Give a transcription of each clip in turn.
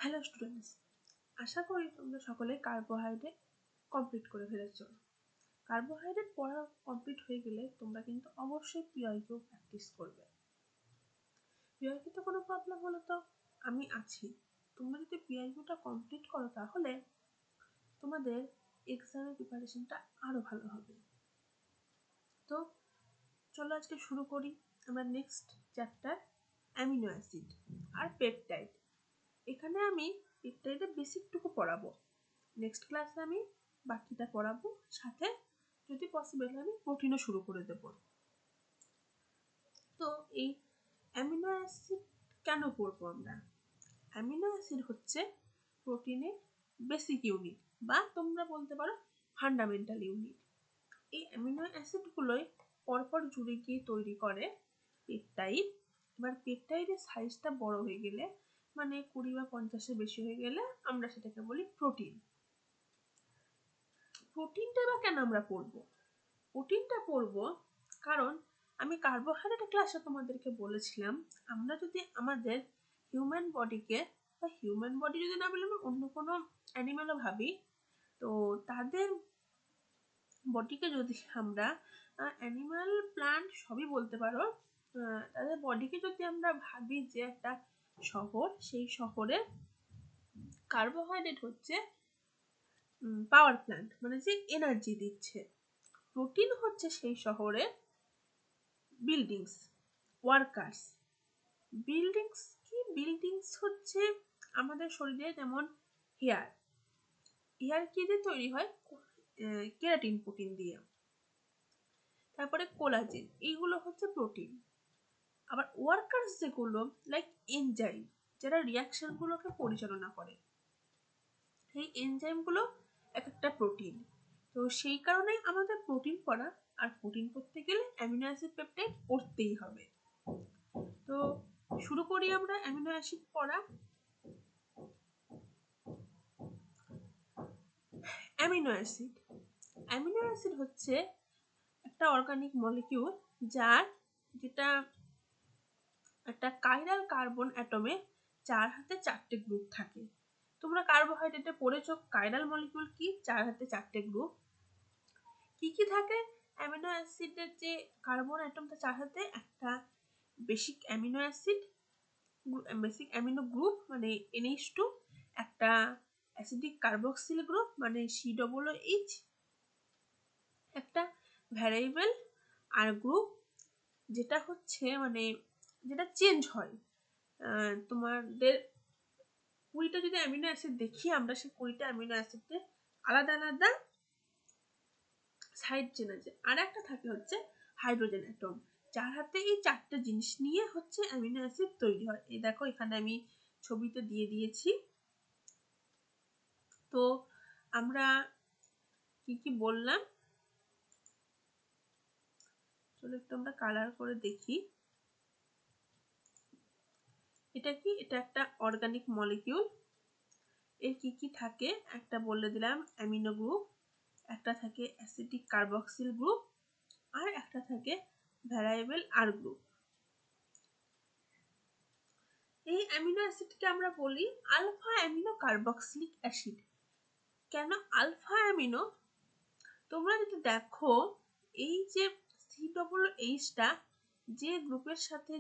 Hello students, আশা করি তোমরা সকলে কার্বোহাইড্রেট কমপ্লিট করে ফেলেছ। কার্বোহাইড্রেট পড়া কমপ্লিট হয়ে গেলে তোমরা কিন্তু অবশ্যই পিআইকিউ প্র্যাকটিস করবে। পিআইকিউতে কোনো প্রবলেম হলে তো আমি আছি। তোমরা যদি পিআইকিউটা কমপ্লিট করো তাহলে তোমাদের এক্সামের প্রিপারেশনটা আরও ভালো হবে। তো চলো আজকে শুরু করি। আমরা নেক্সট চ্যাপ্টার অ্যামিনো অ্যাসিড আর পেপটাইড। এখানে আমি পেপটাইডের বেসিকটুকু পড়াবো। নেক্সট ক্লাসে আমি বাকিটা পড়াবো, সাথে যদি পসিবল আমি প্রোটিনও শুরু করে দেব। তো এই অ্যামিনো অ্যাসিড কেন পড়বো আমরা? অ্যামিনো অ্যাসিড হচ্ছে প্রোটিনের বেসিক ইউনিট, বা তোমরা বলতে পারো ফান্ডামেন্টাল ইউনিট। এই অ্যামিনো অ্যাসিডগুলোই পরপর জুড়ে গিয়ে তৈরি করে পেপটাইড। এবার পেপটাইডের সাইজটা বড় হয়ে গেলে, মানে 20 বা 50-এর বেশি হয়ে গেলে আমরা সেটাকে বলি প্রোটিন। প্রোটিনটা বা কেন আমরা পড়বো? প্রোটিনটা পড়বো কারণ আমি কার্বোহাইড্রেট ক্লাসে তোমাদেরকে বলেছিলাম, আমরা যদি আমাদের হিউম্যান বডিকে, বা হিউম্যান বডি যদি না বলে আমরা অন্য কোনো অ্যানিমেলও ভাবি, তো তাদের বডিকে যদি আমরা অ্যানিমাল প্লান্ট সবই বলতে পারো, তাদের বডিকে যদি আমরা ভাবি যে একটা শহর, সেই শহরে কার্বোহাইড্রেট হচ্ছে পাওয়ার প্ল্যান্ট, মানে যে এনার্জি দিচ্ছে। প্রোটিন হচ্ছে সেই শহরে বিল্ডিংস, ওয়ার্কার্স। বিল্ডিংস কি? বিল্ডিংস হচ্ছে আমাদের শরীরে যেমন হেয়ার কি দিয়ে তৈরি হয়? কেরাটিন প্রোটিন দিয়ে। তারপরে কোলাজেন, এইগুলো হচ্ছে প্রোটিন। আবার ওয়ার্কার্স যেগুলো লাইক এনজাইম, যারা রিয়াকশন গুলোকে পরিচালনা করে, সেই এনজাইমগুলো এক একটা প্রোটিন। তো সেই কারণে আমাদের প্রোটিন পড়া, আর প্রোটিন পড়তে গেলে অ্যামিনো অ্যাসিড পেপটাইড পড়তেই হবে। তো শুরু করি আমরা অ্যামিনো অ্যাসিড পড়া। অ্যামিনো অ্যাসিড হচ্ছে একটা অর্গানিক মলিকিউল, যেটা একটা কাইরাল কার্বন অ্যাটমে 4 হাতে 4টে গ্রুপ থাকে। তোমরা কার্বোহাইড্রেটে পড়েছো কাইরাল মলিকিউল কি, 4 হাতে 4টে গ্রুপ। কি কি থাকে অ্যামিনো অ্যাসিডের? যে কার্বন অ্যাটমটা 4 হাতে, একটা বেসিক অ্যামিনো গ্রুপ মানে NH2, একটা অ্যাসিডিক কার্বক্সিল গ্রুপ মানে COOH, একটা ভ্যারিয়েবল আর গ্রুপ যেটা হচ্ছে মানে যেটা চেঞ্জ হয়। তোমাদের 20টা যদি অ্যামিনো অ্যাসিড দেখি আমরা, সেই 20টা অ্যামিনো অ্যাসিডে আলাদা আলাদা সাইড চেন আছে। আর একটা থাকে হচ্ছে হাইড্রোজেন অ্যাটম। 4 হাতে এই 4টা জিনিস নিয়ে হচ্ছে অ্যামিনো অ্যাসিড তৈরি হয়। এই দেখো এখানে আমি ছবিতে দিয়ে দিয়েছি। তো আমরা কি কি বললাম, চলো একটু আমরা কালার করে দেখি। এটা কি? এটা একটা অর্গানিক মলিকিউল। এর কি কি থাকে একটা বলে দিলাম, অ্যামিনো গ্রুপ, একটা থাকে অ্যাসিডিক কার্বক্সিল গ্রুপ, আর একটা থাকে ভ্যারিয়েবল আর গ্রুপ। এই অ্যামিনো অ্যাসিডকে আমরা বলি আলফা অ্যামিনো কার্বক্সিলিক অ্যাসিড। কেন আলফা অ্যামিনো? তোমরা যদি দেখো এই যে COOHটা যে গ্রুপের সাথে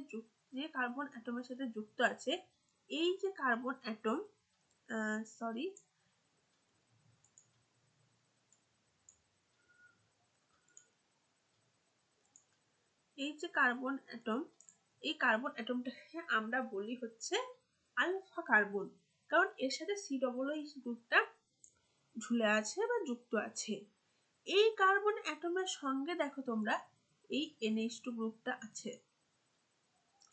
যে কার্বন অ্যাটমের সাথে যুক্ত আছে, এই যে কার্বন অ্যাটম এই যে কার্বন অ্যাটম, এই কার্বন অ্যাটমটাকে আমরা বলি হচ্ছে আলফা কার্বন, কারণ এর সাথে COOH গ্রুপটা ঝুলে আছে বা যুক্ত আছে। এই কার্বন অ্যাটমের সঙ্গে দেখো তোমরা এই NH2 গ্রুপটা আছে।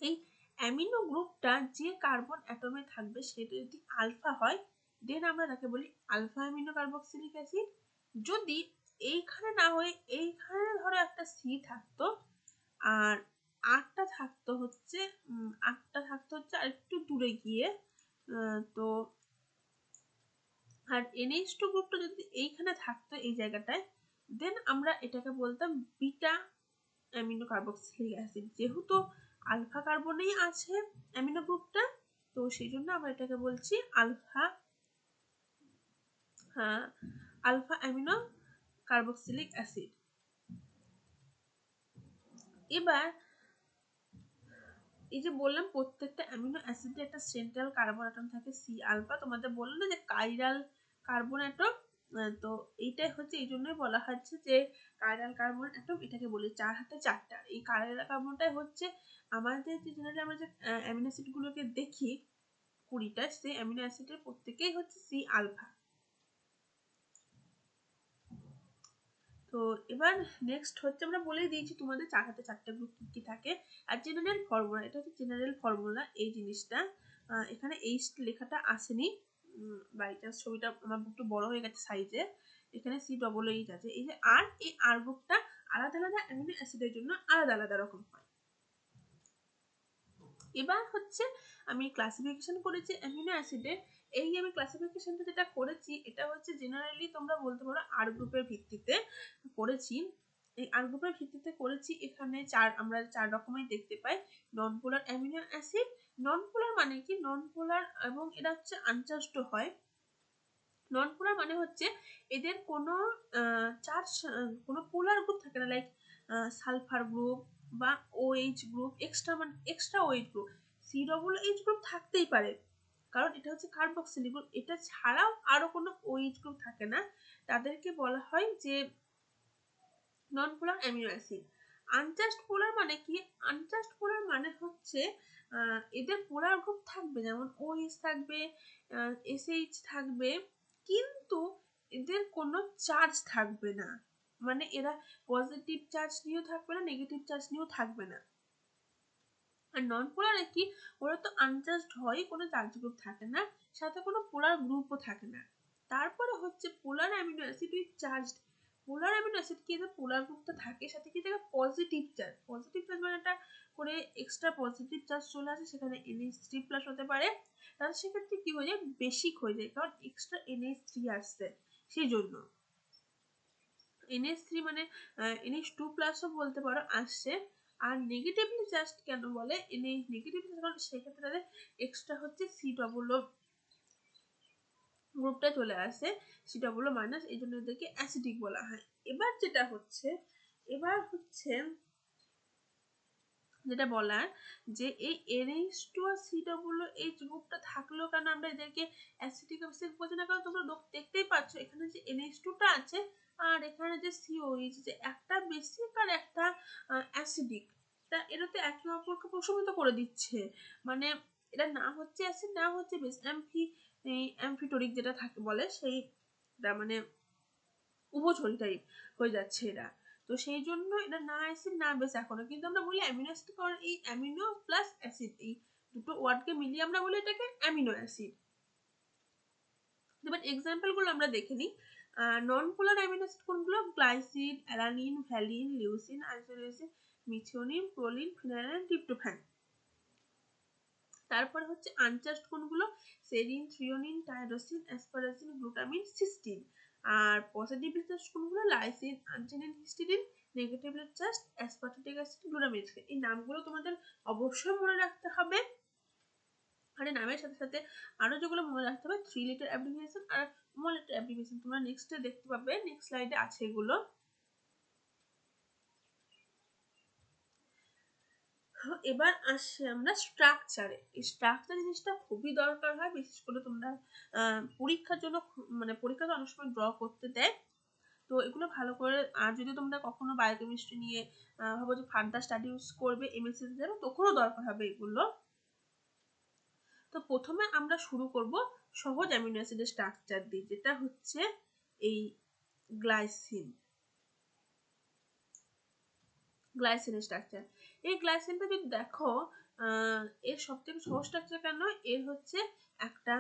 এই অ্যামিনো গ্রুপটা যে কার্বন অ্যাটমে থাকবে সেটা যদি আলফা হয়, দেন আমরা তাকে বলি আলফা অ্যামিনো কার্বক্সিলিক অ্যাসিড। যদি এইখানে না হয়ে এইখানে ধরো একটা C থাকতো, আর আটটা থাকতো হচ্ছে আর একটু দূরে গিয়ে, তো আর NH2 গ্রুপটা যদি এইখানে থাকতো এই জায়গাটায়, দেন আমরা এটাকে বলতাম বিটা অ্যামিনো কার্বক্সিলিক অ্যাসিড। যেহেতু আলফা কার্বনেই আছে অ্যামিনো গ্রুপটা, তো সেই জন্য আমরা এটাকে বলছি alpha alpha amino carboxylic acid. এবার এই যে বললাম প্রত্যেকটা অ্যামিনো অ্যাসিডে একটা সেন্ট্রাল কার্বন অ্যাটম থাকে সি আলফা, তোমাদের বললো না যে কাইরাল কার্বন অ্যাটম, তো এইটাই হচ্ছে এই জন্যই বলা হচ্ছে যে কাইরাল কার্বন অ্যাটম, এটাকে বলি 4 হাতে 4টা। এই কাইরাল কার্বনটাই হচ্ছে আমাদের যে জেনারেলি আমরা যে অ্যামিনো অ্যাসিড গুলোকে দেখি 20টা, সেই অ্যামিনো অ্যাসিডের প্রত্যেকেই হচ্ছে সি আলফা। তো এবার নেক্সট হচ্ছে আমরা বলেই দিয়েছি তোমাদের 4 হাতে 4টা গ্রুপ কি থাকে। আর জেনারেল ফর্মুলা, এটা হচ্ছে জেনারেল ফর্মুলা এই জিনিসটা, এখানে এইচ লেখাটা আসেনি, বাই চান্স ছবিটা আমার একটু বড় হয়ে গেছে সাইজে, এখানে সি ডবল এইচ আছে। এই যে আর, এই আর গ্রুপটা আলাদা আলাদা অ্যামিনো অ্যাসিডের জন্য আলাদা আলাদা রকম হয়। এবার হচ্ছে আমি ক্লাসিফিকেশন করেছি অ্যামিনো অ্যাসিডের। এই আমি ক্লাসিফিকেশনটা যেটা করেছি এটা হচ্ছে জেনারেলি তোমরা বলতে পারো আর গ্রুপের ভিত্তিতে করেছি। এই আর গ্রুপের ভিত্তিতে করেছি। এখানে আমরা 4 রকমের দেখতে পাই। নন পোলার অ্যামিনো অ্যাসিড, নন পোলার মানে কি, নন পোলার এবং এরা হচ্ছে আনচার্জড হয়। নন পোলার মানে হচ্ছে এদের কোনো চার্জ, কোনো পোলার গ্রুপ থাকে না, লাইক সালফার গ্রুপ বা OH গ্রুপ, এক্সট্রা মানে extra OH group. COOH group থাকতেই পারে, কারণ এটা হচ্ছে কার্বক্সিলিক গ্রুপ, এটা ছাড়াও আরো কোনো OH গ্রুপ থাকে না, তাদেরকে বলা হয় যে নন পোলার অ্যামিনো অ্যাসিড। আনচার্জড পোলার মানে কি, আনচার্জড পোলার মানে হচ্ছে এদের পোলার গ্রুপ থাকবে, যেমন OH থাকবে, SH থাকবে, কিন্তু এদের কোনো চার্জ থাকবে না, মানে এরা পজিটিভ চার্জ নিয়েও থাকবে না, নেগেটিভ চার্জ নিয়েও থাকবে না। আর নন পোলারে কি, ওরা তো আনচার্জড হয়, কোনো চার্জ গ্রুপ থাকে না, সাথে কোনো পোলার গ্রুপও থাকে না। তারপরে হচ্ছে polar amino acid with charged. Polar amino acid কি, এদের পোলার গ্রুপটা থাকে, সাথে কি থাকে পজিটিভ চার্জ। পজিটিভ চার্জ মানে একটা করে এক্সট্রা পজিটিভ চার্জ চলে আসে, সেখানে NH3+ হতে পারে, তাহলে সেক্ষেত্রে কি হয়ে যায়, বেশিক হয়ে যায়, কারণ এক্সট্রা NH3 আসছে সেই জন্য। NH3 মানে NH2+ও বলতে পারো আসছে। আর নেগেটিভলি চার্জড কেন বলে, নেগেটিভলি, কারণ সেক্ষেত্রে তাদের এক্সট্রা হচ্ছে COO গ্রুপটা চলে আসে, COO-, এই জন্য এদেরকে অ্যাসিডিক বলা হয়। এবার হচ্ছে যেটা বলার, যে এই NH2 আর COOH গ্রুপটা থাকলেও কেন আমরা এদেরকে অ্যাসিডিক অ্যাসিড বলছি না, কারণ তোমরা দেখতেই পাচ্ছ এখানে যে NH2টা আছে আর এখানে যে COH, যে একটা বেসিক আর একটা অ্যাসিডিক, তা এটা তো একে অপরকে প্রশমিত করে দিচ্ছে, মানে এটা না হচ্ছে অ্যাসিড না হচ্ছে বেস, অ্যাম্ফিটোরিক যেটা থাকে বলে সেইটা, মানে উভচরী টাইপ হয়ে যাচ্ছে এরা। তো সেই জন্য এটা না অ্যাসিড না বেস এখনো, কিন্তু আমরা বলি অ্যামিনো অ্যাসিড, কারণ এই অ্যামিনো প্লাস অ্যাসিড এই দুটো ওয়ার্ডকে মিলিয়ে আমরা বলি এটাকে অ্যামিনো অ্যাসিড। এবার এক্সাম্পল গুলো আমরা দেখে নিই। নন পোলার অ্যামিনো অ্যাসিড কোনগুলো, glycine, alanine, valine, leucine, isoleucine, methionine, proline, phenylalanine, tryptophan. তারপরে হচ্ছে আনচার্জড কোনগুলো, serine, threonine, tyrosine, asparagine, glutamine, cysteine. আর পজিটিভলি চার্জড কোনগুলো, lysine, arginine, histidine. Negatively charged aspartic acid, glutamine. এই নামগুলো তোমাদের অবশ্যই মনে রাখতে হবে। আর এই নামের সাথে সাথে আরো যেগুলো মনে রাখতে হবে 3 লেটার অ্যাব্রিভিয়েশন আর 1 লেটার অ্যাব্রিভিয়েশন, তোমরা নেক্সটে দেখতে পাবে, নেক্সট স্লাইডে আছে এগুলো। এবার আসি আমরা স্ট্রাকচারে। এই স্ট্রাকচার জিনিসটা খুবই দরকার হয়, বিশেষ করে তোমরা পরীক্ষার জন্য, মানে পরীক্ষাতে অনেক সময় ড্র করতে দেয়, তো এগুলো ভালো করে, আর যদি তোমরা কখনো বায়োকেমিস্ট্রি নিয়ে ভাবো যে ফার্দার স্টাডিজ করবে, MSc যাবে, তখনও দরকার হবে এগুলো। তো প্রথমে আমরা শুরু করব সহজ অ্যামিনো অ্যাসিডের স্ট্রাকচার দিয়ে, যেটা হচ্ছে এই গ্লাইসিন। গ্লাইসিনের স্ট্রাকচার, এই গ্লাইসিনটা যদি দেখো, এর সবথেকে সহজ স্ট্রাকচার কেন, এর হচ্ছে একটা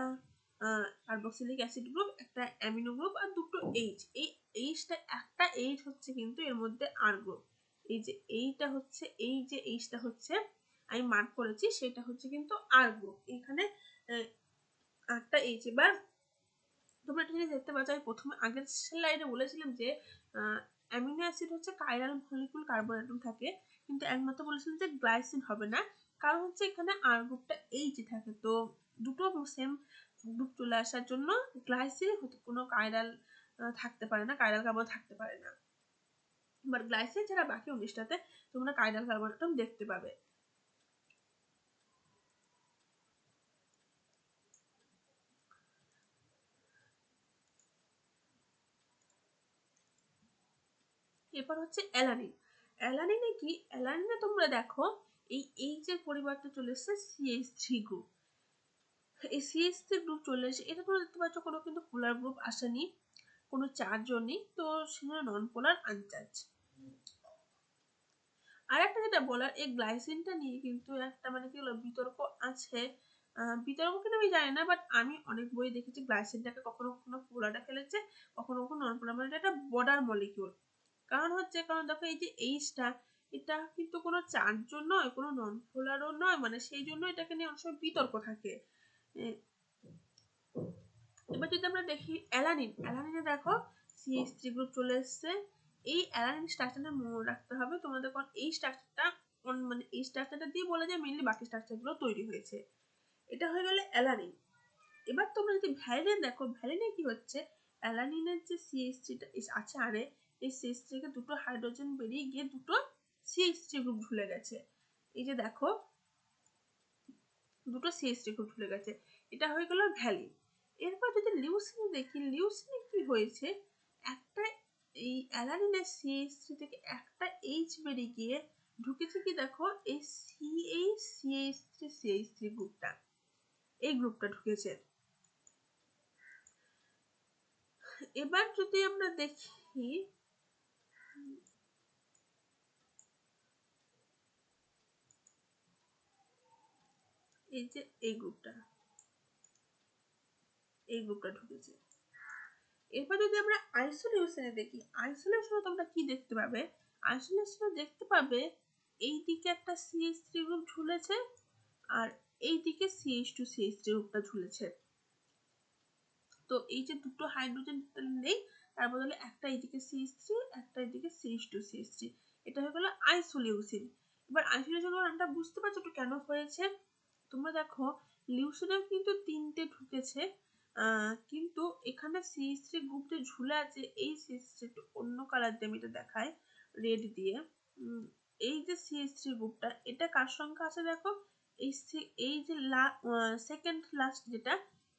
কার্বক্সিলিক অ্যাসিড গ্রুপ, একটা অ্যামিনো গ্রুপ আর দুটো এইচ। এই এইচটা, একটা এইচ হচ্ছে কিন্তু এর মধ্যে আর গ্রুপ, এই যে এইটা হচ্ছে, এই যে এইচটা হচ্ছে আমি মার্ক করেছি, সেটা হচ্ছে কিন্তু আর গ্রুপ, এখানে আটটা এইচ। এবার তোমরা একটা জিনিস দেখতে পাচ্ছ, আমি প্রথমে আগের স্লাইডে বলেছিলাম যে অ্যামিনো অ্যাসিড হচ্ছে কাইরাল মলিকিউল কার্বন অ্যাটম থাকে, কিন্তু একমাত্র বলেছিলাম যে গ্লাইসিন হবে না, কারণ হচ্ছে এখানে আর গ্রুপটা এইচ থাকে। তো দুটো সেম গ্রুপ চলে আসার জন্য গ্লাইসিনে কোনো কাইরাল থাকতে পারে না, কাইরাল কার্বন থাকতে পারে না। বাট গ্লাইসিন ছাড়া বাকি 19টাতে তোমরা কাইরাল কার্বন অ্যাটম দেখতে পাবে। এরপর হচ্ছে অ্যালানিন। অ্যালানিনে কি, অ্যালানিনে তোমরা দেখো এই এইচ এর পরিবর্তে চলে এসেছে CH3 গ্রুপ। এই CH3 গ্রুপ চলে এসে এটা তোমরা দেখতে পাচ্ছ কোনো কিন্তু পোলার গ্রুপ আসেনি, কোনো চার্জও নেই, তো সেখানে নন পোলার আনচার্জ। আর একটা যেটা বলার, এই গ্লাইসিনটা নিয়ে কিন্তু একটা মানে কি হলো বিতর্ক আছে। বিতর্ক কিনা আমি জানি না, বাট আমি অনেক বই দেখেছি গ্লাইসিনটাকে কখনো কখনো পোলারে ফেলেছে, কখনো কখনো নন পোলার, মানে এটা বর্ডার মলিকিউল। কারণ দেখো এই যে এইচটা, এটা কিন্তু কোনো চার্জও নয়, কোনো নন পোলারও নয়, মানে সেই জন্য এটাকে নিয়ে অনেক সময় বিতর্ক থাকে। এবার যদি আমরা দেখি অ্যালানিন, অ্যালানিনে দেখো CH3 গ্রুপ চলে এসছে। এই অ্যালানিন স্ট্রাকচারটা মনে রাখতে হবে তোমাদের, কারণ এই স্ট্রাকচারটা মানে এই স্ট্রাকচারটা দিয়ে বলা যায় মেইনলি বাকি স্ট্রাকচারগুলো তৈরি হয়েছে। এটা হয়ে গেল অ্যালানিন। এবার তোমরা যদি ভ্যালিন দেখো, ভ্যালিনে কি হচ্ছে, অ্যালানিনের যে CH3টা আছে আরে, এই CH3 থেকে দুটো হাইড্রোজেন বেরিয়ে গিয়ে দুটো CH3 গ্রুপ ঝুলে গেছে। এই যে দেখো দুটো CH3 গ্রুপ ঝুলে গেছে, এটা হয়ে গেল ভ্যালিন। এরপর যদি লিউসিনে দেখি, লিউসিনে কি হয়েছে, একটা এই অ্যালানিনের CH3 থেকে একটা H বেরিয়ে গিয়ে ঢুকেছে কি দেখো এই CH3 গ্রুপটা, এই গ্রুপটা ঢুকেছে। এবার যদি আমরা দেখি এই যে এই গ্রুপটা ঢুকেছে। এরপর যদি আমরা আইসোলিউশনে দেখি, আইসোলিউশনে তোমরা কি দেখতে পাবে, আইসোলিউশনে দেখতে পাবে এই দিকে একটা CH3 গ্রুপ ঝুলেছে আর এই দিকে CH2CH3 গ্রুপটা ঝুলেছে। তো এই যে দুটো হাইড্রোজেন নেই, তার বদলে একটা এইদিকে CH3, একটা এইদিকে CH2CH3, এটা হয়ে গেল আইসোলিউসিন। এবার আইসোলিউশন নামটা বুঝতে পারছো তো কেন হয়েছে। তোমরা দেখো লিউসিনেও কিন্তু তিনটে ঢুকেছে, কিন্তু এখানে CH3 গ্রুপটা ঝুলে আছে, এই CH3 একটু অন্য কালার দিয়ে আমি এটা দেখাই রেড দিয়ে। এই যে CH3 গ্রুপটা, এটা কার সংখ্যা আছে দেখো, এই যে সেকেন্ড লাস্ট যেটা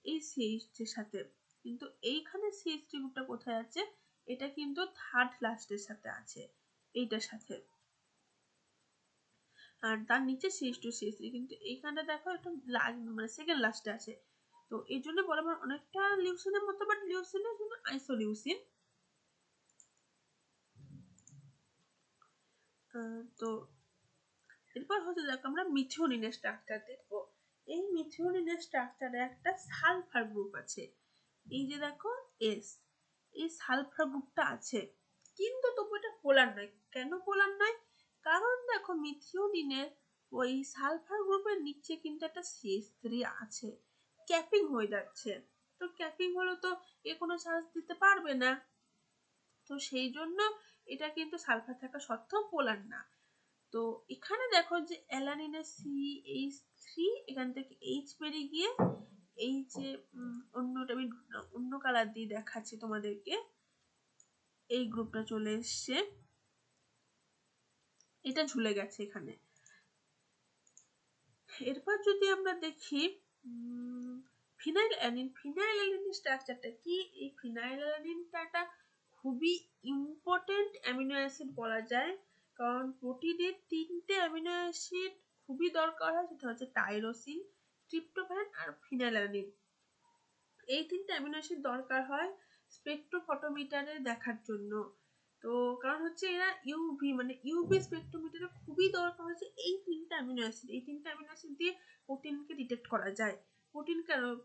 এই CH এর সাথে, কিন্তু এইখানে CH3 গ্রুপটা কোথায় আছে, এটা কিন্তু থার্ড লাস্টের সাথে আছে, এইটার সাথে। আর তার নিচে CH2CH3, কিন্তু এইখানটা দেখো একটু মানে সেকেন্ড লাস্টে আছে। তো এই জন্য বরাবর অনেকটা লিউসিনের মতো, বাট লিউসিনের জন্য আইসোলিউসিন। তো এরপর হচ্ছে দেখো আমরা মিথিওনিনের স্ট্রাকচার দেখবো। এই মিথিওনিনের স্ট্রাকচারে একটা সালফার গ্রুপ আছে, এই যে দেখো এস, এই সালফার গ্রুপটা আছে, কিন্তু তবু এটা পোলার নয়। কেন পোলার নয়, কারণ দেখো মিথিওনিনের ওই সালফার গ্রুপের নিচে কিন্তু একটা CH3 আছে, ক্যাপিং হয়ে যাচ্ছে। তো ক্যাপিং হলে তো এ কোনো চার্জ দিতে পারবে না, তো সেই জন্য এটা কিন্তু সালফার থাকা সত্ত্বেও পোলার না। তো এখানে দেখো যে অ্যালানিনের CH3, এখান থেকে H বেরিয়ে গিয়ে এই যে অন্যটা আমি অন্য কালার দিয়ে দেখাচ্ছি তোমাদেরকে, এই গ্রুপটা চলে এসছে, এটা ঝুলে গেছে এখানে। এরপর যদি আমরা দেখি ফিনাইল অ্যালানিন স্ট্রাকচারটা কি, এই ফিনাইল অ্যালানিনটা একটা খুবই ইম্পর্টেন্ট অ্যামিনো অ্যাসিড বলা যায়, কারণ প্রোটিনের তিনটে অ্যামিনো অ্যাসিড খুবই দরকার হয়, সেটা হচ্ছে টাইরোসিন, ট্রিপ্টোফ্যান আর ফিনাইলঅ্যালানিন। এই তিনটে অ্যামিনো অ্যাসিড দরকার হয় স্পেকট্রোফটোমিটারে দেখার জন্য। তো কারণ হচ্ছে এরা ইউভি স্পেকট্রোমিটারে খুবই দরকার হচ্ছে এই তিনটে অ্যামিনো অ্যাসিড, এই তিনটে অ্যামিনো অ্যাসিড দিয়ে প্রোটিনকে ডিটেক্ট করা যায়।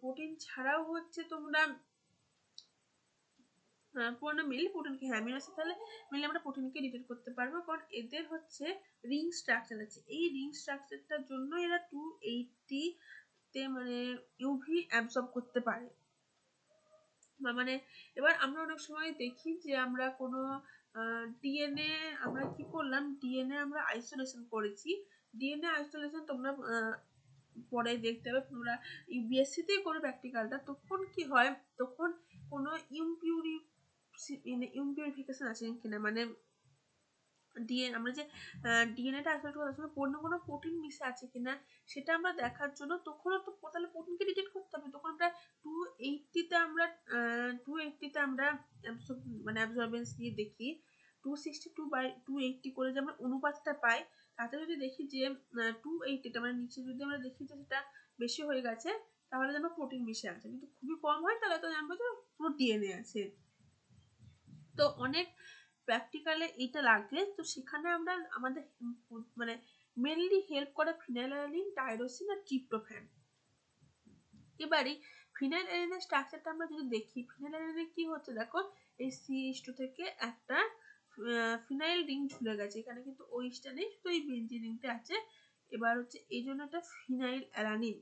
প্রোটিন ছাড়াও হচ্ছে তোমরা প্রোটিনকে, হ্যাঁ অ্যামিনো অ্যাসিড তাহলে মিলে আমরা প্রোটিনকে ডিটেক্ট করতে পারবো, কারণ এদের হচ্ছে রিং স্ট্রাকচার আছে, এই রিং স্ট্রাকচারটার জন্য এরা 280 তে মানে ইউভি অ্যাবজর্ব করতে পারে। মানে এবার আমরা অনেক সময় দেখি যে আমরা কোনো ডিএনএ আমরা কি করলাম, ডিএনএ আমরা আইসোলেশন করেছি, ডিএনএ আইসোলেশন তোমরা পরে দেখতে হবে, তোমরা ইউবিএসসি তে করো প্র্যাকটিক্যালটা, তখন কি হয়, তখন কোনো ইমপিউরিফিকেশন আছে কিনা, মানে ডিএনএ আমরা যে ডিএনএটা আসলে অন্য কোনো প্রোটিন মিশে আছে কিনা সেটা আমরা দেখার জন্য তখনও তো তাহলে প্রোটিনকে ডিটেক্ট করতে হবে। তখন আমরা 280 তে আমরা 280 তে আমরা মানে অ্যাবজর্বেন্স দিয়ে দেখি 262/280 করে যে আমরা অনুপাতটা পাই, তাতে যদি দেখি যে 280টা মানে নিচে যদি আমরা দেখি যে সেটা বেশি হয়ে গেছে তাহলে আমরা প্রোটিন মিশে আছে, কিন্তু খুবই কম হয় তাহলে তো জানবো যে পুরো ডিএনএ আছে। তো অনেক প্র্যাকটিক্যালে এইটা লাগে, তো সেখানে আমরা আমাদের মানে মেনলি হেল্প করে ফিনাইলঅ্যালানিন, টাইরোসিন আর ট্রিপ্টোফ্যান। এবারে ফিনাইলঅ্যালানিনের স্ট্রাকচারটা আমরা যদি দেখি, ফিনাইলঅ্যালানিনে কি হচ্ছে দেখো, এই CH2 থেকে একটা ফিনাইল রিং ঝুলে গেছে, এখানে কিন্তু ওইটা নেই, শুধু এই বেনজিন রিংটা আছে। এবার হচ্ছে এই জন্য এটা ফিনাইলঅ্যালানিন,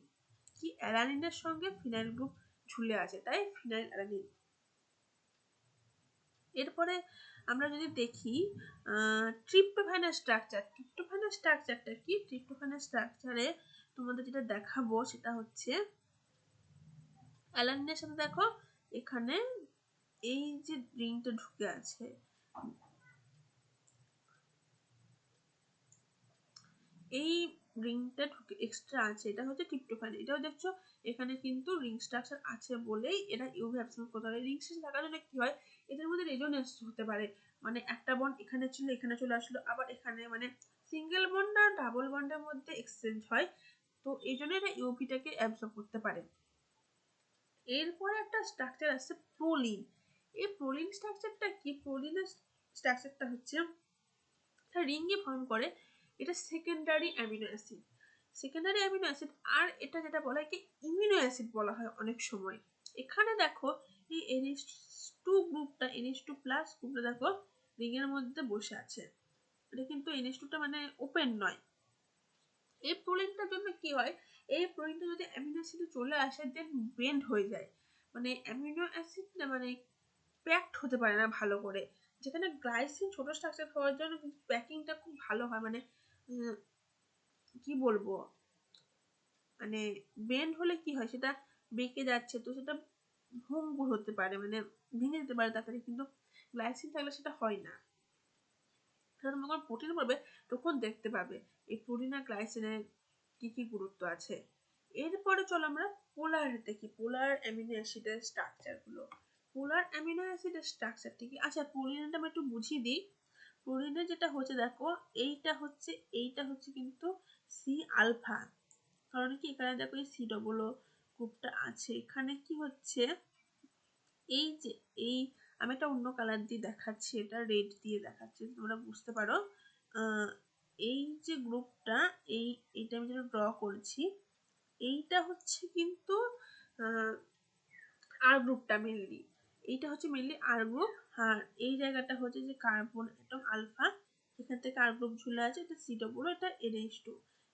কি অ্যালানিনের সঙ্গে ফিনাইল গ্রুপ ঝুলে আছে, তাই ফিনাইলঅ্যালানিন। এরপরে আমরা যদি দেখি ট্রিপ্টোফ্যানের স্ট্রাকচারটা কি, ট্রিপ্টোফ্যানের স্ট্রাকচারে তোমাদের যেটা দেখাবো সেটা হচ্ছে অ্যালানিনের সাথে দেখো এখানে এই যে রিংটা ঢুকে আছে, এই রিংটা ঢুকে এক্সট্রা আছে, এটা হচ্ছে ট্রিপ্টোফ্যান। এটাও দেখছো এখানে কিন্তু রিং স্ট্রাকচার আছে বলেই এরা ইউভি অ্যাবসর্ব করতে পারে। রিং স্ট্রাকচার থাকার জন্য কি হয়, এদের মধ্যে রেজোনেন্স হতে পারে, মানে একটা বন্ড এখানে ছিল এখানে চলে আসলো, আবার এখানে মানে সিঙ্গেল বন্ড আর ডাবল বন্ডের মধ্যে এক্সচেঞ্জ হয়, তো এই জন্য এটা ইউভিটাকে অ্যাবসর্ব করতে পারে। এরপর একটা স্ট্রাকচার আছে প্রোলিন। এই প্রোলিন স্ট্রাকচারটা কি, প্রোলিনের স্ট্রাকচারটা হচ্ছে রিংয়ে ফর্ম করে, এটা secondary amino acid, secondary amino acid. আর এটা যেটা বলা হয় কি ইমিনো অ্যাসিড বলা হয় অনেক সময়। এখানে দেখো এই NH2 গ্রুপটা, NH2 প্লাস গ্রুপটা দেখো রিং এর মধ্যে বসে আছে, এটা কিন্তু NH2টা মানে ওপেন নয়। এই প্রোলিনটার জন্য কি হয়, এই প্রোলিনটা যদি অ্যামিনো অ্যাসিডে চলে আসে দেন বেন্ড হয়ে যায়, মানে অ্যামিনো অ্যাসিড না মানে প্যাকড হতে পারে না ভালো করে, যেখানে গ্লাইসিন ছোট স্ট্রাকচার হওয়ার জন্য কিন্তু প্যাকিংটা খুব ভালো হয়, মানে কি বলবো, মানে বেন্ড হলে কি হয় সেটা বেঁকে যাচ্ছে, তো সেটা ভঙ্গুর হতে পারে, মানে ভেঙে যেতে পারে তাড়াতাড়ি, কিন্তু গ্লাইসিন থাকলে সেটা হয় না। যখন প্রোটিন পড়বে তখন দেখতে পাবে এই প্রোটিন আর গ্লাইসিনের কি কি গুরুত্ব আছে। এরপরে চলো আমরা পোলার দেখি, পোলার অ্যামিনো অ্যাসিডের স্ট্রাকচার গুলো। পোলার অ্যামিনো অ্যাসিডের স্ট্রাকচারটি কি, আচ্ছা প্রোলিনটা আমি একটু বুঝিয়ে দিই। প্রোলিনে যেটা হচ্ছে দেখো এইটা হচ্ছে কিন্তু সি আলফা, কারণ কি এখানে দেখো এই সি ডবল গ্রুপটা আছে, এখানে কি হচ্ছে এই যে এই আমি একটা অন্য কালার দিয়ে দেখাচ্ছি, এটা রেড দিয়ে দেখাচ্ছি তোমরা বুঝতে পারো। এই যে গ্রুপটা এইটা আমি যেটা ড্র করেছি, এইটা হচ্ছে কিন্তু আর গ্রুপটা মেনলি, এইটা হচ্ছে মেনলি আর গ্রুপ। আর এই জায়গাটা হচ্ছে যে কার্বন অ্যাটম আলফা, এখান থেকে আর গ্রুপ ঝুলে আছে, এটা সি ডবল, এটা NH2,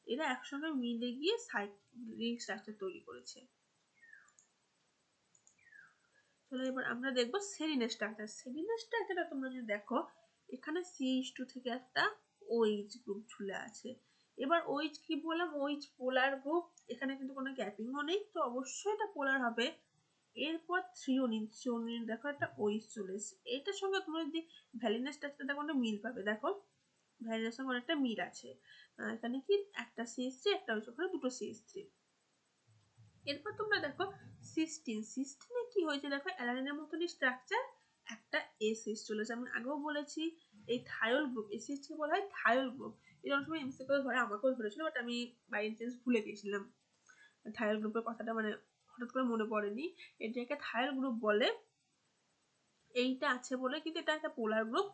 এরা একসঙ্গে মিলে গিয়ে রিং স্ট্রাকচার তৈরি করেছে। চলো এবার আমরা দেখবো সেরিনের স্ট্রাকচার। সেরিনের স্ট্রাকচারটা তোমরা যদি দেখো এখানে CH2 থেকে একটা OH গ্রুপ ঝুলে আছে। এবার OH কি বললাম, OH পোলার গ্রুপ, এখানে কিন্তু কোনো গ্যাপিংও নেই, তো অবশ্যই এটা পোলার হবে। এরপর থ্রিওনিন দেখো একটা OH চলে এসেছে, এটার সঙ্গে তোমরা যদি ভ্যালিনের স্ট্রাকচার দেখো একটা মিল পাবে, দেখো ভ্যালিনের সঙ্গে অনেকটা মিল আছে, এখানে কি একটা CH3 একটা OH, ওখানে দুটো CH3। এরপর তোমরা দেখো সিস্টিনে কি হয়েছে, দেখো অ্যালানিনের মতনই স্ট্রাকচার, একটা এসএস চলেছে। আমি আগেও বলেছি এই থায়োল গ্রুপ, এসএস কে বলা হয় থায়োল গ্রুপ, এটা অনেক সময় এমসিকিউ ধরে, আমাকেও ধরেছিল, বাট আমি বাই চান্স ভুলে গেছিলাম থায়োল গ্রুপের কথাটা, মানে হঠাৎ করে মনে পড়েনি। এটাকে থায়োল গ্রুপ বলে, এইটা আছে বলে কিন্তু এটা একটা পোলার গ্রুপ।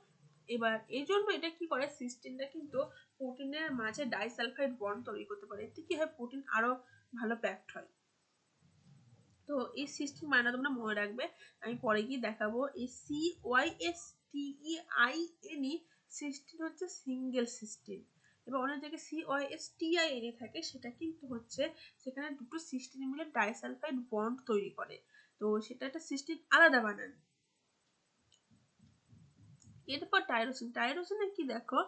এবার এই জন্য এটা কি করে, সিস্টিনটা কিন্তু প্রোটিনের মাঝে ডাইসালফাইড বন্ড তৈরি করতে পারে, এতে কি হয় প্রোটিন আরো ভালো প্যাকড হয়। তো এই সিস্টেম মানে তোমরা মনে রাখবে, আমি পরে গিয়ে দেখাবো। এই CYSTEINE সিস্টেম হচ্ছে সিঙ্গেল সিস্টেম, এবার অনেক জায়গায় CYSTINE থাকে, সেটা কিন্তু হচ্ছে সেখানে দুটো সিস্টেম মিলে ডাইসালফাইড বন্ড তৈরি করে, তো সেটা একটা সিস্টেম আলাদা বানান। এরপর টাইরোসিনে কি দেখো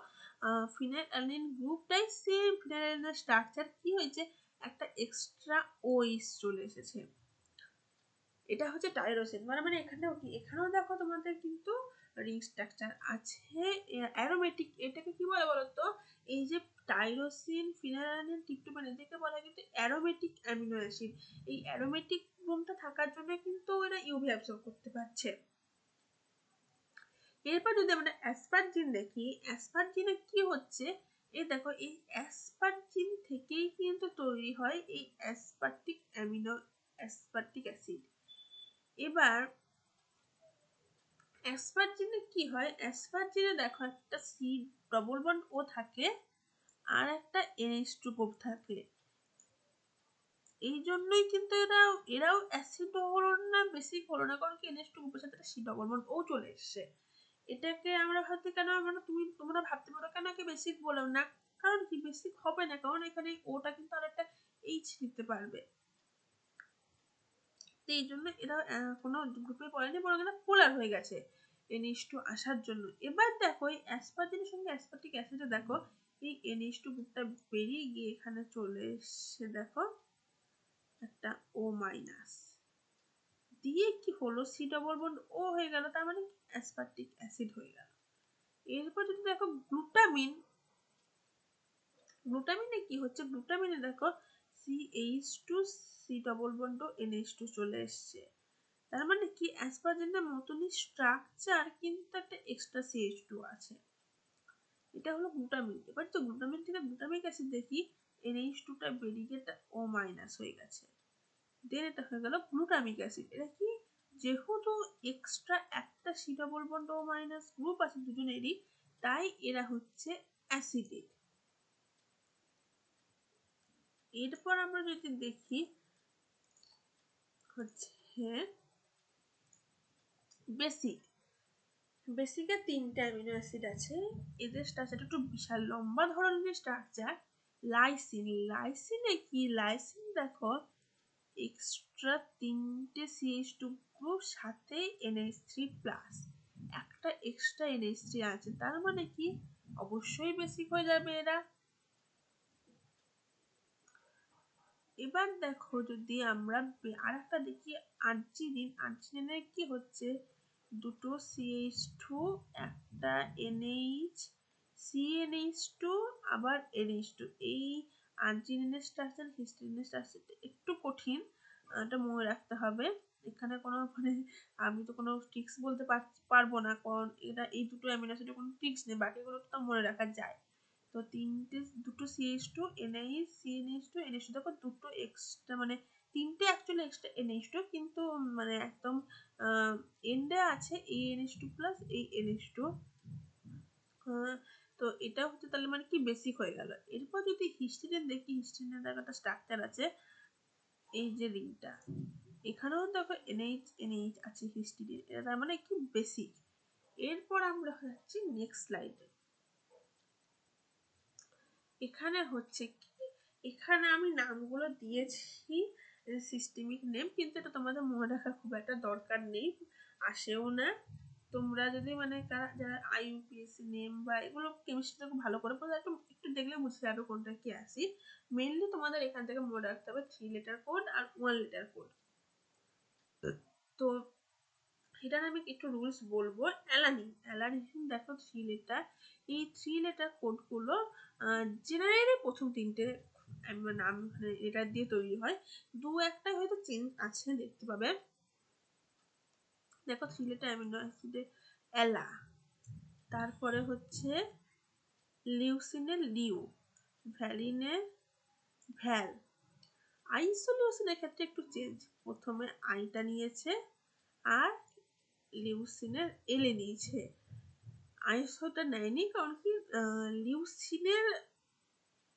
ফিনাইলঅ্যালানিন গ্রুপটাই সেম, ফিনাইলঅ্যালানিনের স্ট্রাকচার কি হয়েছে, একটা এক্সট্রা ওইস চলে এসেছে। এটা হচ্ছে টাইরোসিন, মানে এখানেও কি, এখানেও দেখো তোমাদের কিন্তু রিং স্ট্রাকচার আছে অ্যারোমেটিক। এটাকে কি বলে বলতো, এই যে টাইরোসিন, ফিনাইলালানিন, ট্রিপ্টোফ্যান, এদেরকে বলা হয় কিন্তু অ্যারোমেটিক অ্যামিনো অ্যাসিড। এই অ্যারোমেটিক গুণটা থাকার জন্য কিন্তু এরা ইউভি অ্যাবসর্ব করতে পারছে। এরপর যদি আমরা অ্যাসপারজিন দেখি, অ্যাসপারজিনে কি হচ্ছে, এই দেখো এই অ্যাসপারজিন থেকেই কিন্তু তৈরি হয় এই অ্যাসপার্টিক অ্যাসিড। এবার অ্যাসপারজিনে কি হয়, অ্যাসপারজিনে দেখো একটা সি ডবল বন্ড ও থাকে আর একটা NH2 গ্রুপ থাকে। এই জন্যই কিন্তু এরাও অ্যাসিড হলো না, বেসিক হলো না, কারণ কি NH2 গ্রুপের সাথে সি ডবল বন্ড ও চলে এসছে। এটাকে আমরা ভাবতে কেন, তোমরা ভাবতে পারো কেন কি বেসিক বললাম না, কারণ কি বেসিক হবে না, কারণ এখানে ওটা কিন্তু আর একটা এইচ নিতে পারবে। তো এই জন্য এরা কোনো গ্রুপে পড়েনি, বরং এরা পোলার হয়ে গেছে NH2 আসার জন্য। এবার দেখো এই অ্যাসপারজিনের সঙ্গে অ্যাসপার্টিক অ্যাসিডে দেখো এই NH2 গ্রুপটা বেরিয়ে গিয়ে এখানে চলে এসছে, দেখো একটা O মাইনাস দিয়ে কি হলো, সি ডবল বন্ড ও হয়ে গেল, তার মানে অ্যাসপার্টিক অ্যাসিড হয়ে গেল। এরপর যদি দেখো গ্লুটামিনে কি হচ্ছে, গ্লুটামিনে দেখো CH2 C double bond NH2 চলে এসছে। তার মানে কি অ্যাসপারজিনের মতনই স্ট্রাকচার, কিন্তু একটা এক্সট্রা CH2 আছে। এটা হলো গ্লুটামিন। এবার তো গ্লুটামিন থেকে গ্লুটামিক অ্যাসিড দেখি, NH2 টা বেরিয়ে একটা O মাইনাস হয়ে গেছে, দেন এটা হয়ে গেল গ্লুটামিক অ্যাসিড। এটা কি, যেহেতু এক্সট্রা একটা C double bond O minus group আছে দুজনেরই, তাই এরা হচ্ছে অ্যাসিডিক। এরপর আমরা যদি দেখি হচ্ছে বেসিকে 3টে অ্যামিনো অ্যাসিড আছে। এদের স্ট্রাকচারটা একটু বিশাল লম্বা ধরনের স্ট্রাকচার। লাইসিনে কি, লাইসিন দেখো এক্সট্রা 3টে CH2 গ্রুপ সাথে NH3 প্লাস একটা এক্সট্রা NH3 আছে, তার মানে কি অবশ্যই বেসিক হয়ে যাবে এরা। এবার দেখো যদি আমরা আর একটা দেখি আর্জিনিনের কি হচ্ছে, দুটো CH2 একটা NH, CNH2 আবার NH2। এই আর্জিনিনের স্ট্রাকচার হিস্টিডিনের স্ট্রাকচার একটু কঠিন, এটা মনে রাখতে হবে। এখানে কোনো আমি তো কোনো ট্রিক্স বলতে পারবো না, কারণ এটা এই দুটো অ্যামিনো অ্যাসিডের কোনো ট্রিক্স নেই, বাকিগুলো তো মনে রাখা যায়। তো দুটো CH2 NH, CNH2 NH2, দেখো দুটো এক্সট্রা, মানে 3টে অ্যাকচুয়ালি এক্সট্রা NH2, কিন্তু মানে একদম এন্ডে আছে এই NH2 প্লাস এই NH2। তো এটা হচ্ছে তাহলে মানে কি বেসিক হয়ে গেল। এরপর যদি হিস্টিডিন দেখি, হিস্টিডিনের দেখো একটা স্ট্রাকচার আছে, এই যে রিংটা, এখানেও দেখো NH আছে হিস্টিডিন, এটা তার মানে কি বেসিক। এরপর আমরা যাচ্ছি নেক্সট স্লাইডে। এখানে হচ্ছে কি, এখানে আমি নামগুলো দিয়েছি সিস্টেমিক নেম, কিন্তু এটা তোমাদের মনে রাখার খুব একটা দরকার নেই, আসেও না। তোমরা যদি মানে যারা IUPAC নেম বা এগুলো কেমিস্ট্রিটা খুব ভালো করে পড়ো, একটু দেখলে বুঝতে যাবে কোনটা কি অ্যাসিড। মেইনলি তোমাদের এখান থেকে মনে রাখতে হবে 3 লেটার কোড আর 1 লেটার কোড। তো এটার আমি একটু রুলস বলবো। অ্যালানিন দেখো 3 লেটার, এই 3 লেটার কোডগুলো জেনারেলি প্রথম 3টে নাম লেটার দিয়ে তৈরি হয়, দু একটা হয়তো চেঞ্জ আছে দেখতে পাবে। দেখো 3 লেটার অ্যামিনো অ্যাসিডে অ্যালা, তারপরে হচ্ছে লিউসিনের লিউ, ভ্যালিনের ভ্যাল। আইসোলিউসিনের ক্ষেত্রে একটু চেঞ্জ, প্রথমে আইটা নিয়েছে আর লিউসিনের এলে নিয়েছে, আইসোটা নেয়নি, কারণ কি লিউসিনের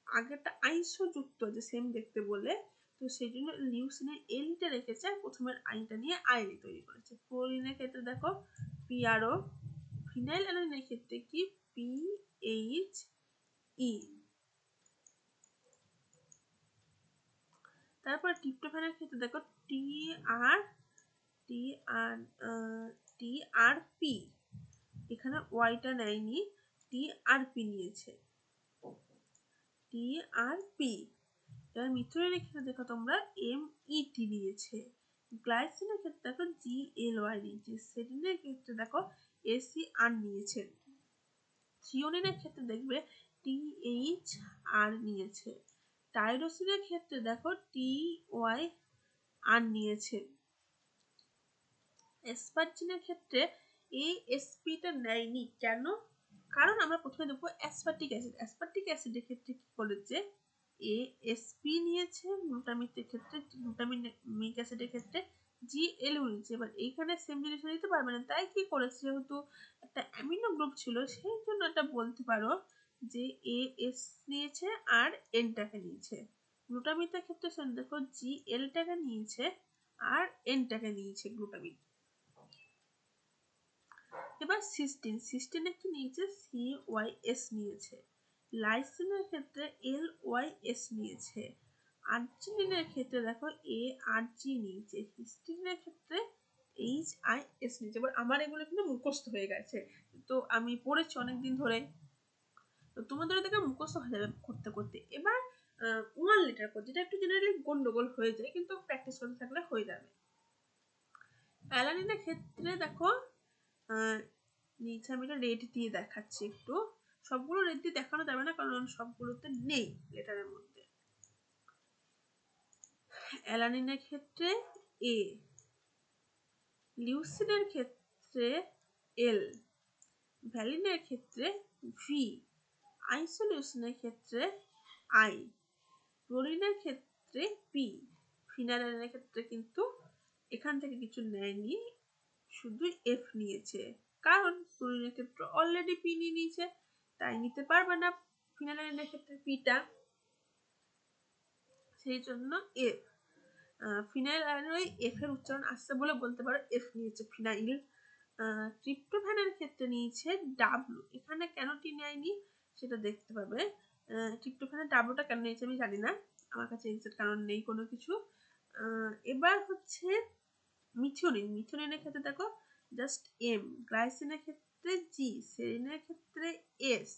আগেরটা আইসো যুক্ত আছে সেম দেখতে বলে, তো সেই জন্য লিউসিনের এলটা রেখেছে আর প্রথমের আইটা নিয়ে আইলি তৈরি করেছে। ফ্লোরিনের ক্ষেত্রে দেখো পিআরও, ফিনাইল অ্যালানিনের ক্ষেত্রে কি PHE। তারপর ট্রিপ্টোফ্যানের ক্ষেত্রে দেখো TRP, এখানে ওয়াইটা নেয়নি, TRP নিয়েছে, TRP। এবার মিথিওনিনের ক্ষেত্রে দেখো তোমরা MET নিয়েছে, গ্লাইসিনের ক্ষেত্রে দেখো GLY নিয়েছে, সেরিনের ক্ষেত্রে দেখো ACR নিয়েছে, থ্রিওনিনের ক্ষেত্রে দেখবে THR নিয়েছে, টাইরোসিনের ক্ষেত্রে দেখো TYR নিয়েছে, অ্যাসপারজিনের ক্ষেত্রে ASPটা নেয়নি। কেন? কারণ আমরা প্রথমে দেখবো অ্যাসপারটিক অ্যাসিড। অ্যাসপারটিক অ্যাসিডের ক্ষেত্রে কি করেছে, ASP নিয়েছে, গ্লুটামিকের ক্ষেত্রে গ্লুটামিক অ্যাসিডের ক্ষেত্রে GLU নিয়েছে। এবার এইখানে সেম জিনিস নিতে পারবে না, তাই কি করেছে, যেহেতু একটা অ্যামিনো গ্রুপ ছিল সেই জন্য এটা বলতে পারো যে AS নিয়েছে আর Nটাকে নিয়েছে। গ্লুটামিকের ক্ষেত্রে সেম দেখো GLটাকে নিয়েছে আর Nটাকে নিয়েছে গ্লুটামিক। এবার সিস্টিনে কি নিয়েছে, CYS নিয়েছে, লাইসিনের ক্ষেত্রে LYS নিয়েছে, আর্জিনিনের ক্ষেত্রে দেখো ARG নিয়েছে, হিস্টিডিনের ক্ষেত্রে HIS নিয়েছে। এবার আমার এগুলো কিন্তু মুখস্থ হয়ে গেছে, তো আমি পড়েছি অনেকদিন ধরে, তো তোমাদের দেখে মুখস্থ হয়ে যাবে করতে করতে। এবার 1 লিটার করে, যেটা একটু জেনারেলি গন্ডগোল হয়ে যায়, কিন্তু প্র্যাকটিস করতে থাকলে হয়ে যাবে। অ্যালানিনের ক্ষেত্রে দেখো নিচে আমি এটা রেড দিয়ে দেখাচ্ছি, একটু সবগুলো রেড দিয়ে দেখানো যাবে না কারণ সবগুলোতে নেই লেটারের মধ্যে। অ্যালানিনের ক্ষেত্রে A, লিউসিনের ক্ষেত্রে L, ভ্যালিনের ক্ষেত্রে V, আইসোলিউসিনের ক্ষেত্রে I, ক্লোরিনের ক্ষেত্রে P, ফিনাইলের ক্ষেত্রে কিন্তু এখান থেকে কিছু নেয়নি, শুধু F নিয়েছে, কারণ ক্লোরিনের ক্ষেত্রে অলরেডি P নিয়ে নিয়েছে, তাই নিতে পারবে না ফিনাইলের ক্ষেত্রে Pটা, সেই জন্য F। ফিনাইল আয়নের F এর উচ্চারণ আসছে বলে বলতে পারো F নিয়েছে ফিনাইল। ট্রিপ্টোফ্যানের ক্ষেত্রে নিয়েছে W, এখানে কেন টি নেয়নি সেটা দেখতে পাবে। ট্রিপ্টোফ্যানের ডাব্লুটা কেন নিয়েছে আমি জানি না, আমার কাছে এক্সাক্ট কারণ নেই কোনো কিছু। এবার হচ্ছে মিথিওনিনের ক্ষেত্রে দেখো জাস্ট M, গ্লাইসিনের ক্ষেত্রে G, সেরিনের ক্ষেত্রে S,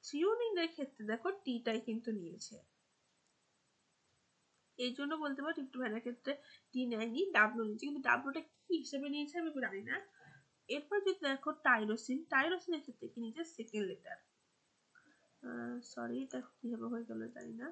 থ্রিওনিনের ক্ষেত্রে দেখো টিটাই কিন্তু নিয়েছে, এই জন্য বলতে পারো ট্রিপ্টোফ্যানের ক্ষেত্রে টি নেয়নি, ডাব্লু নিয়েছে, কিন্তু ডাব্লুটা কি হিসেবে নিয়েছে আমি জানি না। এরপর যদি দেখো টাইরোসিনের ক্ষেত্রে কি নিয়েছে, সেকেন্ড লেটার, সরি এটা কিভাবে হয়ে গেল জানি না।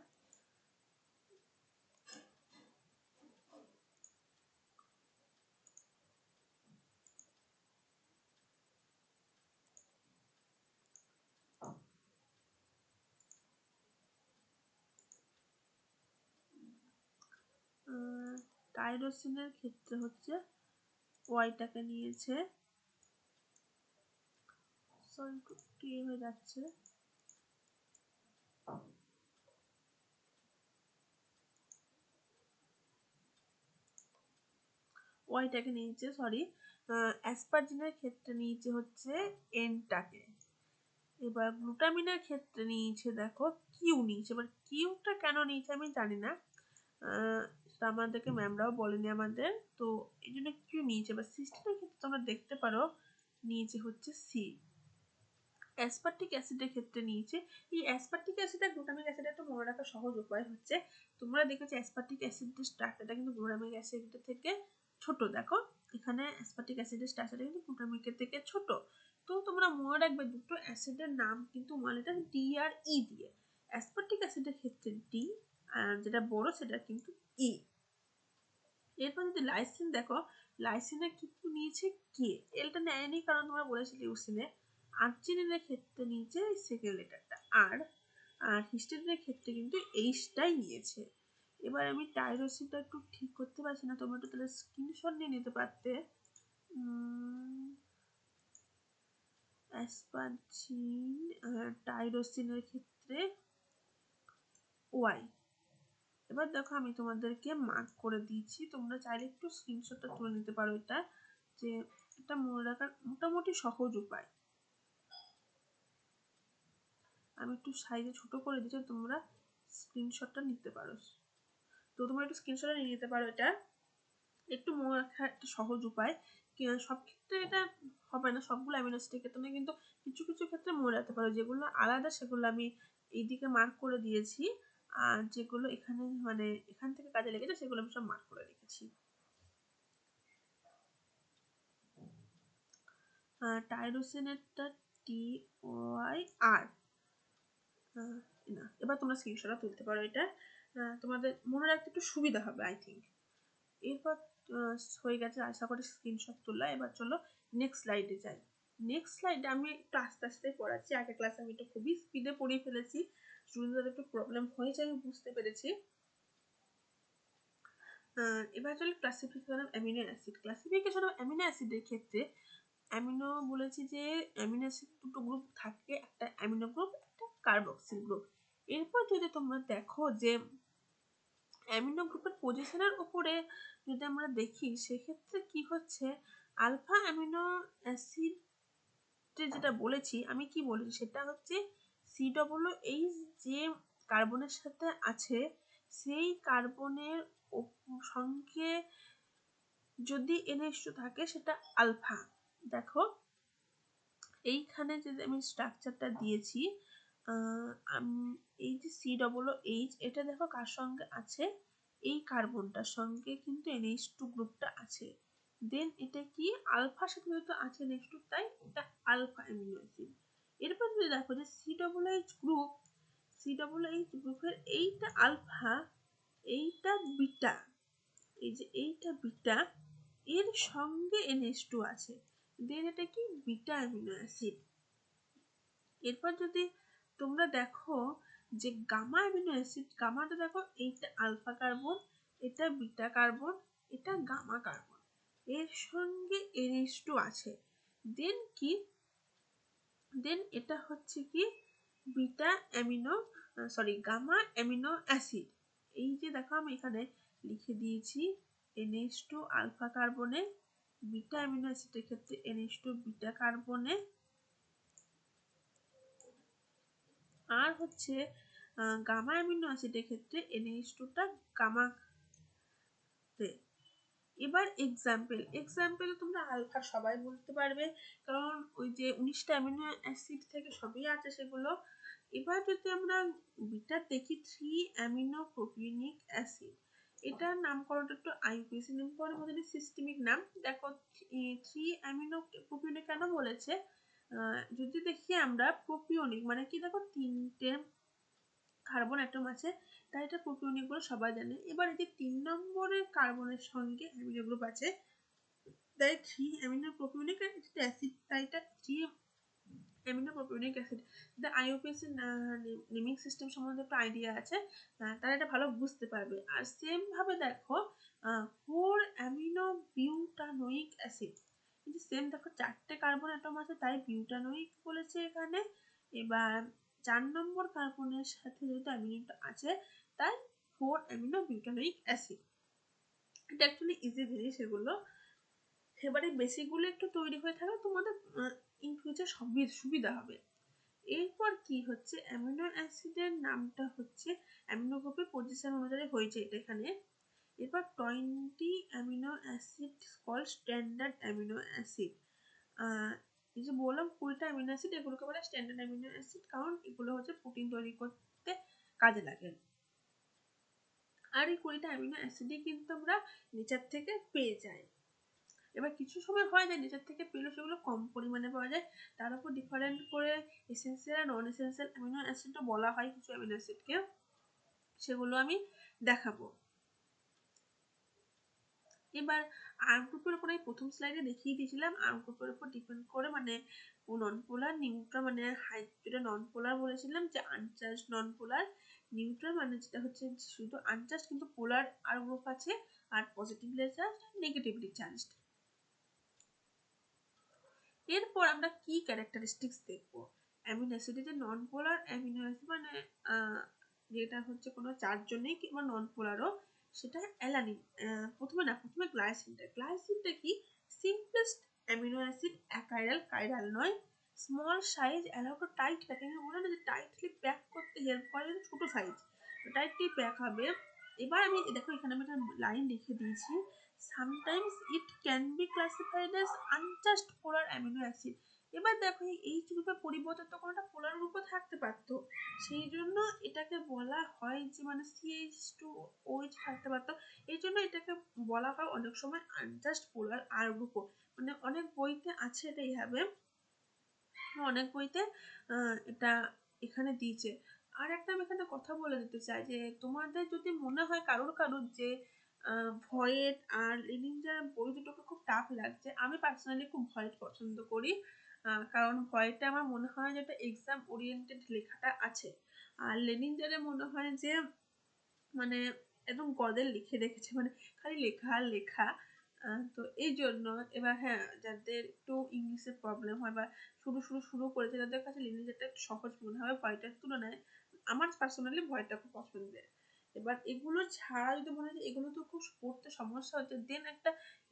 টাইরোসিনের ক্ষেত্রে হচ্ছে ওয়াইটাকে নিয়েছে, সরি কি হয়ে যাচ্ছে, ওয়াইটাকে নিয়েছে, সরি। অ্যাসপারজিনের ক্ষেত্রে নিয়েছে হচ্ছে এনটাকে। এবার গ্লুটামিনের ক্ষেত্রে নিয়েছে দেখো কিউ নিয়েছে, এবার কিউটা কেন নিয়েছে আমি জানি না, আমাদেরকে ম্যামরাও বলেনি আমাদের, তো এই জন্য কিউ নিয়েছে। এবার সিস্টিনের ক্ষেত্রে তোমরা দেখতে পারো নিয়েছে হচ্ছে সি। অ্যাসপারটিক অ্যাসিডের ক্ষেত্রে নিয়েছে, এই অ্যাসপারটিক অ্যাসিড আর গ্লুটামিক অ্যাসিডের একটা মনে রাখার সহজ উপায় হচ্ছে, তোমরা দেখেছো অ্যাসপারটিক অ্যাসিডের স্ট্রাকচারটা কিন্তু গ্লুটামিক অ্যাসিডের থেকে ছোট, দেখো এখানে অ্যাসপারটিক অ্যাসিডের স্ট্রাকচারটা কিন্তু গ্লুটামিকের থেকে ছোট, তো তোমরা মনে রাখবে দুটো অ্যাসিডের নাম কিন্তু লেটার ডি আর ই দিয়ে, অ্যাসপারটিক অ্যাসিডের ক্ষেত্রে ডি আর যেটা বড় সেটা কিন্তু ই। এরপর যদি লাইসিন দেখো, লাইসিনে কিন্তু নিয়েছে কে, এলটা নেয়নি কারণ তোমরা বলেছি লিউসিনে। আর্জিনিনের ক্ষেত্রে নিয়েছে সেকেন্ড লেটারটা আর, আর হিস্টিডিনের ক্ষেত্রে কিন্তু এইচটাই নিয়েছে। এবার আমি টাইরোসিনটা একটু ঠিক করতে পারছি না, তোমরা একটু তাহলে স্ক্রিনশট নিয়ে নিতে পারতে। অ্যাসপারজিন টাইরোসিনের ক্ষেত্রে ওয়াই। এবার দেখো আমি তোমাদেরকে মার্ক করে দিয়েছি, তোমরা চাইলে একটু স্ক্রিনশটটা তুলে নিতে পারো, এটা যে এটা মনে রাখার মোটামুটি সহজ উপায়। আমি একটু সাইজে ছোট করে দিচ্ছি, তোমরা স্ক্রিনশটটা নিতে পারো, তো তোমরা একটু স্ক্রিনশটটা নিয়ে নিতে পারো, এটা একটু মনে রাখার একটা সহজ উপায়। সব ক্ষেত্রে এটা হবে না, সবগুলো অ্যামিনো অ্যাসিডের ক্ষেত্রে না, কিন্তু কিছু কিছু ক্ষেত্রে মনে রাখতে পারো, যেগুলো আলাদা সেগুলো আমি এইদিকে মার্ক করে দিয়েছি। আর যেগুলো এখানে মানে এখান থেকে কাজে লেগেছে সেগুলো আমি সব মার্ক করে রেখেছি। টাইরোসিনেরটা TYR না, এবার তোমরা স্ক্রিনশটটা তুলতে পারো। এটা তোমাদের মনে রাখতে একটু সুবিধা হবে আই থিঙ্ক। এরপর হয়ে গেছে আশা করি স্ক্রিনশট তোলা। এবার চলো নেক্সট স্লাইডে যাই। নেক্সট স্লাইডে আমি একটু আস্তে আস্তে পড়াচ্ছি। আগের ক্লাসে আমি একটু খুবই স্পিডে পড়িয়ে ফেলেছি, স্টুডেন্টদের একটু প্রবলেম হয়েছে আমি বুঝতে পেরেছি। এবার চলো classification of amino acid. Classification of amino অ্যাসিডের ক্ষেত্রে অ্যামিনো বলেছি যে অ্যামিনো অ্যাসিড দুটো গ্রুপ থাকে, একটা অ্যামিনো গ্রুপ, একটা কার্বক্সিল গ্রুপ। এরপর যদি তোমরা দেখো যে অ্যামিনো গ্রুপের পজিশনের উপরে যদি আমরা দেখি সেক্ষেত্রে কি হচ্ছে, আলফা অ্যামিনো অ্যাসিড যেটা বলেছি আমি কি বলেছি সেটা হচ্ছে COOH যে কার্বনের সাথে আছে সেই কার্বনের সঙ্গে যদি NH2 থাকে সেটা আলফা। দেখো এইখানে যদি আমি স্ট্রাকচারটা দিয়েছি, এই যে COOH এটা দেখো কার সঙ্গে আছে, এই কার্বনটার সঙ্গে কিন্তু NH2 গ্রুপটা আছে। দেন এটা কি আলফার সাথে যেহেতু আছে NH2 তাই এটা আলফা অ্যামিনো অ্যাসিড। এরপর যদি দেখো যে COOH গ্রুপের এইটা আলফা, এইটা বিটা, এই যে এইটা বিটা, এর সঙ্গে NH2 আছে, দেন এটা কি বিটা অ্যামিনো অ্যাসিড। এরপর যদি তোমরা দেখো যে গামা অ্যামিনো অ্যাসিড, গামাটা দেখো এইটা আলফা কার্বন, এটা বিটা কার্বন, এটা গামা কার্বন, এর সঙ্গে NH2 আছে। দেন কি, দেন এটা হচ্ছে কি beta amino gamma amino acid. এই যে দেখো আমি এখানে লিখে দিয়েছি NH2 আলফা কার্বনে, বিটা অ্যামিনো অ্যাসিডের ক্ষেত্রে NH2 বিটা কার্বনে, আর হচ্ছে গামা অ্যামিনো অ্যাসিডের ক্ষেত্রে NH2 টা গামাতে। এবার এক্সাম্পল তোমরা আলফা সবাই বলতে পারবে কারণ ওই যে 19টা অ্যামিনো অ্যাসিড থেকে সবই আছে সেগুলো। এবার যদি আমরা বিটা দেখি 3 অ্যামিনো প্রোপিওনিক অ্যাসিড, এটার নামকরণটা একটু IUPAC নামকরণ আমাদের সিস্টেমিক নাম। দেখো 3 অ্যামিনো প্রোপিওনিক কেন বলেছে, যদি দেখি আমরা প্রোপিওনিক মানে কি, দেখো 3টে কার্বন অ্যাটম আছে তাই এটা প্রোপিওনিক বলে সবাই জানে। এবার এই যে 3 নম্বরের কার্বনের সঙ্গে অ্যামিনো গ্রুপ আছে তাই 3 অ্যামিনো প্রোপিওনিক অ্যাসিড, তাই এটা 3 amino propionic acid. IUPAC naming system সম্বন্ধে একটা আইডিয়া আছে, তারা এটা ভালো বুঝতে পারবে। আর সেম ভাবে দেখো 4 অ্যামিনো বিউটানোইক অ্যাসিড, কিন্তু সেম দেখো 4টে কার্বন অ্যাটম আছে তাই বিউটানোইক বলেছে এখানে। এবার 4 নম্বর কার্বনের সাথে যেহেতু অ্যামিনোটা আছে তাই 4 অ্যামিনো বিউটানোইক অ্যাসিড। এটা অ্যাকচুয়ালি ইজি জিনিস এগুলো। এবারে বেসিকগুলো একটু তৈরি হয়ে থাকলে তোমাদের ইন ফিউচার সুবিধা হবে। এরপর কি হচ্ছে, অ্যামিনো অ্যাসিডের নামটা হচ্ছে অ্যামিনো গ্রুপের পজিশন অনুযায়ী হয়েছে এটা এখানে। এরপর 20 amino acid call standard amino acid. এই যে বললাম 20টা অ্যামিনো অ্যাসিড, এগুলোকে বলে স্ট্যান্ডার্ড অ্যামিনো অ্যাসিড কারণ এগুলো হচ্ছে প্রোটিন তৈরি করতে কাজে লাগে। আর এই 20টা অ্যামিনো অ্যাসিডই কিন্তু আমরা নেচার থেকে পেয়ে যাই। এবার কিছু সময় হয় যে নেচার থেকে পেলেও সেগুলো কম পরিমাণে পাওয়া যায়, তার উপর ডিফারেন্ট করে এসেন্সিয়াল আর নন এসেন্সিয়াল অ্যামিনো অ্যাসিডও বলা হয় কিছু অ্যামিনো অ্যাসিডকে, সেগুলো আমি দেখাবো। এবার আর্ম গ্রুপের উপরে প্রথম স্লাইডে দেখিয়ে দিয়েছিলাম, আর্ম গ্রুপের উপর ডিপেন্ড করে মানে নন পোলার নিউট্রাল মানে যেটা নন পোলার বলেছিলাম যে আনচার্জ নন পোলার, নিউট্রাল মানে যেটা হচ্ছে শুধু আনচার্জ কিন্তু পোলার আর গ্রুপ আছে, আর পজিটিভলি চার্জড নেগেটিভলি চার্জড। এরপর আমরা কি ক্যারেক্টারিস্টিক্স দেখবো অ্যামিনো অ্যাসিডের, যে নন পোলার অ্যামিনো অ্যাসিড মানে যেটা হচ্ছে কোনো চার্জ নেই কিংবা নন পোলারও, সেটা অ্যালানিন। প্রথমে গ্লাইসিনটা কি সিম্পলেস্ট অ্যামিনো অ্যাসিড, কাইরাল নয়, small size, allow to tight packing. বলে না যে টাইটলি প্যাক করতে হেল্প করে, ছোট সাইজ টাইটলি প্যাক হবে। এবার আমি দেখো এখানে আমি একটা লাইন লিখে দিয়েছি, sometimes it can be classified as uncharged polar amino acid. এবার দেখো এই রূপে পরিবর্তন তো কোনটা পোলার রূপে থাকতে পারতো, সেই জন্য এটাকে বলা হয় যে মানে CH2OH থাকতে পারতো, এই জন্য এটাকে বলা হয় অনেক সময় আনজাস্ট পোলার আর গ্রুপ। মানে অনেক বইতে আছে এটা এইভাবে, অনেক বইতে এটা এখানে দিয়েছে। আর একটা আমি এখানে কথা বলে দিতে চাই যে তোমাদের যদি মনে হয় কারোর কারোর যে ভয়েট আর লিনিঞ্জার বই দুটোকে খুব টাফ লাগছে, আমি পার্সোনালি খুব ভয়েট পছন্দ করি। কারণ ভয়েটে আমার মনে হয় যে একটা এক্সাম ওরিয়েন্টেড লেখাটা আছে, আর লেনিঞ্জারে মনে হয় যে মানে একদম গদের লিখে রেখেছে, মানে খালি লেখা আর লেখা। তো এই জন্য এবার হ্যাঁ, যাদের একটু ইংলিশে প্রবলেম হয় বা শুরু করেছে, তাদের কাছে লিনিঞ্জাটা একটু সহজ মনে হয় ভয়টার তুলনায়। আমার পার্সোনালি ভয়টা খুব পছন্দের। এবার এগুলো ছাড়া যদি মনে হয় এগুলো তো খুব পড়তে সমস্যা হচ্ছে, দেন একটা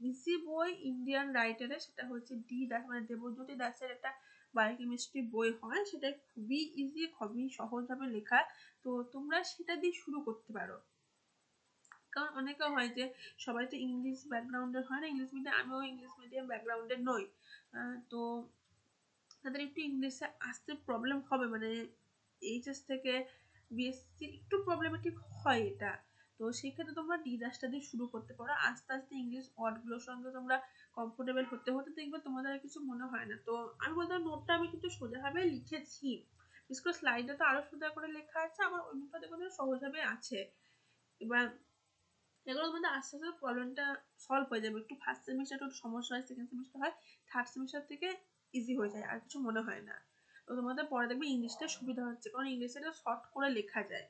ইজি বই ইন্ডিয়ান রাইটারের, সেটা হচ্ছে ডি দাস, মানে দেবজ্যোতি দাসের একটা বায়োকেমিস্ট্রি বই হয়, সেটা খুবই ইজি, খুবই সহজভাবে লেখা। তো তোমরা সেটা দিয়ে শুরু করতে পারো। কারণ অনেকে হয় যে সবাই তো ইংলিশ ব্যাকগ্রাউন্ডের হয় না, ইংলিশ মিডিয়াম, আমিও ইংলিশ মিডিয়াম ব্যাকগ্রাউন্ডের নই। তো তাদের একটু ইংলিশে আসতে প্রবলেম হবে, মানে এইচএস থেকে বিএসসি একটু প্রবলেমেটিক হয় এটা। তো সেক্ষেত্রে তোমরা ডি দাসটা দিয়ে শুরু করতে পারো, আস্তে আস্তে ইংলিশ ওয়ার্ডগুলোর সঙ্গে তোমরা কমফোর্টেবল হতে হতে দেখবে তোমাদের আর কিছু মনে হয় না। তো আমি বলতে নোটটা আমি কিন্তু সোজাভাবে লিখেছি, বিশেষ করে স্লাইডে তো আরো সোজা করে লেখা আছে, আমার ওই নোটটা দেখো সহজভাবে আছে। এবার এগুলোর মধ্যে আস্তে আস্তে প্রবলেমটা সলভ হয়ে যাবে। একটু ফার্স্ট সেমিস্টার একটু সমস্যা হয়, সেকেন্ড সেমিস্টার হয়, থার্ড সেমিস্টার থেকে ইজি হয়ে যায়, আর কিছু মনে হয় না। তো তোমাদের পরে দেখবে ইংলিশটা সুবিধা হচ্ছে, কারণ ইংলিশে শর্ট করে লেখা যায়।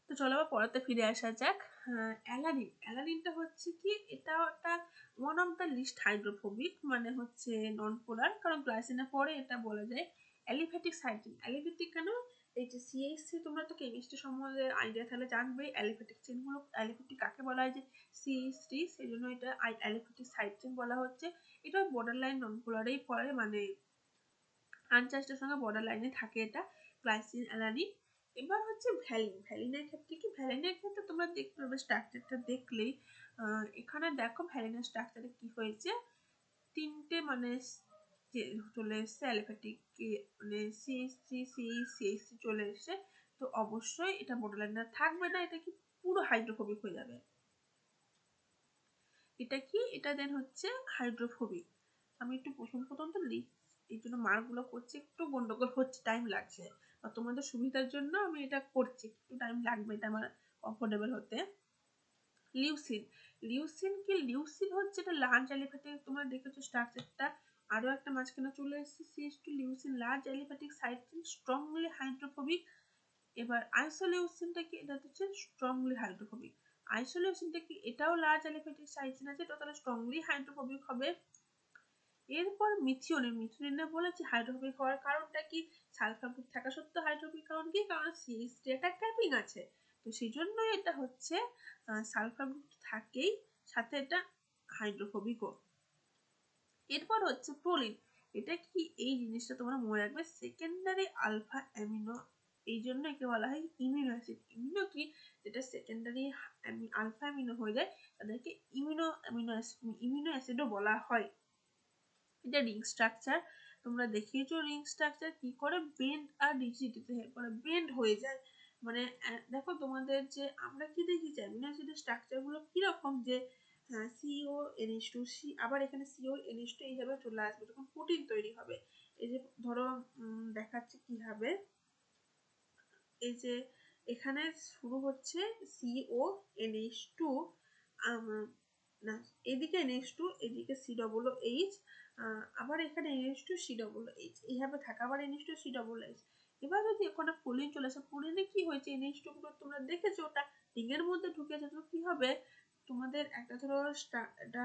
তো চলো আবার পড়াতে ফিরে আসা যাক। অ্যালানিন, অ্যালানিনটা হচ্ছে কি, এটা একটা one of the list hydrophobic, মানে হচ্ছে নন পোলার, কারণ গ্লাইসিনের পরে এটা বলা যায় অ্যালিফ্যাটিক সাইটিং। অ্যালিফ্যাটিক কেন, এই যে CH3, তোমরা তো কেমিস্ট্রি সম্বন্ধে আইডিয়া থাকলে জানবে অ্যালিফ্যাটিক চেনগুলো, অ্যালিফ্যাটিক কাকে বলা হয় যে CH3, সেই জন্য এটা অ্যালিফ্যাটিক সাইড চেন বলা হচ্ছে। এটা বর্ডার লাইন নন পোলারেই পড়ে, মানে আনচার্জের সঙ্গে বর্ডার লাইনে থাকে এটা, গ্লাইসিন অ্যালানিন। এবার হচ্ছে ভ্যালিন, ভ্যালিনের ক্ষেত্রে কি, ভ্যালিনের ক্ষেত্রে তোমরা দেখতে পাবে স্ট্রাকচারটা দেখলেই, এখানে দেখো ভ্যালিনের স্ট্রাকচারে কি হয়েছে, তিনটে মানে যে চলে এসছে অ্যালিফ্যাটিক, মানে CH3 চলে এসছে। তো অবশ্যই এটা বর্ডার লাইনে থাকবে না, এটা কি পুরো হাইড্রোফোবিক হয়ে যাবে। এটা কি, এটা দেন হচ্ছে হাইড্রোফোবিক। আমি একটু প্রথম তো এই জন্য মার্কগুলো করছি, একটু গন্ডগোল হচ্ছে, টাইম লাগছে, আর তোমাদের সুবিধার জন্য আমি এটা করছি, একটু টাইম লাগবে এটা আমার কমফোর্টেবল হতে। লিউসিন, লিউসিন কি, লিউসিন হচ্ছে এটা লার্জ অ্যালিফ্যাটিক, তোমরা দেখেছো স্ট্রাকচারটা, আরো একটা মাঝখানে চলে এসেছে CH2 leucine, large aliphatic side chain, strongly hydrophobic. এবার আইসোলিউসিনটা কি, এটা হচ্ছে স্ট্রংলি হাইড্রোফোবিক। আইসোলিউসিনটা কি, এটাও লার্জ অ্যালিফ্যাটিক সাইড চেন আছে, এটা তাহলে স্ট্রংলি হাইড্রোফোবিক হবে। এরপর মিথিওনিন, মিথিওনিনে বলেছি হাইড্রোফোবিক হওয়ার কারণটা কি, সালফার গ্রুপ থাকা সত্ত্বেও হাইড্রোফোবিক, কারণ কি, কারণ CH3 একটা ক্যাপিং আছে, তো সেই জন্য এটা হচ্ছে সালফার গ্রুপ থাকেই, সাথে এটা হাইড্রোফোবিকও। এরপর হচ্ছে প্রোলিন, এটা কি, এই জিনিসটা তোমরা মনে রাখবে, সেকেন্ডারি আলফা অ্যামিনো, এই জন্য একে বলা হয় ইমিউনো অ্যাসিড। ইমিউনো কি, যেটা সেকেন্ডারি আলফা অ্যামিনো হয়ে যায় তাদেরকে ইমিউনো অ্যাসিডও বলা হয়। এটা রিং স্ট্রাকচার, তোমরা দেখিয়েছো রিং স্ট্রাকচার কি করে বেন্ড আর রিজিডিটিতে হেল্প করে, বেন্ড হয়ে যায়। মানে দেখো তোমাদের যে আমরা কি দেখি অ্যামিনো অ্যাসিডের স্ট্রাকচার গুলো কিরকম, যে CONH2 আবার এখানে CONH2 এইভাবে চলে আসবে যখন প্রোটিন তৈরি হবে। এই যে ধরো দেখাচ্ছে কিভাবে, এই যে এখানে শুরু হচ্ছে CONH2, না এদিকে NH2, এদিকে COOH, আবার এখানে NH2 COOH, এইভাবে থাকে, আবার NH2 COOH। এবার যদি ওখানে প্রোলিন চলে আসে, প্রোলিনে কি হয়েছে, NH2 গুলো তোমরা দেখেছো ওটা রিংয়ের মধ্যে ঢুকেছে, তো কি হবে, তোমাদের একটা ধরো একটা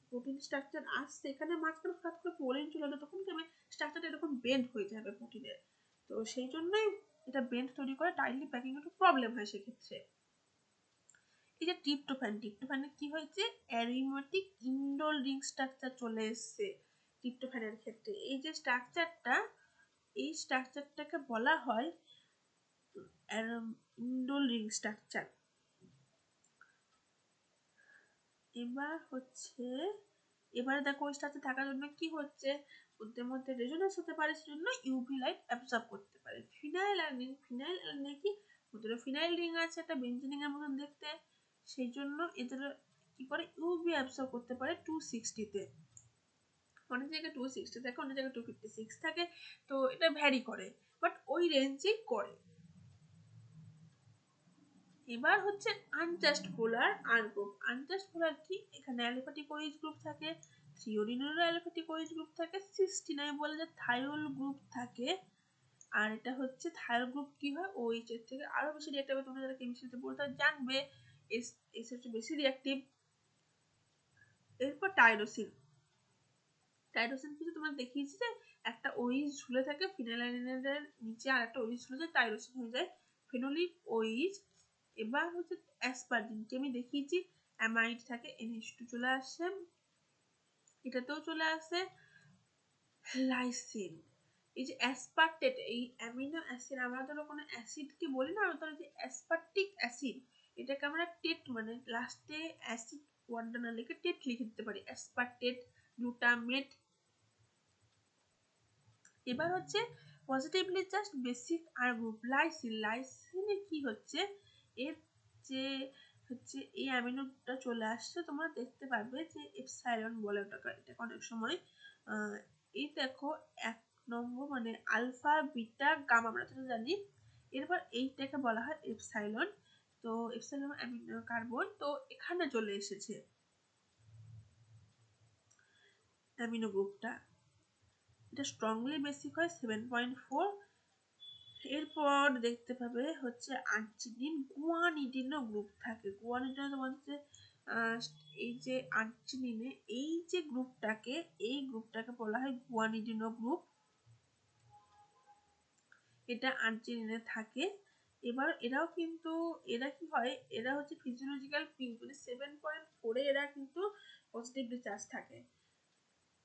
প্রোটিন স্ট্রাকচার আসছে, এখানে মাঝখানে হঠাৎ করে প্রোলিন চলে এলো, তখন কি হবে, স্ট্রাকচারটা এরকম বেন্ড হয়ে যাবে প্রোটিনের। তো সেই জন্যই এটা বেন্ড তৈরি করে, টাইটলি প্যাকিং একটু প্রবলেম হয় সেক্ষেত্রে। এই যে ট্রিপ্টোফ্যান, ট্রিপ্টোফ্যানে কি হয়েছে, অ্যারোমেটিক ইন্ডোল রিং স্ট্রাকচার চলে এসেছে ট্রিপ্টোফ্যানের ক্ষেত্রে। এই যে স্ট্রাকচারটা, এই স্ট্রাকচারটাকে বলা হয় ইন্ডোল রিং স্ট্রাকচার। এবার হচ্ছে এবারে দেখো ওই স্ট্রাকচার থাকার জন্য কি হচ্ছে, ওদের মধ্যে রেজোনেন্স হতে পারে, সেজন্য ইউভি লাইট অ্যাবজর্ব করতে পারে। ফিনাইল অ্যালানিন কি, ওদের ফিনাইল রিং আছে একটা বেঞ্জিনিং এর মতন দেখতে, সেই জন্য এদের কি করে ইউভি অ্যাবজর্ব করতে পারে 260 তে। অনেক জায়গায় 260 থাকে, অনেক জায়গায় 256 থাকে, তো এটা ভ্যারি করে, বাট ওই রেঞ্জেই করে। এবার হচ্ছে আনজাস্ট পোলার আর গ্রুপ। আনজাস্ট পোলার কি, এখানে অ্যালিফ্যাটিক ওএইচ গ্রুপ থাকে, থ্রিওডিনেরও অ্যালিফ্যাটিক ওএইচ গ্রুপ থাকে, সিস্টিনায় বলে যে থায়োল গ্রুপ থাকে। আর এটা হচ্ছে থায়োল গ্রুপ কি হয়, ওএইচ এর থেকে আরো বেশি রিঅ্যাক্টিভ হবে, তোমরা যারা কেমিস্ট্রিতে পড়তে জানবে, এস হচ্ছে বেশি রিঅ্যাক্টিভ। এরপর টাইরোসিন। টাইরোসিন কিছু তোমরা দেখিয়েছি যে একটা ওএইচ ঝুলে থাকে, ফিনাইলালানিনের নিচে আর একটা ওএইচ ঝুলে যায়, টাইরোসিন হয়ে যায় ফেনোলিক ওএইচ। এবার হচ্ছে অ্যাসপারজিনকে আমি দেখিয়েছি, অ্যামাইড থাকে, NH2 চলে আসে, এটাতেও চলে আসে লাইসিন। এই যে অ্যাসপারটেট, এই অ্যামিনো অ্যাসিড, আমরা ধরো কোনো অ্যাসিডকে বলি না, আমরা ধরো যে অ্যাসপারটিক অ্যাসিড, এটাকে আমরা টেট মানে লাস্টে অ্যাসিড ওয়ার্ডটা না লিখে টেট লিখে দিতে পারি, অ্যাসপারটেট, গ্লুটামেট। এবার হচ্ছে পজিটিভলি জাস্ট বেসিক আর গ্রুপ লাইসিন। লাইসিনে কি হচ্ছে, এর যে হচ্ছে এই অ্যামিনোটা চলে আসছে, তোমরা দেখতে পারবে যে এপসাইলন বলে ওটাকে, এটা অনেক সময় এই দেখো 1 নম্বর মানে আলফা বিটা গামা আমরা তো জানি। এরপর এইটাকে বলা হয় এপসাইলন। তো এপসাইলন অ্যামিনো কার্বন, তো এখানে চলে এসেছে অ্যামিনো গ্রুপটা, এটা স্ট্রংলি বেসিক হয় 7.4। এরপর দেখতে পাবে হচ্ছে আর্জিনিন, গুয়ানিডিনও গ্রুপ থাকে। গুয়ানিডিন তোমাদের এই যে আর্জিনিনে এই যে গ্রুপটাকে, এই গ্রুপটাকে বলা হয় গুয়ানিডিনো গ্রুপ, এটা আর্জিনিনে থাকে। এবার এরাও কিন্তু, এরা কি হয়, এরা হচ্ছে ফিজিওলজিক্যাল পি মানে 7.4 এ এরা কিন্তু পজিটিভলি চার্জ থাকে।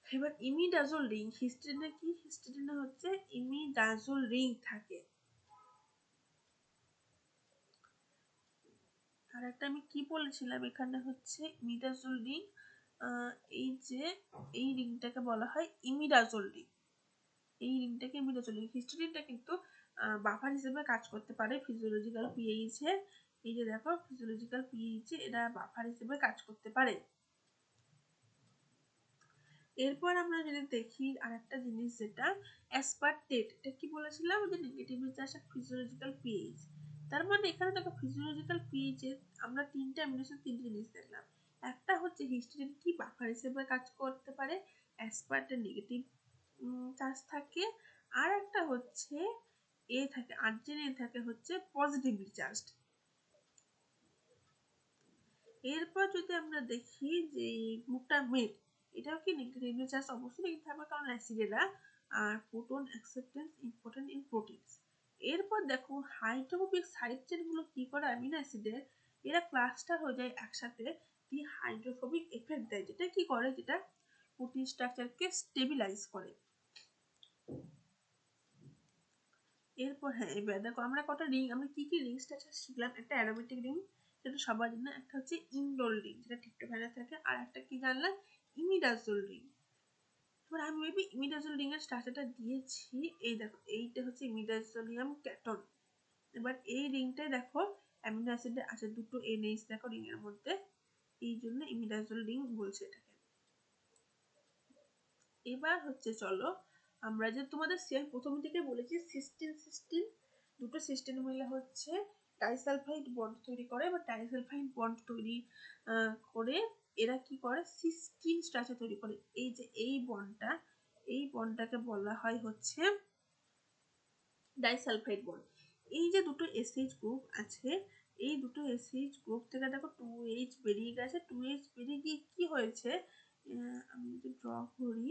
এবার ইমিডাজোল রিং, হিস্টিডিনে কি, হিস্টিডিনে হচ্ছে ইমিডাজোল রিং থাকে। আর একটা আমি কি বলেছিলাম, এখানে হচ্ছে ইমিডাজোল রিং, এই যে এই রিংটাকে বলা হয় ইমিডাজোল রিং, এই রিংটাকে ইমিডাজোল রিং। হিস্টিডিনটা কিন্তু বাফার হিসেবে কাজ করতে পারে ফিজিওলজিক্যাল পিএইচ এ, এই যে দেখো ফিজিওলজিক্যাল পিএইচ এ এরা বাফার হিসেবে কাজ করতে পারে। এরপর আমরা যদি দেখি আরেকটা জিনিস, যেটা অ্যাসপারটেট, এটা কি বলেছিলাম যে নেগেটিভলি চার্জ ফিজিওলজিক্যাল পিএইচ। তার মানে এখানে দেখো ফিজিওলজিক্যাল পিএইচ এর আমরা তিনটা অ্যামিনো অ্যাসিড তিনটে জিনিস দেখলাম। একটা হচ্ছে হিস্টিডিন কি বাফার হিসেবে কাজ করতে পারে, অ্যাসপারটেট নেগেটিভ চার্জ থাকে, আর একটা হচ্ছে এ থাকে আর্জিনিন থাকে হচ্ছে পজিটিভলি চার্জড। এরপর যদি আমরা দেখি যে গ্লুটামেট, এটাও কি নেগেটিভলি চার্জ, অবশ্যই নেগেটিভ থাকবে কারণ অ্যাসিডেরা, আর proton acceptance important in proteins. এরপর দেখো হাইড্রোফোবিক সাইড চেন গুলো কি করে অ্যামিনো অ্যাসিডের, এরা ক্লাস্টার হয়ে যায় একসাথে, দিয়ে হাইড্রোফোবিক এফেক্ট দেয়, যেটা কি করে, যেটা প্রোটিন স্ট্রাকচারকে স্টেবিলাইজ করে। এরপর হ্যাঁ, এবার দেখো আমরা কটা রিং, আমরা কি কি রিং স্ট্রাকচার শিখলাম, একটা অ্যারোমেটিক রিং যেটা সবার জন্য, একটা হচ্ছে ইনডোর রিং যেটা ট্রিপ্টোফ্যানে থাকে, আর একটা কি জানলাম, ইমিডাজোল রিং। এবার আমি মেবি ইমিডাজোল রিং এর স্ট্রাকচারটা দিয়েছি, এই দেখো এইটা হচ্ছে ইমিডাজোলিয়াম ক্যাটন। এবার এই রিংটাই দেখো অ্যামিনো অ্যাসিডে আছে দুটো NH দেখো রিং এর মধ্যে, এই জন্য ইমিডাজোল রিং বলছে এটাকে। এবার হচ্ছে চলো আমরা যে তোমাদের সেল প্রথম থেকে বলেছি সিস্টিন, সিস্টিন দুটো সিস্টিন মিলে হচ্ছে ডাইসালফাইড বন্ড তৈরি করে, বা ডাইসালফাইড বন্ড তৈরি করে এরা কি করে সিস্টিন স্ট্রাকচার তৈরি করে। এই যে এই বন্ডটা, এই বন্ডটাকে বলা হয় হচ্ছে ডাইসালফাইড বন্ড। এই যে দুটো SH গ্রুপ আছে, এই দুটো SH গ্রুপ থেকে দেখো 2H বেরিয়ে গেছে, 2H বেরিয়ে গিয়ে কি হয়েছে, আমি যদি ড্র করি,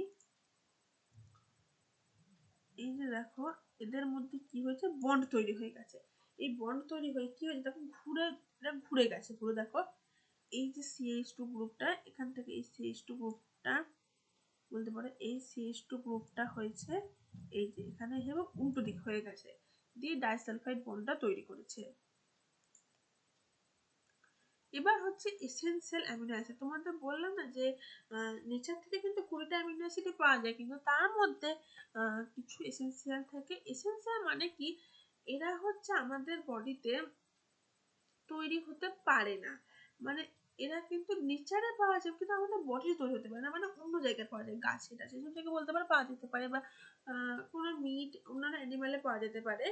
এই যে দেখো এদের মধ্যে কি হয়েছে, বন্ড তৈরি হয়ে গেছে। এই বন্ড তৈরি হয়ে কি হয়েছে দেখো, ঘুরে গেছে পুরো। দেখো এই যে CH2 গ্রুপটা, এখান থেকে এই CH2 গ্রুপটা বলতে পারো, এই CH2 গ্রুপটা হয়েছে এই যে এখানে হেবে উল্টো দিক হয়ে গেছে, দিয়ে ডাইসালফাইড বন্ডটা তৈরি করেছে। এবার হচ্ছে এসেনশিয়াল অ্যামিনো অ্যাসিড। তোমাদের বললাম না যে নেচার থেকে কিন্তু 20টা অ্যামিনো অ্যাসিডই পাওয়া যায়, কিন্তু তার মধ্যে কিছু এসেনশিয়াল থাকে। এসেনশিয়াল মানে কি, এরা হচ্ছে আমাদের বডিতে তৈরি হতে পারে না, মানে এরা কিন্তু নেচারে পাওয়া যায় কিন্তু আমাদের বডি তৈরি হতে পারে না, মানে অন্য জায়গায় পাওয়া যায়, গাছে টাছে সেসব থেকে বলতে পারে পাওয়া যেতে পারে, বা কোনো মিট অন্যান্য অ্যানিমালে পাওয়া যেতে পারে,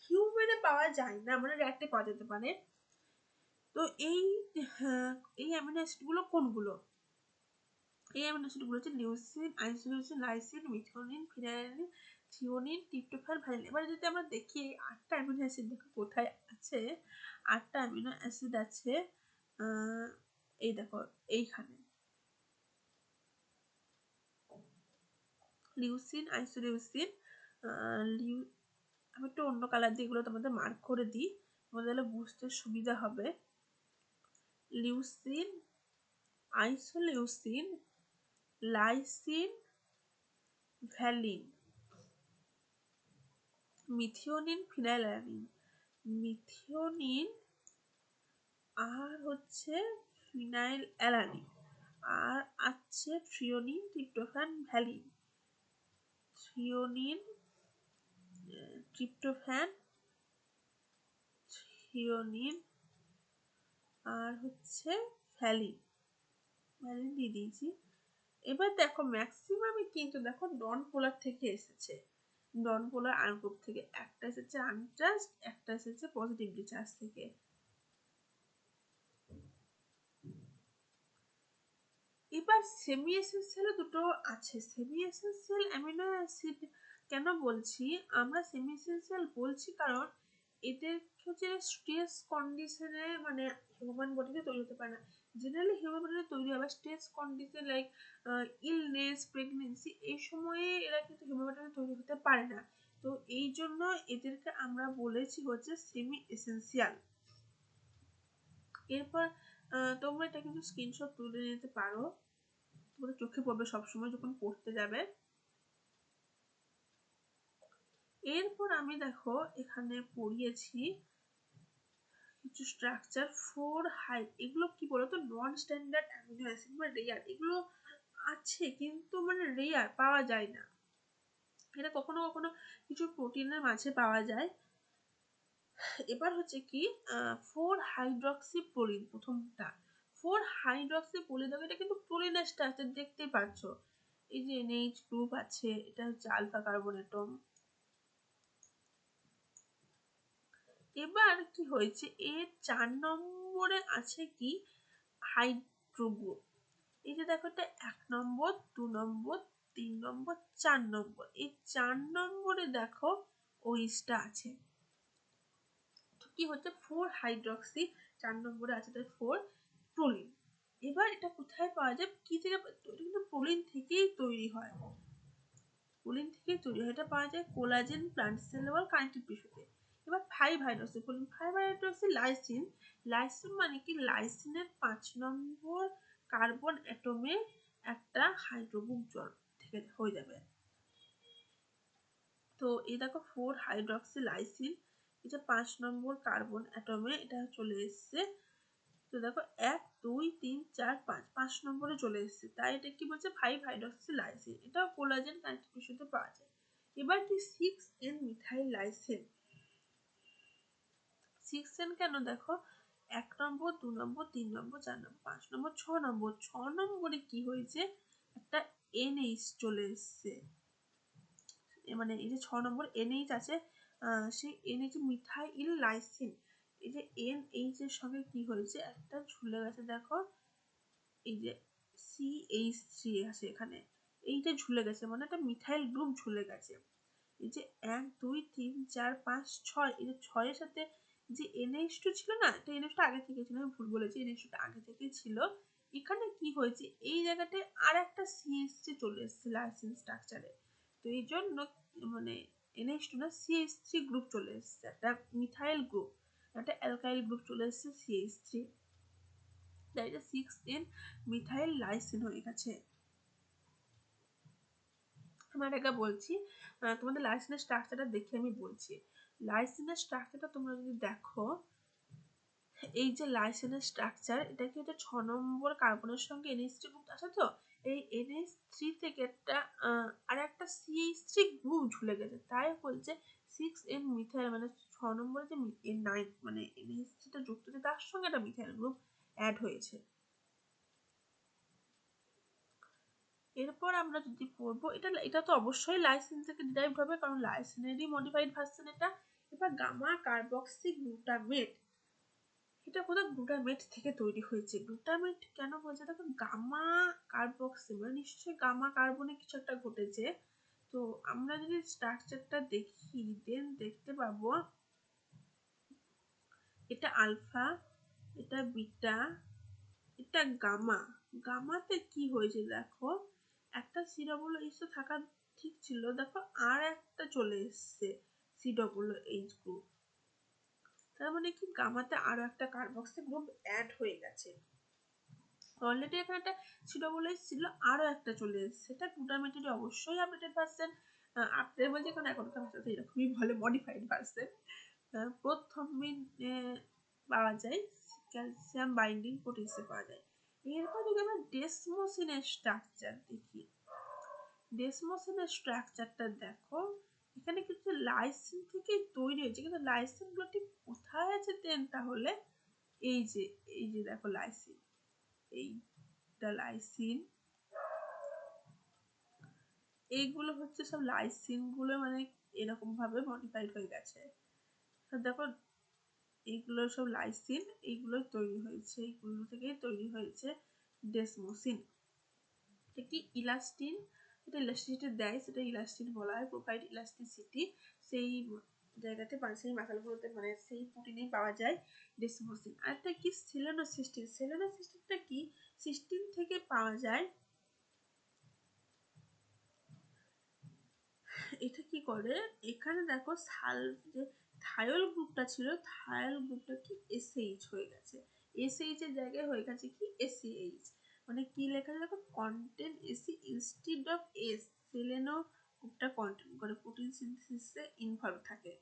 হিউম্যানে পাওয়া যায় না, মানে র্যাটে পাওয়া যেতে পারে। তো এই এই অ্যামিনো অ্যাসিডগুলো কোনগুলো? এই অ্যামিনো অ্যাসিডগুলো হচ্ছে leucine, isoleucine, lysine, methionine, phenylalanine, threonine, tryptophan, valine. এবার যদি আমরা দেখি এই 8টা অ্যামিনো অ্যাসিড দেখো কোথায় আছে। 8টা অ্যামিনো অ্যাসিড আছে এই দেখো এইখানে লিউসিন, আইসোলিউসিন, আমি একটু অন্য কালার দিয়ে এগুলো তোমাদের মার্ক করে দিই, তোমাদের বুঝতে সুবিধা হবে। Leucine, isoleucine, lysine, valine, methionine, phenylalanine, methionine আর হচ্ছে ফিনাইল অ্যালানিন, আর আছে threonine, tryptophan, valine, threonine, tryptophan, threonine আর হচ্ছে ভ্যালিন, ভ্যালিন দিয়ে দিয়েছি। এবার দেখো ম্যাক্সিমামই কিন্তু দেখো নন পোলার থেকে এসেছে, নন পোলার আয়ন গ্রুপ থেকে। একটা এসেছে আনচার্জড, একটা এসেছে পজিটিভলি চার্জ থেকে। এবার সেমি এসেনশিয়াল দুটো আছে। সেমি এসেনশিয়াল অ্যামিনো অ্যাসিড কেন বলছি, আমরা সেমি এসেনশিয়াল বলছি কারণ এদের হচ্ছে স্ট্রেস কন্ডিশনে, মানে হিউম্যান বডিতে তৈরি হতে পারে না। জেনারেলি হিউম্যান বডিতে তৈরি হবে stress condition like illness, pregnancy, এই সময়ে এরা কিন্তু হিউম্যান বডিতে তৈরি হতে পারে না। তো এই জন্য এদেরকে আমরা বলেছি হচ্ছে সেমি এসেনশিয়াল। এরপর তোমরা এটা কিন্তু স্ক্রিনশট তুলে নিতে পারো, তোমাদের চোখে পড়বে সবসময় যখন পড়তে যাবে। এরপর আমি দেখো এখানে পড়িয়েছি কিছু স্ট্রাকচার ফোর হাই, এগুলো কি বলতো নন স্ট্যান্ডার্ড অ্যামিনো অ্যাসিড বা রেয়ার, এগুলো আছে কিন্তু মানে রেয়ার, পাওয়া যায় না। এটা কখনো কখনো কিছু প্রোটিনের মাঝে পাওয়া যায়। এবার হচ্ছে কি ফোর হাইড্রক্সি প্রোলিন, প্রথমটা ফোর হাইড্রক্সি প্রোলিন, এটা কিন্তু প্রোলিনের স্ট্রাকচার দেখতেই পাচ্ছ, এই যে NH গ্রুপ আছে, এটা হচ্ছে আলফা কার্বন অ্যাটম। এবার কি হয়েছে, এর 4 নম্বরে আছে কি হাইড্রো গ্রুপ। এই যে দেখো এটা 1 নম্বর, 2 নম্বর, 3 নম্বর, 4 নম্বর, এই 4 নম্বরে দেখো ওইসটা আছে। কি হচ্ছে 4 হাইড্রক্সি, 4 নম্বরে আছে তাই 4 প্রোলিন। এবার এটা কোথায় পাওয়া যায়, কি থেকে, এটা কিন্তু প্রোলিন থেকেই তৈরি হয়, প্রোলিন থেকেই তৈরি হয়। এটা পাওয়া যায় collagen, plant cell wall, connective টিস্যুতে। এবার 5 hydroxy proline, 5 hydroxy lysine. Lysine মানে কি, লাইসিনের 5 নম্বর কার্বন অ্যাটমে একটা হাইড্রোগ্রুপ জল থেকে হয়ে যাবে। তো এই দেখো 4 হাইড্রক্সি লাইসিন, এটা 5 নম্বর কার্বন অ্যাটমে এটা চলে এসছে। তো দেখো 1 2 3 4 5, 5 নম্বরে চলে এসছে, তাই এটা কি বলছে 5 হাইড্রক্সি লাইসিন, এটাও কোলাজেন কানেক্টিভ টিস্যুতে পাওয়া যায়। এবার কি 6N মিথাইল লাইসিন, 6N কেন, দেখো 1 নম্বর, 2 নম্বর, 3 নম্বর, 4 নম্বর, 5 নম্বর, 6 নম্বর, 6 নম্বরে কি হয়েছে একটা NH চলে এসছে, মানে এই যে 6 নম্বর NH আছে, সেই NH মিথাইল লাইসিন, এই যে NH এর সঙ্গে কি হয়েছে একটা ঝুলে গেছে, দেখো এই যে CH3 আছে এখানে, এইটা ঝুলে গেছে, মানে একটা মিথাইল গ্রুপ ঝুলে গেছে। এই যে 1 2 3 4 5 6, এই যে 6 এর সাথে যে NH2 ছিল না, এটা NH2 আগে থেকে ছিল, আমি ভুল বলেছি, NH2 আগে থেকেই ছিল। এখানে কি হয়েছে, এই জায়গাটায় আর একটা CH3 চলে এসেছে লাইসিন স্ট্রাকচারে। তো এই জন্য মানে NH2 না, CH3 গ্রুপ চলে এসেছে, একটা মিথাইল গ্রুপ, একটা অ্যালকাইল গ্রুপ চলে এসেছে CH3, তাই এটা 6N মিথাইল লাইসিন হয়ে গেছে। তোমার এটা বলছি, তোমাদের লাইসিনের স্ট্রাকচারটা দেখে আমি বলছি। লাইসিনের স্ট্রাকচারটা তোমরা যদি দেখো, এই যে লাইসিনের স্ট্রাকচার, এটা কি হচ্ছে 6 নম্বর কার্বনের সঙ্গে NH3 গ্রুপ আছে তো, এই NH3 থেকে একটা আর একটা CH3 গ্রুপ ঝুলে গেছে, তাই বলছে 6N মিথাইল, মানে 6 নম্বরে যে N9 মানে NH3 টা যুক্ত আছে তার সঙ্গে একটা মিথাইল গ্রুপ অ্যাড হয়েছে। এরপর আমরা যদি পড়বো, এটা তো অবশ্যই লাইসিন থেকে ডিরাইভড হবে, কারণ লাইসিনেরই মডিফাইড ভার্সন এটা। এবার গামা কার্বক্সি গ্লুটামেট, এটা কোথাও গ্লুটামেট থেকে তৈরি হয়েছে। গ্লুটামেট কেন হয়েছে, দেখো গামা কার্বক্সি মানে নিশ্চয়ই গামা কার্বনে কিছু একটা ঘটেছে। তো আমরা যদি স্ট্রাকচারটা দেখি দেন দেখতে পাবো এটা আলফা, এটা বিটা, এটা গামা। গামাতে কি হয়েছে দেখো, একটা COOH তো থাকা ঠিক ছিল, দেখো আর একটা চলে এসছে COOH গ্রুপ, তার মানে কি গামাতে আরো একটা কার্বক্সি গ্রুপ অ্যাড হয়ে গেছে। অলরেডি এখানে একটা COOH ছিল, আরো একটা চলে এসছে, সেটা গ্লুটামেটের অবশ্যই আপডেটেড ভার্সন। আপডেট বলছে কারণ এখনকার ভাষাতে এরকমই বলে, মডিফাইড ভার্সন। প্রথমিন পাওয়া যায়, ক্যালসিয়াম বাইন্ডিং পটাশে পাওয়া যায়। এরপর যদি আমরা ডেসমোসিনের স্ট্রাকচার দেখি, ডেসমোসিনের স্ট্রাকচারটা দেখো, এখানে কিছু লাইসিন থেকে তৈরি হয়েছে, কিন্তু লাইসিন গুলো ঠিক কোথায় আছে দেন তাহলে এই যে, এই যে দেখো লাইসিন, এইটা লাইসিন, এইগুলো হচ্ছে সব লাইসিন গুলো, মানে এরকম ভাবে মডিফাইড হয়ে গেছে। দেখো এইগুলো সব লাইসিন, এইগুলো তৈরি হয়েছে, এইগুলো থেকেই তৈরি হয়েছে ডেসমোসিন। একটি ইলাস্টিন, এটা ইলাস্টিসিটি দেয়, সেটা ইলাস্টিন বলা হয়, প্রোভাইড ইলাস্টিসিটি, সেই জায়গাতে সেই মাসালগুলোতে মানে সেই প্রোটিনেই পাওয়া যায় ডেসমোসিন। আরেকটা কি সেলেনোসিস্টিন, সেলেনোসিস্টিনটা কি, সিস্টিন থেকে পাওয়া যায়। এটা কি করে, এখানে দেখো যে থায়োল গ্রুপটা ছিল, থায়োল গ্রুপটা কি SH হয়ে গেছে, SH এর জায়গায় হয়ে গেছে কি SCH, মানে কি লেখা আছে দেখো, content SE instead of S, seleno গ্রুপটা কন্টেন্ট করে প্রোটিন সিনথেসিসে ইনভলভ থাকে।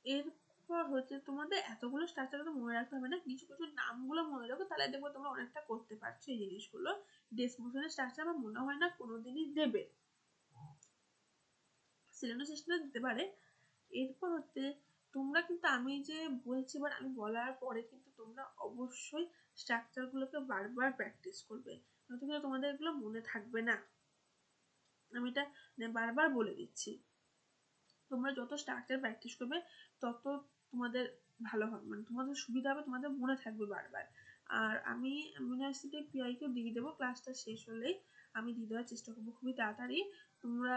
এরপর হচ্ছে তোমাদের এতগুলো স্ট্রাকচার তো মনে রাখতে হবে না, কিছু কিছু নামগুলো মনে রাখো, তাহলে দেখবো তোমরা অনেকটা করতে পারছো এই জিনিসগুলো। ডেসমোসনের স্ট্রাকচার আমার মনে হয় না কোনোদিনই দেবে, সেলেনোসিস্টেমটা দিতে পারে। এরপর হচ্ছে তোমরা কিন্তু আমি যে বলছি, এবার আমি বলার পরে কিন্তু তোমরা অবশ্যই স্ট্রাকচারগুলোকে বারবার প্র্যাকটিস করবে, নতুবা তোমাদের এগুলো মনে থাকবে না। আমি এটা বারবার বলে দিচ্ছি, তোমরা যত স্ট্রাকচার প্র্যাকটিস করবে তত তোমাদের ভালো হবে, মানে তোমাদের সুবিধা হবে, তোমাদের মনে থাকবে বারবার। আর আমি অ্যামিনো অ্যাসিডের পিআইকেও দিয়ে দেবো, ক্লাসটা শেষ হলেই আমি দিয়ে দেওয়ার চেষ্টা করবো খুবই তাড়াতাড়ি। তোমরা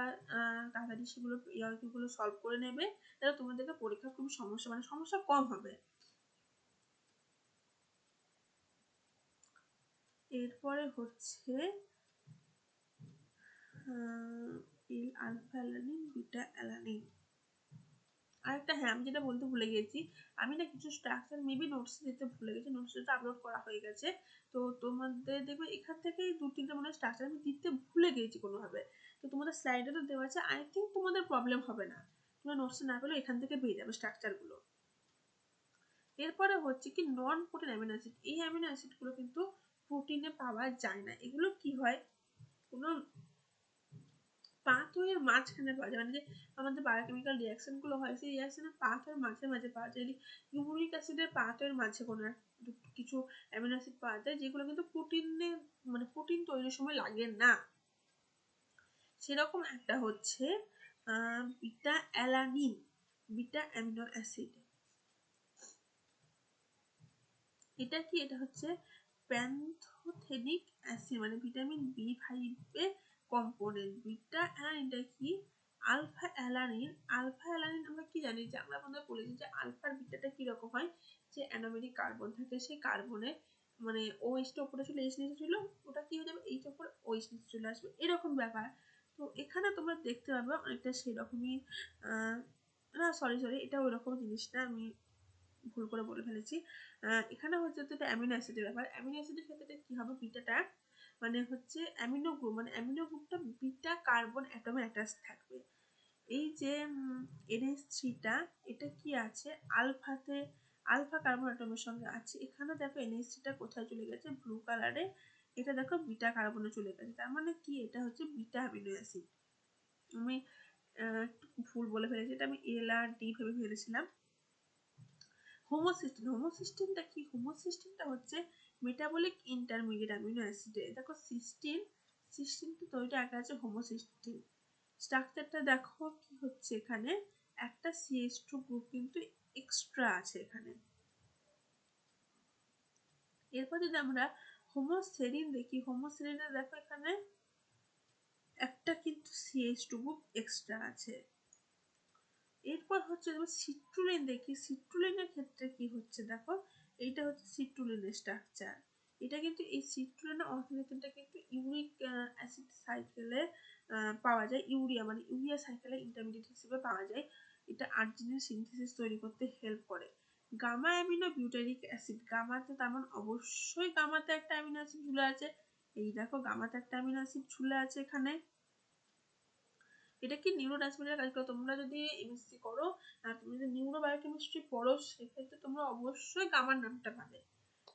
তাড়াতাড়ি সেগুলো পিআইকিউগুলো সলভ করে নেবে, তাহলে তোমাদেরকে পরীক্ষা খুবই সমস্যা, মানে সমস্যা কম হবে। এরপরে হচ্ছে আলফা অ্যালানিন, বিটা অ্যালানিন। আরেকটা, হ্যাঁ আমি যেটা বলতে ভুলে গেছি, আমি না কিছু স্ট্রাকচার মেবি নোটস দিতে ভুলে গেছি, নোটসটা আপলোড করা হয়ে গেছে, তো তোমাদের দেখবে এখান থেকেই 2-3টা মনে স্ট্রাকচার আমি দিতে ভুলে গেছি কোনোভাবে, তো তোমাদের স্লাইডে তো দেওয়া আছে, আই থিঙ্ক তোমাদের প্রবলেম হবে না, তোমরা নোটসে না পেলেও এখান থেকে পেয়ে যাবে স্ট্রাকচারগুলো। এরপরে হচ্ছে কি নন প্রোটিন অ্যামিনো অ্যাসিড, এই অ্যামিনো অ্যাসিডগুলো কিন্তু প্রোটিনে পাওয়া যায় না, এগুলো কি হয় কোনো পাথওয়ের মাঝখানে পাওয়া যায়, মানে যে আমাদের বায়োকেমিক্যাল রিয়াকশন গুলো হয় সেই রিয়াকশনের পাথওয়ের মাঝে মাঝে পাওয়া যায়, ইউরিক অ্যাসিডের পাথওয়ের মাঝে কোনো কিছু অ্যামিনো অ্যাসিড পাওয়া যায় যেগুলো কিন্তু প্রোটিনে, মানে প্রোটিন তৈরির সময় লাগে না। সেরকম একটা হচ্ছে beta alanine, beta amino acid. এটা কি, এটা হচ্ছে প্যান্থোথেনিক অ্যাসিড, মানে ভিটামিন B5 এর কম্পোনেন্ট। বিটা অ্যালানিনটা কি, আলফা অ্যালানিন। আলফা অ্যালানিন আমরা কি জানি, যে আমরা আমাদের বলেছি যে আলফার বিটাটা কি রকম হয়, যে অ্যানোমেরিক কার্বন থাকে, সেই কার্বনে মানে OH টা উপরে চলে, H নিচে ছিল, ওটা কি হয়ে যাবে, H উপরে OH নিচে চলে আসবে, এরকম ব্যাপার। তো এখানে তোমরা দেখতে পাবে অনেকটা সেরকমই, না সরি সরি, এটা ওই রকম জিনিস না, আমি ভুল করে বলে ফেলেছি। এখানে হচ্ছে তো এটা অ্যামিনো অ্যাসিডের ব্যাপার, অ্যামিনো অ্যাসিডের ক্ষেত্রে কি হবে, বিটাটা মানে হচ্ছে অ্যামিনো গ্রুপ, মানে অ্যামিনো গ্রুপটা বিটা কার্বন অ্যাটমে অ্যাটাচ থাকবে, এই যে NH3টা এটা কি আছে আলফাতে, আলফা কার্বন অ্যাটমের সঙ্গে আছে। এখানে দেখো NH3টা কোথায় চলে গেছে ব্লু কালারে, এটা দেখো বিটা কার্বনে চলে গেছে। তার মানে কি এটা হচ্ছে বিটা অ্যামিনো অ্যাসিড। আমি ভুল বলে ফেলেছি, এটা আমি এল আর ডি ভেবে ফেলেছিলাম। হোমোসিস্টিন, হোমোসিস্টিনটা কি? হোমোসিস্টিনটা হচ্ছে মেটাবলিক ইন্টারমিডিয়েট অ্যামিনো অ্যাসিড। দেখো সিস্টিন, সিস্টিনটা তৈরি আগে আছে হোমোসিস্টিন। স্ট্রাকচারটা দেখো কি হচ্ছে এখানে একটা CH2 গ্রুপ কিন্তু এক্সট্রা আছে এখানে। এরপর যদি আমরা হোমোসেরিন দেখি, হোমোসেরিনে দেখো এখানে একটা কিন্তু CH2 গ্রুপ এক্সট্রা আছে। এরপর হচ্ছে যেমন সিট্রুলিন দেখি, সিট্রুলিনের ক্ষেত্রে কি হচ্ছে দেখো, এইটা হচ্ছে সিট্রুলিনের স্ট্রাকচার। এটা কিন্তু এই সিট্রুলিনের অর্গানিজমটা কিন্তু ইউরিক অ্যাসিড সাইকেলে পাওয়া যায়, ইউরিয়া মানে ইউরিয়া সাইকেলে ইন্টারমিডিয়েট হিসেবে পাওয়া যায়। এটা আর্জিনিন সিনথেসিস তৈরি করতে হেল্প করে। গামা অ্যামিনো বিউটারিক অ্যাসিড, গামাতে তার মানে অবশ্যই গামাতে একটা অ্যামিনো অ্যাসিড ঝুলে আছে। এই দেখো গামাতে একটা অ্যামিনো অ্যাসিড ঝুলে আছে এখানে। এটা কি নিউরোট্রান্সমিটার কাজ করে। তোমরা যদি এমএসসি করো আর তুমি যদি নিউরোবায়োকেমিস্ট্রি পড়ো সেক্ষেত্রে তোমরা অবশ্যই গামার নামটা পাবে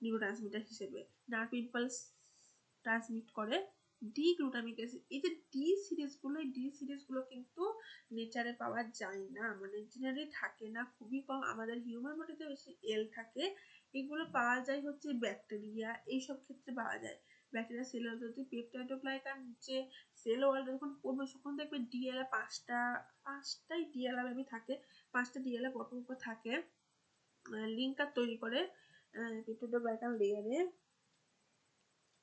নিউরোট্রান্সমিটার হিসেবে। নার্ভ ইম্পালস ট্রান্সমিট করে। ডি গ্লুটামিক অ্যাসিড, এই যে ডি সিরিজগুলো, এই ডি সিরিজগুলো কিন্তু নেচারে পাওয়া যায় না, মানে জেনারেলি থাকে না, খুবই কম। আমাদের হিউম্যান বডিতে বেশি এল থাকে। এগুলো পাওয়া যায় হচ্ছে ব্যাকটেরিয়া এইসব ক্ষেত্রে পাওয়া যায়। ব্যাকটেরিয়া সেলের যদি পেপটাইডোগ্লাইকান যে সেল ওয়াল যখন পড়বে তখন দেখবে ডিএলএ পাঁচটাই ডিএলএ আমি থাকে, পাঁচটা ডিএলএ পরপর উপর থাকে, লিঙ্কার তৈরি করে পেপটাইডোগ্লাইকান লেয়ারে।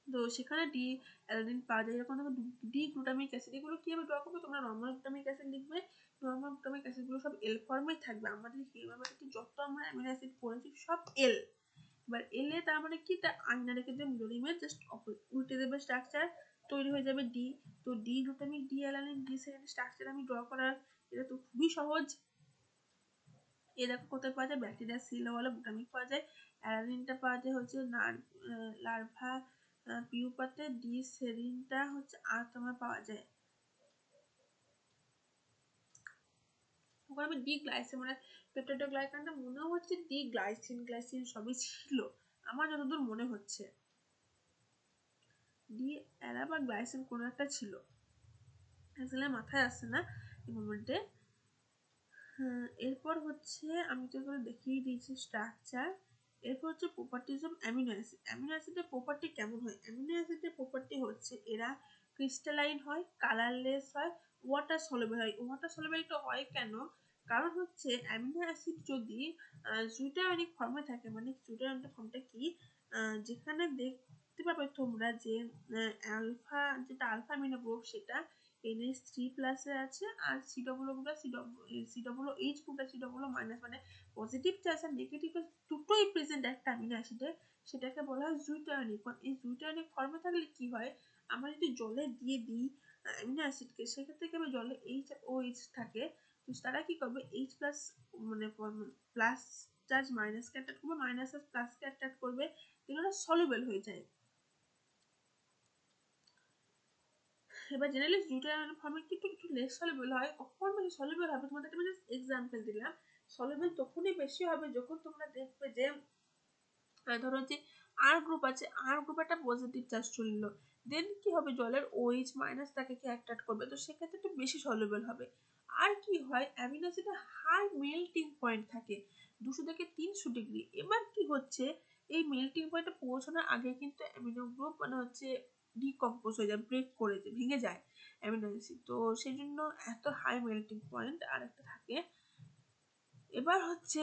তো সেখানে ডি অ্যালানিন পাওয়া যায়। যখন দেখো ডি গ্লুটামিক অ্যাসিড, এগুলো কিভাবে ড্র করবে, তোমরা নর্মাল গ্লুটামিক অ্যাসিড লিখবে। নর্মাল গ্লুটামিক অ্যাসিড গুলো সব এল ফর্মেই থাকবে। আমাদের হিউম্যান বডিতে যত আমরা অ্যামিনো অ্যাসিড পড়েছি সব এল। এবার এল এ তার মানে কি, তার আয়না রেখে যে মিরর ইমেজ জাস্ট উল্টে দেবে স্ট্রাকচার, তৈরি হয়ে যাবে ডি। তো D glutamic D alanine D second structure আমি ড্র করার, এটা তো খুবই সহজ। এ দেখো কোথায় পাওয়া যায়, ব্যাকটেরিয়া সিল ওয়ালে গ্লুটামিক পাওয়া যায়। অ্যালানিনটা পাওয়া যায় হচ্ছে লার্ভা পিউপাতে। ডি সেরিনটা হচ্ছে তোমার পাওয়া যায় ওখানে। আমি ডি গ্লাইসিন মানে পেপটাইডোগ্লাইকানটা মনে হচ্ছে ডি গ্লাইসিন, গ্লাইসিন সবই ছিল আমার যতদূর মনে হচ্ছে। ডি অ্যালা বা গ্লাইসিন কোনো একটা ছিল, আসলে মাথায় আসছে না এই মোমেন্টে। এরপর হচ্ছে আমি তো এগুলো দেখিয়ে দিয়েছি স্ট্রাকচার। এরপর হচ্ছে properties of amino acid. Amino অ্যাসিডের প্রপার্টি কেমন হয়? অ্যামিনো অ্যাসিডের প্রপার্টি হচ্ছে এরা ক্রিস্টালাইন হয়, কালারলেস হয়, ওয়াটার সলিউবল হয়। ওয়াটার সলিউবলটা হয় কেন? কারণ হচ্ছে অ্যামিনো অ্যাসিড যদি জুইটারিক ফর্মে থাকে, মানে জুইটারিক ফর্মটা কি, যেখানে দেখতে পাবে তোমরা যে আলফা, যেটা আলফা অ্যামিনো গ্রুপ সেটা NH3 প্লাসে আছে, আর সি ডবল এইচ গ্রুপটা সি ডবল মাইনাস, মানে পজিটিভ চার্জ আর নেগেটিভ দুটোই প্রেজেন্ট একটা অ্যামিনো অ্যাসিডে, সেটাকে বলা হয় জুইটারিক ফর্ম। এই জুইটারিক ফর্মে থাকলে কি হয়, আমরা যদি জলে দিয়ে দিই অ্যামিনো অ্যাসিডকে, সেক্ষেত্রে কি হবে, জলে এইচ ও এইচ থাকে, তো তারা কি করবে এইচ প্লাস মানে প্লাস চার্জ মাইনাসকে অ্যাট্রাক্ট করবে, মাইনাস চার্জ প্লাসকে অ্যাট্রাক্ট করবে, এগুলো সলিউবল হয়ে যায়। এবার জেনারেলি জুটাইন ফর্মে কিন্তু একটু লেস সলিউবল হয়। কখন বেশি সলিউবল হবে, তোমাদেরকে আমি জাস্ট এক্সাম্পল দিলাম। সলিউবল তখনই বেশি হবে যখন তোমরা দেখবে যে ধরো যে আর গ্রুপ আছে, আর গ্রুপ একটা পজিটিভ চার্জ চললো, দেন কি হবে, জলের OH মাইনাস তাকে কি অ্যাট্রাক্ট করবে, তো সেক্ষেত্রে একটু বেশি সলিউবল হবে। আর কি হয়, অ্যামিনো অ্যাসিডে হাই মেল্টিং পয়েন্ট থাকে 200 থেকে 300 ডিগ্রি। এবার কি হচ্ছে, এই মেল্টিং পয়েন্টে পৌঁছানোর আগে কিন্তু অ্যামিনো গ্রুপ মানে হচ্ছে ডিকম্পোজ হয়ে যায়, ব্রেক করে যায়, ভেঙে যায় অ্যামিনো অ্যাসিড। তো সেই জন্য এত হাই মেল্টিং পয়েন্ট আর একটা থাকে। এবার হচ্ছে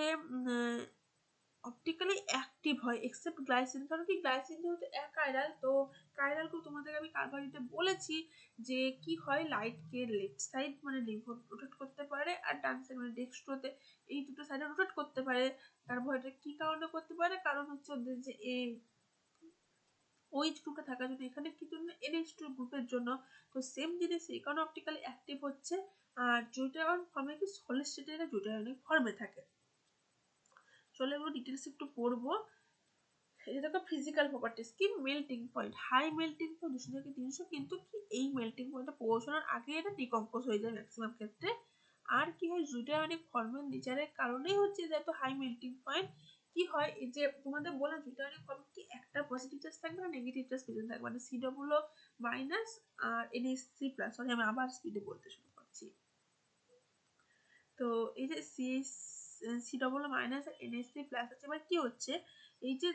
অপটিক্যালি অ্যাক্টিভ হয় এক্সেপ্ট গ্লাইসিন। কারণ কি, গ্লাইসিন যেহেতু অ্যাকাইরাল, তো কাইরাল গ্রুপ তোমাদের আমি কার্বোহাইড্রেটে বলেছি যে কি হয়, লাইটকে লেফট সাইড মানে রোটেট করতে পারে, আর ডান সাইড মানে ডেক্সট্রোতে, এই দুটো সাইডে রোটেট করতে পারে। কার্বোহাইড্রেট কি কারণে করতে পারে, কারণ হচ্ছে ওদের যে এই OH গ্রুপে থাকার জন্য, এখানে কি জন্য, NH2 গ্রুপের জন্য। তো সেম জিনিস এই কারণে অপটিক্যালি অ্যাক্টিভ হচ্ছে। আর জুটায়ন ফর্মে কি সলিড স্টেটে এটা জুটায়নিক ফর্মে থাকে। চলো এগুলো ডিটেলস একটু পড়বো। এটা দেখো ফিজিক্যাল প্রপার্টিস কি, melting point, high melting point 200 থেকে 300, কিন্তু কি এই মেল্টিং পয়েন্টে পৌঁছানোর আগে এটা ডিকম্পোজ হয়ে যায় ম্যাক্সিমাম ক্ষেত্রে। আর কি হয় জুটায়নিক ফর্মের নেচারের কারণেই হচ্ছে যে এত হাই মেল্টিং পয়েন্ট কি হয় এই যে তোমাদের বললাম জুটায়নিক ফর্ম কি একটা পজিটিভ চার্জ থাকবে না নেগেটিভ চার্জ প্রেজেন্ট থাকবে মানে সি ডবল মাইনাস আর NH3 প্লাস সরি আমি আবার স্পিডে বলতে শুরু করছি। তো এই যে সি ডবল মাইনাস আর NH3 প্লাস আছে এবার কি হচ্ছে এই যে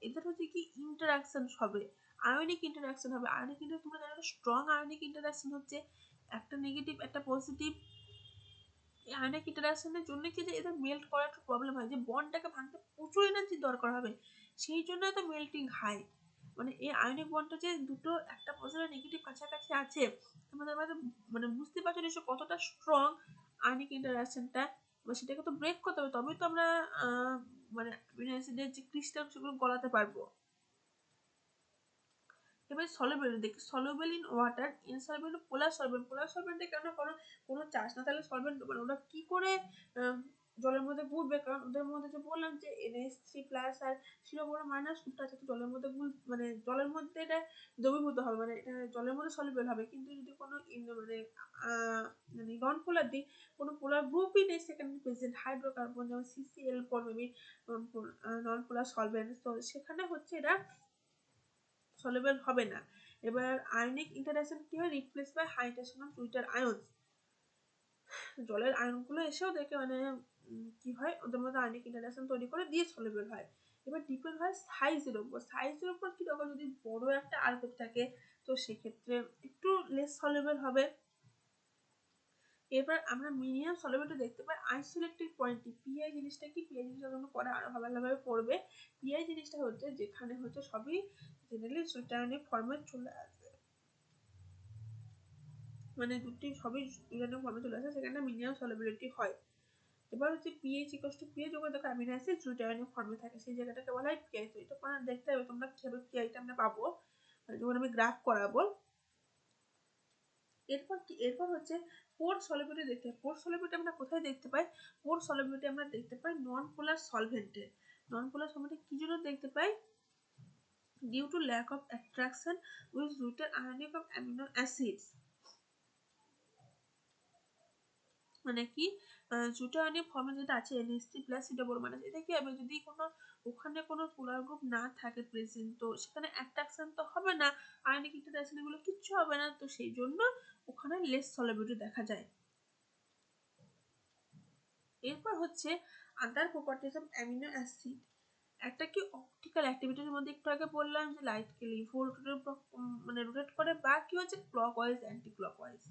এদের হচ্ছে কি ইন্টারাকশন হবে আয়নিক ইন্টারাকশন হবে আয়নিক ইন্টারাকশন তোমরা জানো স্ট্রং আয়নিক ইন্টারাকশন হচ্ছে একটা নেগেটিভ একটা পজিটিভ এই আয়নিক ইন্টারাকশনের জন্য কি যে এদের মেল্ট করার একটু প্রবলেম হয় যে বন্ডটাকে ভাঙতে প্রচুর এনার্জি দরকার হবে সেই জন্য এত মেল্টিং হাই মানে এই আয়নিক বন্ডটা যে দুটো একটা পজিটিভ নেগেটিভ কাছাকাছি আছে তোমাদের মানে বুঝতে পারছো নিশ্চয় কতটা স্ট্রং আয়নিক ইন্টারাকশনটা এবার সেটাকে তো ব্রেক করতে হবে তবেই তো আমরা মানে অ্যামিনো অ্যাসিডের যে ক্রিস্টাল সেগুলো গলাতে পারবো। এবার সলিউবল দেখি soluble in water insoluble polar solvent polar সলভেন্টে কেন কারণ কোনো চার্জ না তাহলে সলভেন্ট মানে ওরা কি করে জলের মধ্যে ঘুরবে কারণ ওদের মধ্যে যে বললাম যে NH3 প্লাস আর সিরো বড় মাইনাস দুটো আছে তো জলের মধ্যে মানে জলের মধ্যে এটা দ্রবীভূত হবে মানে এটা জলের মধ্যে সলিউবল হবে কিন্তু যদি কোনো মানে মানে নন পোলার দিই কোনো পোলার গ্রুপই নেই সেখানে প্রেজেন্ট হাইড্রোকার্বন যেমন CCl ফর্মেবি নন পোলার সলভেন্ট তো সেখানে হচ্ছে এটা সলিউবল হবে না। এবার আয়নিক ইন্টারঅ্যাকশন কি হয় replace by high interaction of zwitterions জলের আয়নগুলো এসেও দেখে মানে কি হয় ওদের মধ্যে আয়নিক ইন্টারঅ্যাকশন তৈরি করে দিয়ে সলিউবল হয়। এবার ডিপেন্ড হয় সাইজের উপর সাইজের উপর কি রকম যদি বড় একটা আর গ্রুপ থাকে তো সেক্ষেত্রে একটু লেস সলিউবল হবে। এবার আমরা মিনিমাম সলিউবিলিটি দেখতে পাই আইসোলেটেড পয়েন্টে পিআই জিনিসটা কি পিআই জিনিসটা তোমরা পরে আরো ভালোভাবে পড়বে পিআই জিনিসটা হচ্ছে যেখানে হচ্ছে সবই জেনারেলি সুইটায়নিক ফর্মে চলে আসে মানে দুটি সবই সুইটায়নিক ফর্মে চলে আসে সেখানে মিনিমাম সলিউবিলিটি হয়। এবার হচ্ছে পিএইচ ইকুয়ালস টু পিএইচ যখন দেখো অ্যামিনো অ্যাসিড সুইটায়নিক ফর্মে থাকে সেই জায়গাটাকে বলা হয় পিআই তো এটা তোমরা দেখতে হবে তোমরা কিভাবে পিআইটা আমরা পাবো যখন আমি গ্রাফ করাবো। এরপর হচ্ছে পোর সলিউবিলিটি দেখতে পাই পোর সলিউবিলিটি আমরা কোথায় দেখতে পাই পোর সলিউবিলিটি আমরা দেখতে পাই নন পোলার সলভেন্টে নন পোলার সলভেন্টে কি জন্য দেখতে পাই due to lack of attraction with রুটের আয়নিক অফ অ্যামিনো অ্যাসিডস মানে কি জুটায়নিক ফর্মে যেটা আছে NH3 প্লাস এটা বড় মানে এটা কি হবে যদি কোনো ওখানে কোনো পোলার গ্রুপ না থাকে প্রেজেন্ট তো সেখানে অ্যাট্রাকশন তো হবে না আয়নিক ইন্টারঅ্যাকশন এগুলো কিচ্ছু হবে না তো সেই জন্য ওখানে লেস সলিউবিলিটি দেখা যায়। এরপর হচ্ছে আদার প্রপার্টিজ অফ অ্যামিনো অ্যাসিড একটা কি অপটিক্যাল অ্যাক্টিভিটির মধ্যে একটু আগে বললাম যে লাইটকে লিভো মানে রোটেট করে বা কি হচ্ছে ক্লকওয়াইজ অ্যান্টি ক্লকওয়াইজ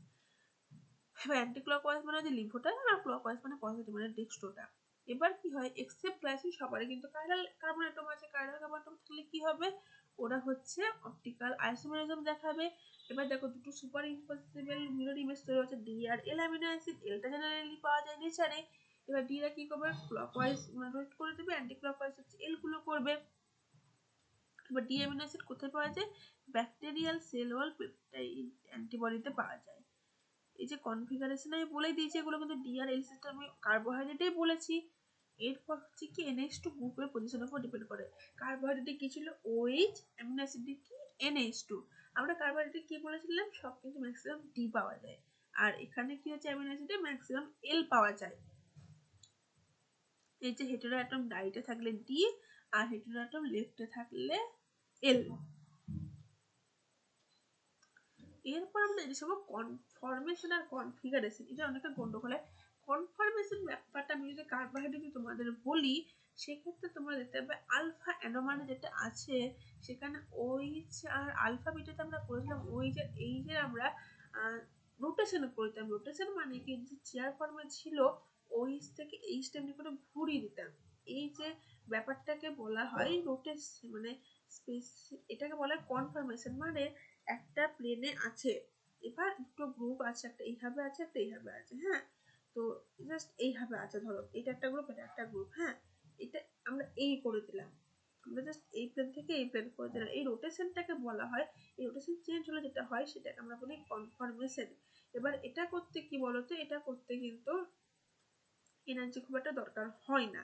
এবার অ্যান্টি ক্লকওয়াইজ মানে যে লিভোটা আর ক্লকওয়াইজ মানে পজিটিভ মানে ডেক্সট্রোটা। এবার কি হয় এক্সেপ্ট গ্লাইসিন সবারই কিন্তু কাইরাল কার্বন অ্যাটম আছে কাইরাল কার্বন অ্যাটম থাকলে কি হবে ওরা হচ্ছে অপটিক্যাল আইসোমেরিজম দেখাবে। এবার দেখো দুটো সুপার ইম্পসিবল মিরর ইমেজ তৈরি হচ্ছে ডি আর এল অ্যামিনো অ্যাসিড এলটা জেনারেলি পাওয়া যায় নেচারে এবার ডিরা কি করবে ক্লকওয়াইজ রোটেট করে দেবে অ্যান্টি ক্লকওয়াইজ হচ্ছে এল গুলো করবে। এবার ডি অ্যামিনো অ্যাসিড কোথায় পাওয়া যায় ব্যাকটেরিয়াল সেল ওয়াল পেপটাইড অ্যান্টিবডিতে পাওয়া যায়। এই যে কনফিগারেশন আমি বলে দিয়েছি এগুলো কিন্তু ডি আর এল সিস্টেম আমি কার্বোহাইড্রেটেই বলেছি। এরপর হচ্ছে কি NH2 গ্রুপের পজিশনের উপর ডিপেন্ড করে কার্বোহাইড্রেটে কি ছিল OH অ্যামিনো অ্যাসিডে কি NH2 আমরা কার্বোহাইড্রেটে কি বলেছিলাম সব কিন্তু ম্যাক্সিমাম ডি পাওয়া যায় আর এখানে কি হচ্ছে অ্যামিনো অ্যাসিডে ম্যাক্সিমাম এল পাওয়া যায়। এই যে হেটেরো অ্যাটম রাইটে থাকলে ডি আর হেটেরো অ্যাটম লেফটে থাকলে এল। এরপর আমরা জিনিস হবো কনফরমেশন আর কনফিগারেশন এটা অনেকটা গন্ডগোল হয়। কনফরমেশন ব্যাপারটা আমি যদি কার্বোহাইড্রেট তোমাদের বলি সেক্ষেত্রে তোমরা দেখতে পাবে আলফা অ্যানোমানে যেটা আছে সেখানে ওইচ আর আলফা বিটাতে আমরা করেছিলাম ওইচ আর এইচের আমরা রোটেশন করতাম রোটেশন মানে কি যে চেয়ার ফর্মে ছিল ওইচ থেকে এইচ টেমনি করে ঘুরিয়ে দিতাম এই যে ব্যাপারটাকে বলা হয় রোটেশন মানে এটাকে বলা হয় কনফরমেশন মানে একটা প্লেনে আছে এবার দুটো গ্রুপ আছে একটা এইভাবে আছে একটা এইভাবে আছে হ্যাঁ তো জাস্ট এইভাবে আছে ধরো এটা একটা গ্রুপ এটা একটা গ্রুপ হ্যাঁ এটা আমরা এই করে দিলাম আমরা জাস্ট এই প্লেন থেকে এই প্লেন করে দিলাম এই রোটেশনটাকে বলা হয় এই রোটেশন চেঞ্জ হলে যেটা হয় সেটাকে আমরা বলি কনফরমেশন। এবার এটা করতে কি বলতো এটা করতে কিন্তু এনার্জি খুব একটা দরকার হয় না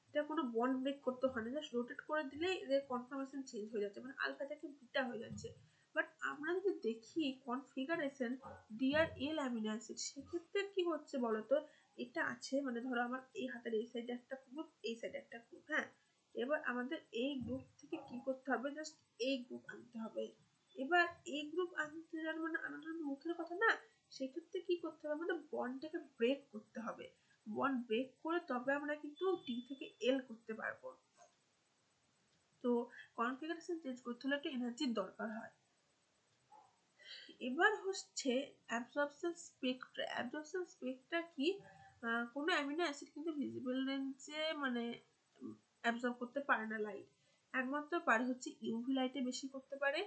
এটা কোনো বন্ড ব্রেক করতে হয় না জাস্ট রোটেট করে দিলেই এদের কনফরমেশন চেঞ্জ হয়ে যাচ্ছে মানে আলফা থেকে বিটা হয়ে যাচ্ছে বাট আমরা যদি দেখি কনফিগারেশন DRL অ্যামিনো অ্যাসিড, সেক্ষেত্রে কি হচ্ছে বলতো, এটা আছে মানে ধরো আমার এই হাতের এই সাইডে একটা গ্রুপ, এই সাইডে একটা গ্রুপ, হ্যাঁ, এবার আমাদের এই গ্রুপ থেকে কি করতে হবে, জাস্ট এই গ্রুপ আনতে হবে। এবার এই গ্রুপ আনতে মানে আনাটা মুখের কথা না, সেক্ষেত্রে কি করতে হবে, আমাদের বন্ডটাকে ব্রেক করতে হবে। বন্ড ব্রেক করে তবে আমরা কিন্তু টি থেকে এল করতে পারবো। তো কনফিগারেশন চেঞ্জ করতে হলে একটু এনার্জির দরকার হয়। এবার হচ্ছে অ্যাবজর্পশন স্পেক্ট্রা। অ্যাবজর্পশন স্পেক্ট্রা কি, কোনো অ্যামিনো অ্যাসিড কিন্তু ভিজিবল রেঞ্জে মানে অ্যাবজর্ব করতে পারে না লাইট, একমাত্র পারে হচ্ছে ইউভি লাইটে বেশি করতে পারে।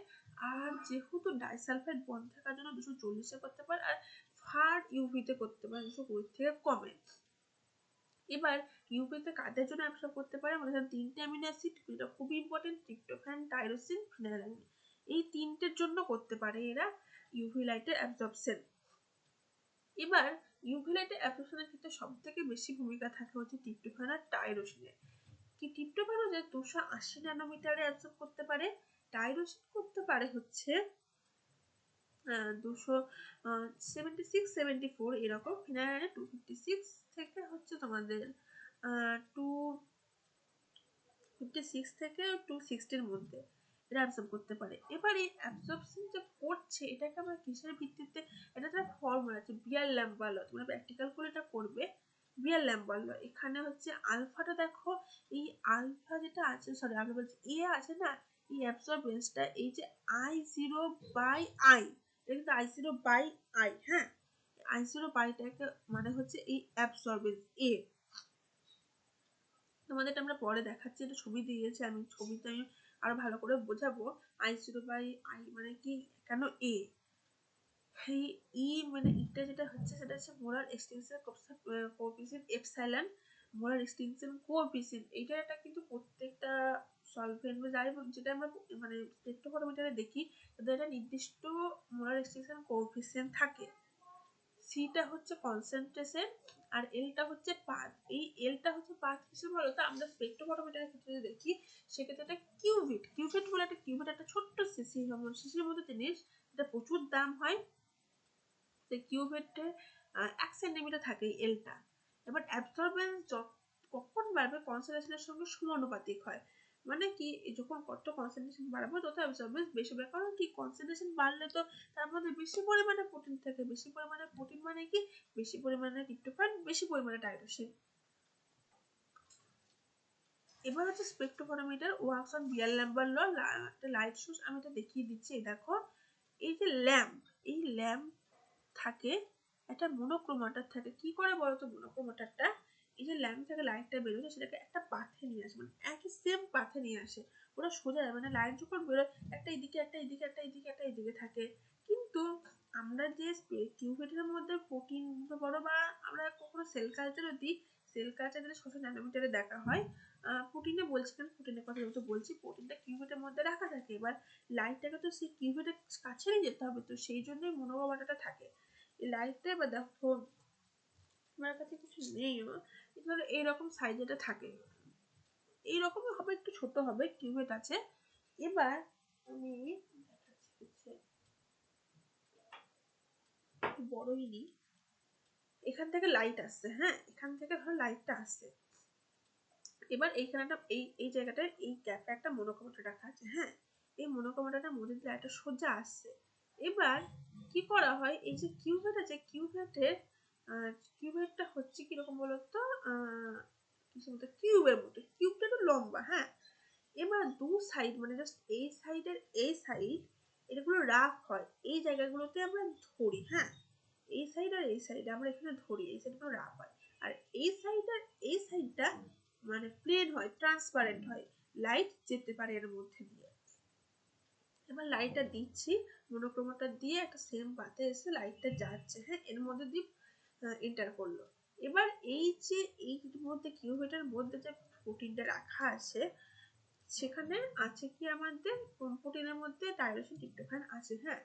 আর যেহেতু ডাইসালফাইড বন্ড থাকার জন্য 240-এ করতে পারে, আর ফার ইউভিতে করতে পারে 220 থেকে কমে। এবার ইউভিতে কাদের জন্য অ্যাবজর্ব করতে পারে, আমাদের তিনটে অ্যামিনো অ্যাসিড, যেটা খুবই ইম্পর্টেন্ট, ট্রিপ্টোফ্যান, টাইরোসিন, ফিনাইলালানিন, এই তিনটের জন্য করতে পারে এরা ইউভি লাইটের অ্যাবজর্পশন। এবার ইউভি লাইটের অ্যাবজর্পশনের ক্ষেত্রে সব থেকে বেশি ভূমিকা থাকে হচ্ছে ট্রিপ্টোফ্যান আর টাইরোসিনের। কি ট্রিপ্টোফ্যান হচ্ছে 280 ন্যানোমিটারে অ্যাবজর্ব করতে পারে, টাইরোসিন করতে পারে হচ্ছে 276-74 এরকম, ফিনাইলালানিন 256 থেকে হচ্ছে তোমাদের 256 থেকে 260 এর মধ্যে এটা অ্যাবজর্ব করতে পারে। এবার এই অ্যাবজর্পশন যে করছে এটাকে আমরা কিসের ভিত্তিতে, এটা একটা ফর্মুলা আছে বিয়ার-ল্যাম্বার্ট ল, তোমরা প্র্যাকটিক্যাল করে এটা করবে। বিয়ার-ল্যাম্বার্ট ল, এখানে হচ্ছে আলফাটা দেখো, এই আলফা যেটা আছে, সরি আলফা বলছি, এ আছে না, এই অ্যাবজর্বেন্সটা এই যে I0/I, এটা কিন্তু I0/I, হ্যাঁ, I0/টাকে মানে হচ্ছে এই অ্যাবজর্বেন্স এ। তোমাদের আমরা পরে দেখাচ্ছি, এটা ছবি দিয়েছে, আমি ছবিতে আমি আরো ভালো করে বোঝাবো। I0/I মানে কি, কেন এ, এই ই মানে ইটা যেটা হচ্ছে সেটা হচ্ছে molar extension coefficient epsilon, molar extension coefficient, এটা কিন্তু প্রত্যেকটা সলভেন্ট বা যাই যেটা আমরা মানে স্পেকট্রোফটোমিটারে দেখি, তাদের একটা নির্দিষ্ট মোলার এক্সটেনশন কোএফিসিয়েন্ট থাকে। সিটা হচ্ছে কনসেন্ট্রেশন আর এলটা হচ্ছে পাথ। এই এলটা হচ্ছে পাথ কিসের বলতো, আমরা স্পেকট্রোফটোমিটারের ক্ষেত্রে যদি দেখি সেক্ষেত্রে একটা কিউবিট, কিউবিট বলে একটা কিউবিট একটা ছোট্ট শিশি, শিশির মতো জিনিস, এটা প্রচুর দাম হয়। সেই কিউবিটে 1 সেন্টিমিটার থাকে এই এলটা। এবার অ্যাবসর্বেন্স কখন বাড়বে, কনসেন্ট্রেশনের সঙ্গে সমানুপাতিক হয়। মানে কি, যখন কত কনসেন্ট্রেশন বাড়াবো তত অ্যাবসর্বেন্স বেশি হবে, কারণ কি কনসেন্ট্রেশন বাড়লে তো তার মধ্যে বেশি পরিমাণে প্রোটিন থাকে, বেশি পরিমাণে প্রোটিন মানে কি, বেশি পরিমাণে ট্রিপ্টোফ্যান, বেশি পরিমাণে টাইরোসিন। এবার হচ্ছে স্পেকট্রোফটোমিটার ওয়ার্কস অন বিয়ার-ল্যাম্বার্ট ল, একটা লাইট সোর্স আমি এটা দেখিয়ে দিচ্ছি। এই দেখো, এই যে ল্যাম্প, এই ল্যাম্প থাকে একটা মনোক্রোমাটার থাকে। কি করে বলতো মনোক্রোমাটারটা, এই যে ল্যাম্প থেকে লাইটটা বেরোচ্ছে সেটাকে একটা পাথে নিয়ে আসে, মানে একই সেম পাথে নিয়ে আসে, ওরা সোজা মানে লাইট যখন বেরোয় একটা এদিকে একটা এদিকে একটা এদিকে একটা এদিকে থাকে। কিন্তু আমরা যে কিউবিটের মধ্যে প্রোটিন বড়, বা আমরা কখনো সেল কালচারও দিই, সেল কালচার দিলে 600 ন্যানোমিটারে দেখা হয়। প্রোটিনে বলছি না, প্রোটিনের কথা যেহেতু বলছি, প্রোটিনটা কিউবিটের মধ্যে রাখা থাকে। এবার লাইটটাকে তো সেই কিউবিটের কাছে নিয়ে যেতে হবে, তো সেই জন্যই মনোক্রোমাটাটা থাকে। এই লাইটটা এবার দেখো আমার কাছে কিছু নেই, ধরো এইরকম সাইজ এটা থাকে, এইরকমই হবে, একটু ছোট হবে, কিউবেট আছে। এবার আমি বড়ই নিই, এখান থেকে লাইট আসছে, হ্যাঁ, এখান থেকে ধরো লাইটটা আসছে। এবার এইখানে একটা এই জায়গাটায় এই গ্যাপে একটা মনোক্রোমাটা রাখা আছে, হ্যাঁ, এই মনোক্রোমাটার মধ্যে দিয়ে লাইটটা সোজা আসছে। এবার কি করা হয়, এই যে কিউবেট আছে, কিউবেটটা হচ্ছে কিরকম বলতো, কিসের মতো, কিউবের মতো, কিউবটা একটু লম্বা, হ্যাঁ। এবার দু সাইড মানে জাস্ট এই সাইডের এই সাইড, এগুলো রাফ হয়, এই জায়গাগুলোতে আমরা ধরি, হ্যাঁ, এই সাইড আর এই সাইড আমরা এখানে ধরি, এই সাইডগুলো রাফ হয়, আর এই সাইড আর এই সাইডটা মানে প্লেন হয়, ট্রান্সপারেন্ট হয়, লাইট যেতে পারে এর মধ্যে দিয়ে। এবার লাইটটা দিচ্ছি, মনোক্রোমাটা দিয়ে একটা সেম পাতে এসে লাইটটা যাচ্ছে, হ্যাঁ, এর মধ্যে দিয়ে এন্টার করলো। এবার এই যে এই মধ্যে কিউবেটার মধ্যে যে প্রোটিনটা রাখা আছে, সেখানে আছে কি আমাদের প্রোটিনের মধ্যে টাইরোসিন, ট্রিপ্টোফ্যান আছে, হ্যাঁ।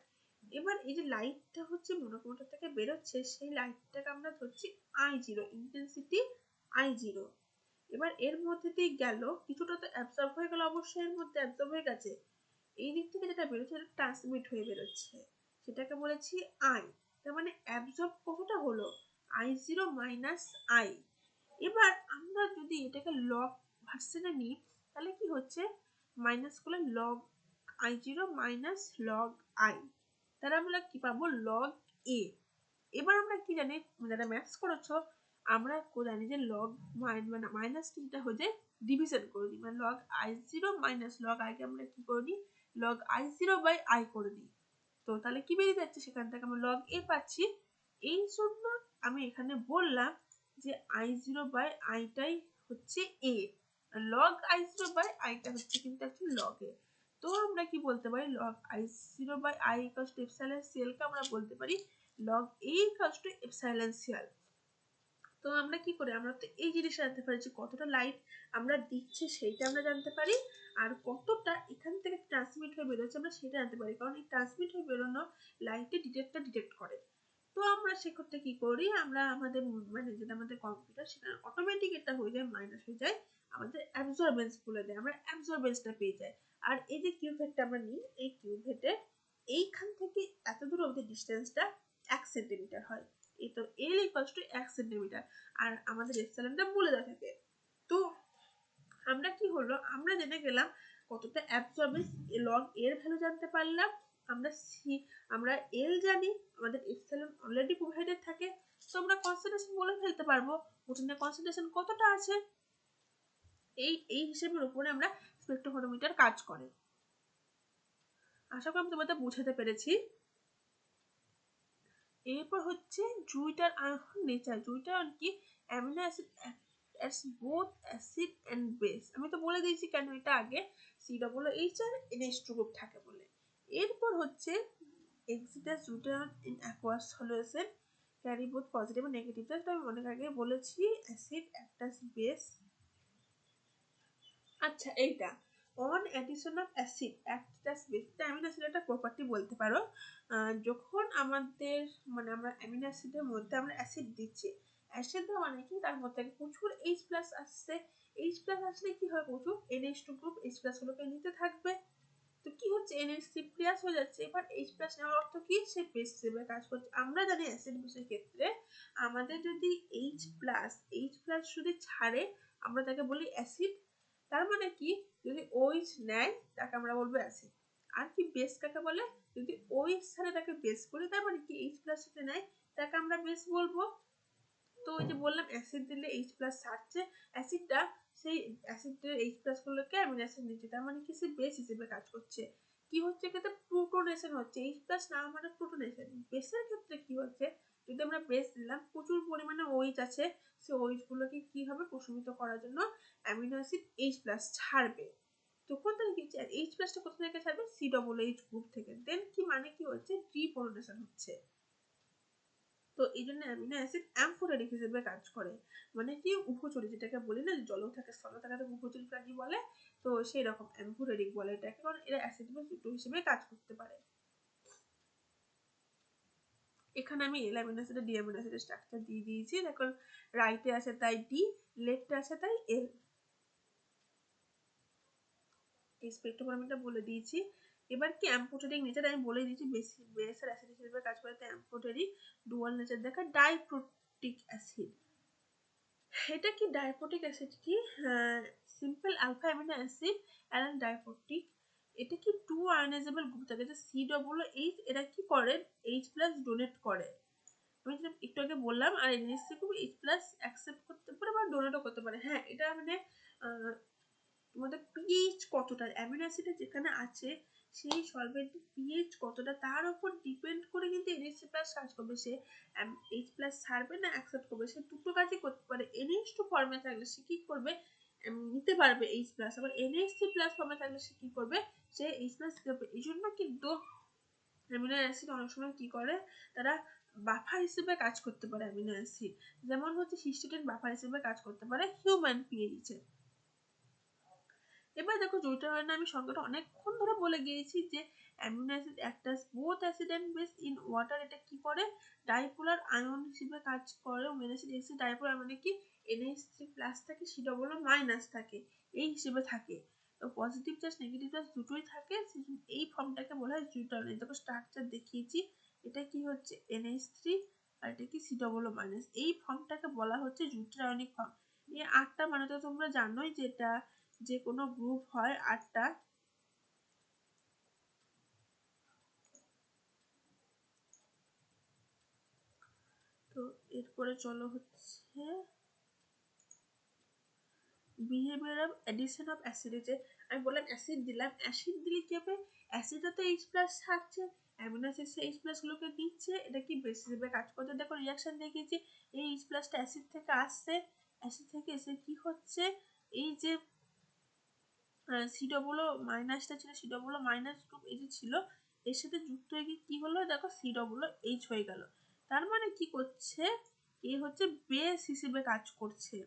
এবার এই যে লাইটটা হচ্ছে মনোক্রোমাটা থেকে বেরোচ্ছে, সেই লাইটটাকে আমরা ধরছি I0, ইন্টেন্সিটি I0। এবার এর মধ্যে দিয়ে গেল কিছুটা তো অ্যাবজর্ব হয়ে গেল, অবশ্যই এর মধ্যে অ্যাবজর্ব হয়ে গেছে। এই দিক থেকে যেটা বেরোচ্ছে সেটা ট্রান্সমিট হয়ে বেরোচ্ছে, সেটাকে বলেছি আই। তার মানে অ্যাবজর্ব কতটা হলো, I0 মাইনাস আই। এবার আমরা যদি এটাকে লগ ভার্সনে নিই তাহলে কি হচ্ছে, মাইনাস করলে log I0 minus log I, তাহলে আমরা কি পাবো, লগ এ। এবার আমরা কি জানি, যারা ম্যাথস করেছো আমরা জানি যে লগ মানে মাইনাস যেটা হয়ে যায় ডিভিশন করে দিই, মানে log I0 minus log I কে আমরা কি করে দিই, লগ I0 বাই আই করে দিই। তো তাহলে কি বেরিয়ে যাচ্ছে, সেখান থেকে আমরা লগ এ পাচ্ছি। এই জন্য আমি এখানে বললাম যে I0 বাই আইটাই হচ্ছে এ, লগ I0 বাই আইটা হচ্ছে কিন্তু অ্যাকচুয়ালি লগ এ। তো আমরা কি বলতে পারি, log I0 by I equals to epsilon CL কে আমরা বলতে পারি log A equals to epsilon CL. তো আমরা কি করি, আমরা তো এই জিনিসটা জানতে পারি যে কতটা লাইট আমরা দিচ্ছি সেইটা আমরা জানতে পারি, আর কতটা এখান থেকে ট্রান্সমিট হয়ে বেরোচ্ছে আমরা সেটা জানতে পারি, কারণ এই ট্রান্সমিট হয়ে বেরোনো লাইটে ডিটেক্ট করে। তো আমরা সেক্ষেত্রে কি করি, আমরা আমাদের মানে যেটা আমাদের কম্পিউটার সেখানে অটোমেটিক এটা হয়ে যায়, মাইনাস হয়ে যায়, আমাদের অ্যাবজর্বেন্স বলে দেয়, আমরা অ্যাবজর্বেন্সটা পেয়ে যাই। আর এই যে কিউভেটটা আমরা নিই, এই কিউভেটে এইখান থেকে এত দূর অবধি ডিস্টেন্সটা 1 সেন্টিমিটার হয়। এই তো এল ইকুয়ালস টু 1 সেন্টিমিটার, আর আমাদের এপসাইলনটা বলে দেওয়া থাকে। তো আমরা কি হলো, আমরা জেনে গেলাম কতটা অ্যাবজর্বেন্স, লগ এর ভ্যালু জানতে পারলাম, আমরা এল জানি, আমাদের এপসাইলন অলরেডি প্রোভাইডেড থাকে, তো আমরা কনসেন্ট্রেশন বলে ফেলতে পারবো প্রোটিনের কনসেন্ট্রেশন কতটা আছে। এই হিসেবের উপরে আমরা স্পেকট্রোফটোমিটার কাজ করে। আশা করি আমি তোমাদের বোঝাতে পেরেছি। এরপর হচ্ছে zwitter ion nature. Zwitter ion কি, amino acid as both acid and base। আমি তো বলে দিয়েছি কেন এটা আগে, COOH আর NH2 গ্রুপ থাকে বলে। এরপর হচ্ছে excited জুইটার ion in aqueous solution carry both positive and negative charge। আমি অনেক আগে বলেছি অ্যাসিড অ্যাক্টাস বেস। আচ্ছা এইটা on addition of acid acts base, এটা অ্যামিনো অ্যাসিড একটা প্রপার্টি বলতে পারো। যখন আমাদের মানে আমরা অ্যামিনো অ্যাসিডের মধ্যে আমরা অ্যাসিড দিচ্ছি, অ্যাসিড দেওয়া মানে কি, তার মধ্যে প্রচুর H প্লাস আসছে, H প্লাস আসলে কি হয়, প্রচুর NH2 গ্রুপ H প্লাস গুলোকে নিতে থাকবে। তো কি হচ্ছে, NH3 প্লাস হয়ে যাচ্ছে, এবার H প্লাস নেওয়ার অর্থ কি, সে বেস হিসেবে কাজ করছে। আমরা জানি অ্যাসিড বেসের ক্ষেত্রে আমাদের যদি H প্লাস যদি ছাড়ে আমরা তাকে বলি অ্যাসিড। তার মানে কি, যদি OH নেয় তাকে আমরা বলবো অ্যাসিড। আর কি বেস কাকে বলে, যদি OH ছাড়ে তাকে বেস বলি, তার মানে কি H প্লাস যদি নেয় তাকে আমরা বেস বলবো। তো ওই যে বললাম অ্যাসিড দিলে H প্লাস ছাড়ছে, অ্যাসিডটা সেই অ্যাসিডের H প্লাস গুলোকে অ্যামিনো অ্যাসিড নিচ্ছে, তার মানে কি সে বেস হিসেবে কাজ করছে। কি হচ্ছে, ক্ষেত্রে প্রোটোনেশন হচ্ছে, H প্লাস না মানে প্রোটোনেশন। বেসের ক্ষেত্রে কি হচ্ছে, যদি আমরা বেস দিলাম প্রচুর পরিমাণে OH আছে, সে OH গুলোকে কি হবে, প্রশমিত করার জন্য অ্যামিনো অ্যাসিড H প্লাস ছাড়বে। তখন তাহলে কি H প্লাসটা কোথা থেকে ছাড়বে, COOH গ্রুপ থেকে। দেন কি মানে কি হচ্ছে, ডিপোনেশন হচ্ছে। তো এই জন্য অ্যামিনো অ্যাসিড অ্যাম্ফোটেরিক হিসেবে কাজ করে, মানে কি উভচরী, যেটাকে বলি না জল থাকে স্থল থাকে উভচরী প্রাণী বলে, তো সেই রকম অ্যাম্ফোটেরিক বলে এটাকে, কারণ এরা অ্যাসিড বেস দুটো হিসেবে কাজ করতে পারে। এখানে আমি এল অ্যামিনো অ্যাসিড ডি অ্যামিনো অ্যাসিডের স্ট্রাকচার দিয়ে দিয়েছি, দেখুন রাইটে আছে তাই ডি, লেফটে আছে তাই এল। এই স্পেকট্রোমিটারটা বলে দিয়েছি। এবার কি অ্যাম্ফোটেরিক নেচার আমি বলে দিয়েছি, বেস আর অ্যাসিড হিসেবে কাজ করে, তাই অ্যাম্ফোটেরিক। ডুয়াল নেচার দেখা ডাইপ্রোটিক অ্যাসিড। এটা কি ডাইপ্রোটিক অ্যাসিড কি, simple alpha amino acid and diprotic. এটা কি টু আয়নাইজেবল গ্রুপ থাকে, যে COOH, এরা কি করে H প্লাস ডোনেট করে। আমি যেটা একটু আগে বললাম, আর NH3 group H plus accept করতে পারে বা ডোনেটও করতে পারে। হ্যাঁ এটা মানে তোমাদের পিএইচ কতটা অ্যামিনো অ্যাসিডে যেখানে আছে সেই সলভেন্টের পিএইচ কতটা তার উপর ডিপেন্ড করে কিন্তু NH3 প্লাস কাজ করবে, সে H প্লাস ছাড়বে না অ্যাকসেপ্ট করবে, সে দুটো কাজই করতে পারে। NH2 ফর্মে থাকলে সে কি করবে, নিতে পারবে H প্লাস, আবার NH3 প্লাস ফর্মে থাকলে সে কি করবে, সে H প্লাস নিতে পারবে। এই জন্য কিন্তু অ্যামিনো অ্যাসিড অনেক সময় কি করে, তারা বাফার হিসেবে কাজ করতে পারে অ্যামিনো অ্যাসিড, যেমন হচ্ছে হিস্টিডিন বাফার হিসেবে কাজ করতে পারে হিউম্যান পিএইচে। এবার দেখো জুইটার আয়ন আমি সংজ্ঞাটা অনেকক্ষণ ধরে বলে গিয়েছি যে amino acid acts both acid and base in water. এটা কি করে, ডাইপোলার আয়ন হিসেবে কাজ করে। NH3 ডাইপোলার মানে কি NH3 প্লাস থাকে, COO মাইনাস থাকে, এই হিসেবে থাকে। পজিটিভ চার্জ নেগেটিভ চার্জ দুটোই থাকে, এই ফর্মটাকে বলা হয় জুটায়নিক। দেখো স্ট্রাকচার দেখিয়েছি, এটা কি হচ্ছে NH3 আর এটা কি C+O-। এই ফর্মটাকে বলা হচ্ছে জুটায়নিক ফর্ম। এই 8টা মানে তো তোমরা জানোই যে এটা যে কোনো গ্রুপ হয় 8টা। তো এরপরে চলো হচ্ছে behaviour of edition of acid. যে আমি বললাম অ্যাসিড দিলাম, অ্যাসিড দিলে কি হবে, অ্যাসিডটা তো H+ থাকছে, অ্যামিনো অ্যাসিড H+ গুলোকে নিচ্ছে, এটা কি বেস হিসেবে কাজ করতে। দেখো রিঅ্যাকশন দেখিয়েছি, এই H+ টা অ্যাসিড থেকে আসছে, অ্যাসিড থেকে এসে কি হচ্ছে, এই যে C+O- ছিল, C+O- গ্রুপ এই যে ছিল, এর সাথে যুক্ত হয়ে কি হলো, দেখো COOH হয়ে গেল। তার মানে কি করছে, এ হচ্ছে বেস হিসেবে কাজ করছে।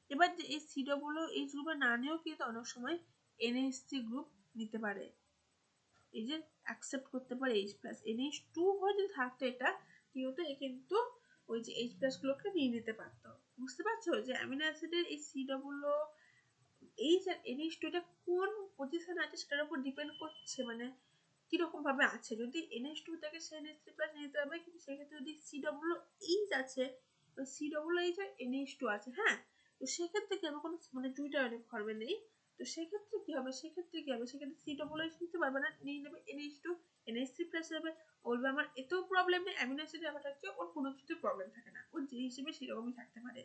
এবার যে এই COOH গ্রুপের না নিয়েও কিন্তু অনেক সময় NH3 গ্রুপ নিতে পারে, এই যে অ্যাকসেপ্ট করতে পারে H+। NH2 হয়ে যদি থাকতো এটা কি হতো, এ কিন্তু ওই যে H+ গুলোকে নিয়ে নিতে পারতো। বুঝতে পারছো যে অ্যামিনো অ্যাসিডের এই NH2 এটা কোন পজিশনে আছে সেটার উপর ডিপেন্ড করছে, মানে কিরকম ভাবে আছে। যদি NH2 থেকে সে NH3+ নিতে হবে, কিন্তু সেক্ষেত্রে যদি COOH আছে, COOH আর NH2 আছে, হ্যাঁ, তো সেক্ষেত্রে কি হবে, কোনো মানে দুইটা অনেক ফর্মে নেই, তো সেক্ষেত্রে কি হবে, সেক্ষেত্রে COOH নিতে পারবে না, নিয়ে নেবে NH2, NH3+ নেবে, বলবে আমার এতেও প্রবলেম নেই, অ্যামিনো অ্যাসিডের ব্যাপারটা হচ্ছে ওর কোনো কিছুতে প্রবলেম থাকে না, ওর যে হিসেবে সেরকমই থাকতে পারে।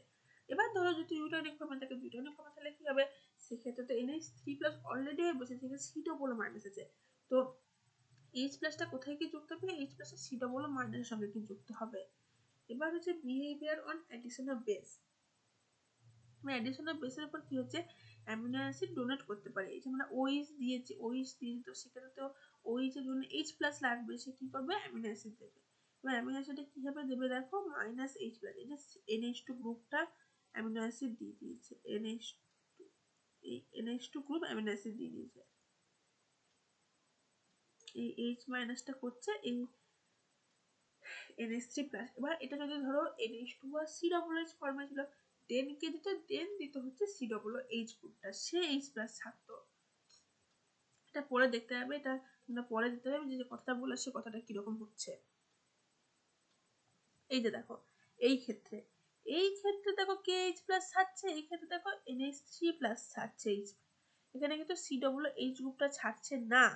এবার ধরো যদি ইউটানিক ফর্মে থাকে, ইউটানিক ফর্মে তাহলে কি হবে, সেক্ষেত্রে তো NH3+ অলরেডি হয়ে বসে থেকে C+O- আছে, তো H+ টা কোথায় কি যুক্ত হবে, H+ টা C+O- এর সঙ্গে কি যুক্ত হবে। এবার হচ্ছে behaviour on addition of base. Addition of বেসের উপর কি হচ্ছে, অ্যামিনো অ্যাসিড ডোনেট করতে পারে। এই যে আমরা OH দিয়েছি, OH দিয়ে তো সেক্ষেত্রে তো OH এর জন্য H+ লাগবে, সে কি করবে, অ্যামিনো অ্যাসিড দেবে। এবার অ্যামিনো অ্যাসিডে কিভাবে দেবে, দেখো -H+, এই যে NH2 গ্রুপটা অ্যামিনো অ্যাসিড দিয়ে দিয়েছে, এই NH2 গ্রুপ অ্যামিনো অ্যাসিড দিয়ে দিয়েছে, এই H- টা করছে এই NH3+। এবার এটা যদি ধরো NH2 আর COOH ফর্মে ছিল, দেন কে দিত, দেন দিত হচ্ছে COOH গ্রুপটা, সে H+ থাকতো। এটা পরে দেখতে হবে, এটা তোমরা পরে দিতে হবে যে কথাটা বলে সে কথাটা কিরকম হচ্ছে। এই যে দেখো এই ক্ষেত্রে দেখো কে H+ ছাড়ছে, এই ক্ষেত্রে দেখো NH3+ ছাড়ছে, এখানে কিন্তু COOH গ্রুপটা ছাড়ছে না।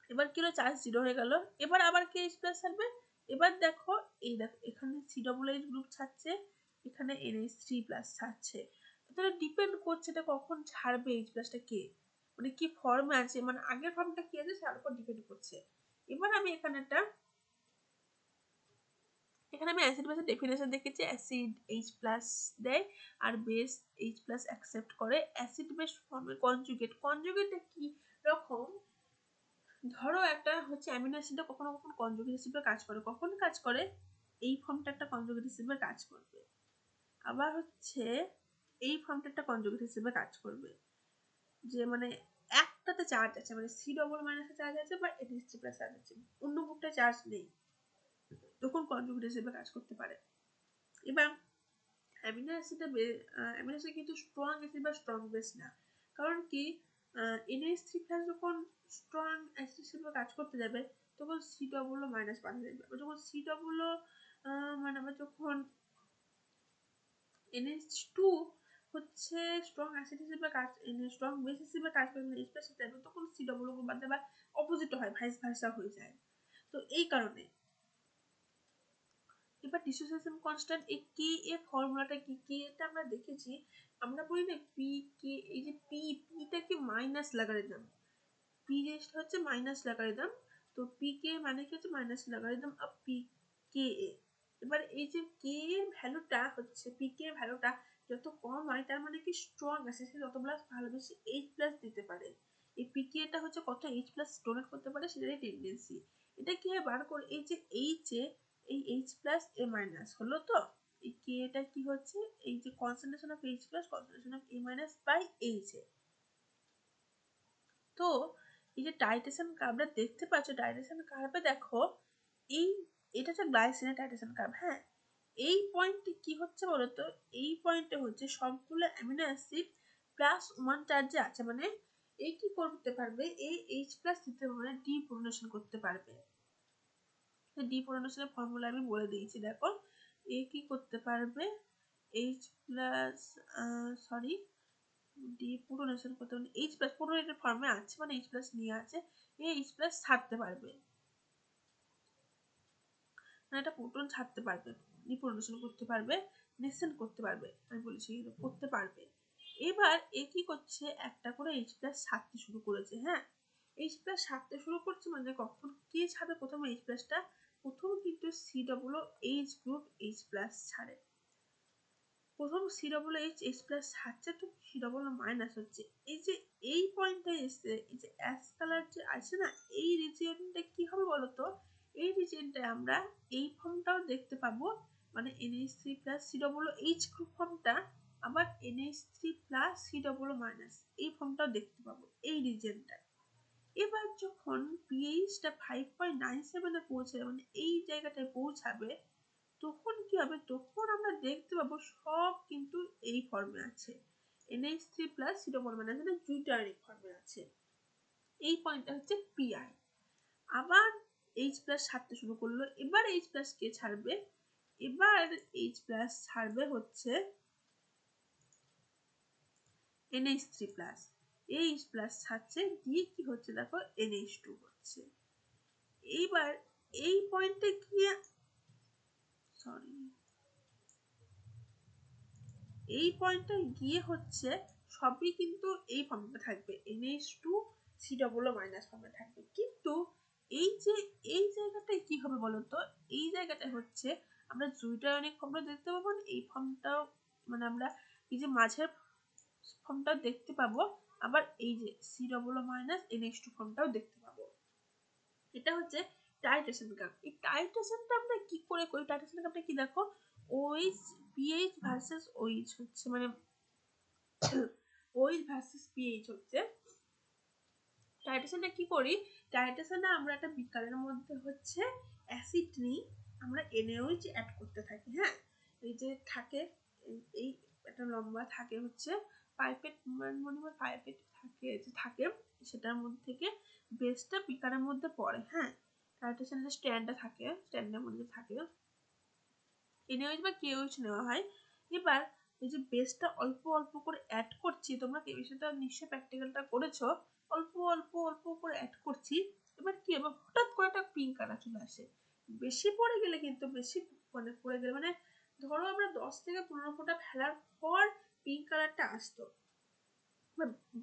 এবার কি হলো, চার্জ 0 হয়ে গেল। এবার আবার কে H+ ছাড়বে, এবার দেখো এই দেখো এখানে COOH গ্রুপ ছাড়ছে, এখানে NH3+ ছাড়ছে, তাহলে ডিপেন্ড করছে এটা কখন ছাড়বে H+ টা কে, মানে কি ফর্মে আছে, মানে আগের ফর্মটা কি আছে তার উপর ডিপেন্ড করছে। এবার আমি এখানে আমি অ্যাসিড বেসের ডেফিনেশন দেখেছি, অ্যাসিড H+ দেয় আর বেস H+ অ্যাকসেপ্ট করে। অ্যাসিড বেস ফর্মের কনজুগেটটা কি রকম, ধরো একটা হচ্ছে অ্যামিনো অ্যাসিডটা কখনো কখনো কনজুগেট হিসেবে কাজ করে, কখন কাজ করে, এই ফর্মটা একটা কনজুগেট হিসেবে কাজ করবে, আবার হচ্ছে এই ফর্মটা একটা কনজুগেট হিসেবে কাজ করবে, যে মানে একটাতে চার্জ আছে, মানে C+- চার্জ আছে বা NH3+ চার্জ আছে, অন্য গ্রুপটা চার্জ নেই, তখন কনজুগেট হিসেবে কাজ করতে পারে। এবার অ্যামিনো অ্যাসিড কিন্তু স্ট্রং অ্যাসিড বা স্ট্রং বেস না, কারণ কি NH3+ যখন স্ট্রং অ্যাসিড হিসেবে কাজ করতে যাবে তখন C+O- পাঠাতে যাবে, যখন মানে আবার যখন NH2 হচ্ছে স্ট্রং অ্যাসিড হিসেবে কাজ, স্ট্রং বেস হিসেবে কাজ করে H+ সাথে যাবে, তখন C+O বাদ দেবে, অপোজিট হয়, ভাইস ভার্সা হয়ে যায়। তো এই কারণে এবার ডিসোসিয়েশন কনস্ট্যান্ট, এই কে এর ফর্মুলাটা কি, কে এটা আমরা দেখেছি, আমরা বলি না পি কে, এই যে পিটা কি মাইনাস লগারিদম, পি জিনিসটা হচ্ছে মাইনাস লগারিদম, তো পি কে মানে কি হচ্ছে minus logarithm of p K a. এবার এই যে কে এর ভ্যালুটা হচ্ছে, পি কে এর ভ্যালুটা যত কম হয় তার মানে কি স্ট্রং আছে, সে ততগুলো ভালো বেশি H+ দিতে পারে। এই পি কে এটা হচ্ছে কত H+ ডোনেট করতে পারে সেটারই টেন্ডেন্সি। এটা কি বার করে, এই যে এই H+A- হলো, তো এই কে এটা কি হচ্ছে, এই যে concentration of H+ concentration of A- by H। তো এই যে টাইট্রেশন কার্ভটা দেখতে পাচ্ছ, টাইট্রেশন কার্ভে দেখো এই এটা হচ্ছে গ্লাইসিনের টাইট্রেশন কার্ভ, হ্যাঁ, এই পয়েন্টে কি হচ্ছে বলতো, এই পয়েন্টে হচ্ছে সবগুলো অ্যামিনো অ্যাসিড +1 চার্জে আছে, মানে এই কি করতে পারবে, এই H+ দিতে মানে ডিপ্রোটনেশন করতে পারবে। ডিপ্রোটনেশনের ফর্মুলা আমি বলে দিয়েছি, দেখো এ কি করতে পারবে, H+ সরি ডিপ্রোটনেশন করতে পারবে, H+ প্রোটনের ফর্মে আছে মানে H+ নিয়ে আছে, এই H+ ছাড়তে পারবে, মানে এটা প্রোটন ছাড়তে পারবে, ডিপ্রোটনেশন করতে পারবে, নেসেন করতে পারবে, আমি বলেছি করতে পারবে। এবার এ কি করছে, একটা করে H+ ছাড়তে শুরু করেছে। হ্যাঁ, H+ ছাড়তে শুরু করছে মানে কখন কি ছাড়বে, প্রথমে H+ টা প্রথম কিন্তু COOH গ্রুপ H+ ছাড়ে, প্রথম COOH ছাড়ছে, তো COO- হচ্ছে। এই যে এই পয়েন্টটা এসে এই যে অ্যাশ কালার যে আছে না, এই রিজিয়নটা কি হবে বলতো, এই রিজিয়নটায় আমরা এই ফর্মটাও দেখতে পাবো, মানে NH3+ COOH গ্রুপ ফর্মটা, আবার NH3+ COO- এই ফর্মটাও দেখতে পাবো এই রিজিয়নটায়। এবার যখন pH-টা 5.97 এ পৌঁছাবে, মানে এই জায়গাটায় পৌঁছাবে, তখন কি হবে, তখন আমরা দেখতে পাবো সব কিন্তু এই ফর্মে আছে, NH3+ COO- মানে জুইটারিক ফর্মে আছে। এই পয়েন্টটা হচ্ছে PI। আবার H+ ছাড়তে শুরু করলো, এবার H+ কে ছাড়বে, এবার H+ ছাড়বে হচ্ছে NH3+, H+ ছাড়ছে, দিয়ে কি হচ্ছে দেখো NH2 হচ্ছে। এইবার এই পয়েন্টে গিয়ে সরি এই পয়েন্টে গিয়ে হচ্ছে সবই কিন্তু এই ফর্মে থাকবে, NH2 COO- ফর্মে থাকবে, কিন্তু এই যে এই জায়গাটায় কি হবে বলতো, এই জায়গাটায় হচ্ছে আমরা জুইটারিক ফর্মটা দেখতে পাবো, এই ফর্মটাও মানে আমরা এই যে মাঝের ফর্মটাও দেখতে পাবো, আবার এই যে COO- NH2 ফর্মটাও দেখতে পাবো। এটা হচ্ছে টাইট্রেশন কার্ভ। এই টাইট্রেশনটা আমরা কি করে করি, টাইট্রেশন কার্ভটা কি দেখো, OH pH ভার্সেস OH হচ্ছে, মানে OH ভার্সেস pH হচ্ছে। টাইট্রেশনটা কি করি, টাইট্রেশনে আমরা একটা বিকারের মধ্যে হচ্ছে অ্যাসিড নিই, আমরা NaOH অ্যাড করতে থাকি। হ্যাঁ, এই যে থাকে এই একটা লম্বা থাকে হচ্ছে পাইপেট, মনে হয় পাইপেট থাকে, যে থাকে সেটার মধ্যে থেকে বেসটা বিকারের মধ্যে পড়ে। হ্যাঁ, টাইট্রেশনের যে স্ট্যান্ডটা থাকে, স্ট্যান্ডের মধ্যে থাকে NaOH বা KOH নেওয়া হয়। এবার এই যে বেসটা অল্প অল্প করে অ্যাড করছি, তোমরা কেমিস্ট্রিটা নিশ্চয়ই প্র্যাকটিক্যালটা করেছো, অল্প অল্প অল্প করে অ্যাড করছি। এবার কি হবে, হঠাৎ করে একটা পিঙ্ক কালার চলে আসে, বেশি পড়ে গেলে কিন্তু বেশি মানে পড়ে গেলে মানে ধরো আমরা 10 থেকে 15 ফোঁটা ফেলার পর পিঙ্ক কালারটা আসতো,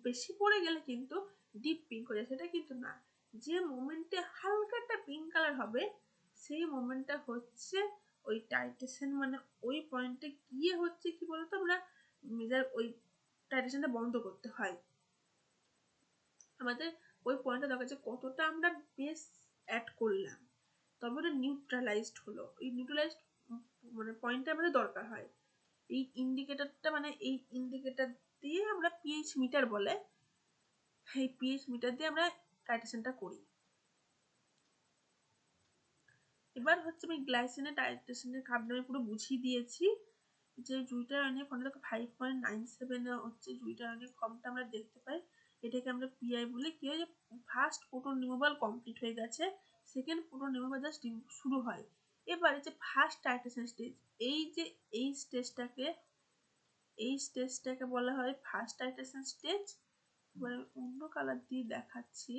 বেশি পড়ে গেলে কিন্তু ডিপ পিঙ্ক হয়ে যায়, সেটা কিন্তু না, যে মোমেন্টে হালকা একটা পিঙ্ক কালার হবে সেই মোমেন্টটা হচ্ছে ওই টাইট্রেশন, মানে ওই পয়েন্টে গিয়ে হচ্ছে কি বলতো, আমরা মেজার ওই টাইট্রেশনটা বন্ধ করতে হয়, আমাদের ওই পয়েন্টটা দেখা যাচ্ছে কতটা আমরা বেস অ্যাড করলাম, তবে ওটা নিউট্রালাইজড হলো, এই নিউট্রালাইজড মানে পয়েন্টটা আমাদের দরকার হয়। এই ইন্ডিকেটরটা মানে এই ইন্ডিকেটর দিয়ে আমরা পিএইচ মিটার বলে, এই পিএইচ মিটার দিয়ে আমরা টাইট্রেশনটা করি। এবার হচ্ছে আমি গ্লাইসিনের টাইট্রেশনের কার্ভটা আমি পুরো বুঝিয়ে দিয়েছি, যে জুইটারিক ফর্মটা 5.97 হচ্ছে জুইটারিক ফর্মটা আমরা দেখতে পাই, এটাকে আমরা পিআই বলি। কি হয়, ফার্স্ট প্রোটন রিমুভাল কমপ্লিট হয়ে গেছে, সেকেন্ড প্রোটন রিমুভাল জাস্ট শুরু হয়। এবার যে ফার্স্ট টাইট্রেশন স্টেজ, এই যে এই স্টেজটাকে বলা হয় ফার্স্ট টাইট্রেশন স্টেজ। এবার আমি অন্য কালার দিয়ে দেখাচ্ছি,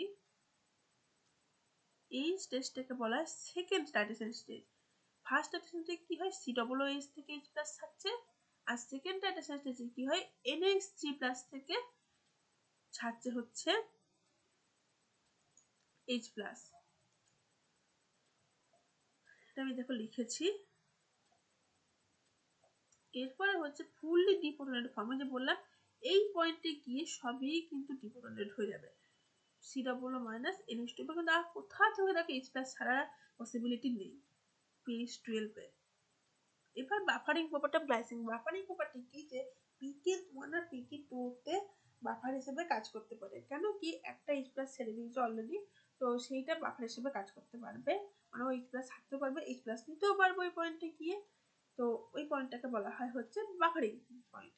এই স্টেজটাকে বলা হয় second titration stage. First titration স্টেজে কি হয়, COOH থেকে H+ ছাড়ছে, আর সেকেন্ড টাইট্রেশন স্টেজে কি হয়, NH3+ থেকে ছাড়ছে হচ্ছে H+। এটা আমি দেখো লিখেছি। এরপরে হচ্ছে ফুললি ডিপ্রোটনেটেড ফর্ম, যে বললাম এই পয়েন্টে গিয়ে সবই কিন্তু ডিপ্রোটনেটেড হয়ে যাবে, COO- NH2, কিন্তু আর কোথাও থেকে দেখো H+ ছাড়ার পসিবিলিটি নেই pH 12 এ। এবার buffering property of glycine, buffering property কি, যে PK1 আর PK2 তে বাফার হিসেবে কাজ করতে পারে, কেন কি একটা H+ ছেড়ে দিয়েছে অলরেডি, তো সেইটা বাফার হিসেবে কাজ করতে পারবে, মানে ওই H+ ছাড়তেও পারবে, H+ নিতেও পারবে ওই পয়েন্টে গিয়ে। তো ওই পয়েন্টটাকে বলা হয় হচ্ছে বাফারিং পয়েন্ট।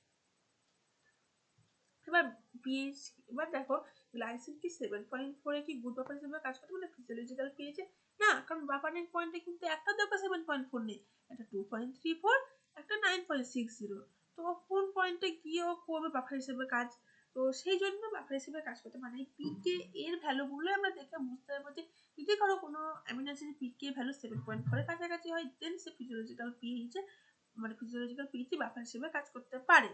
এবার পিএইচ, এবার দেখো গ্লাইসিন কি 7.4 কি গুড বাফার হিসেবে কাজ করতে মানে ফিজিওলজিক্যাল পিএইচে না, কারণ বাফারিং পয়েন্টে কিন্তু একটা দেখো 7.4 নেই, একটা 2.34, একটা 9.60। তো কোন পয়েন্টে গিয়ে ও করবে বাফার হিসেবে কাজ? তো সেই জন্য বাফার হিসেবে কাজ করতে মানে পিকে এর ভ্যালুগুলো আমরা দেখে বুঝতে পারবো যে যদি কারো কোনো অ্যামিনো অ্যাসিডের পিকে ভ্যালু 7.4 এর কাছাকাছি হয় দেন সে ফিজিওলজিক্যাল পিএইচে মানে ফিজিওলজিক্যাল পিএইচে বাফার হিসেবে কাজ করতে পারে।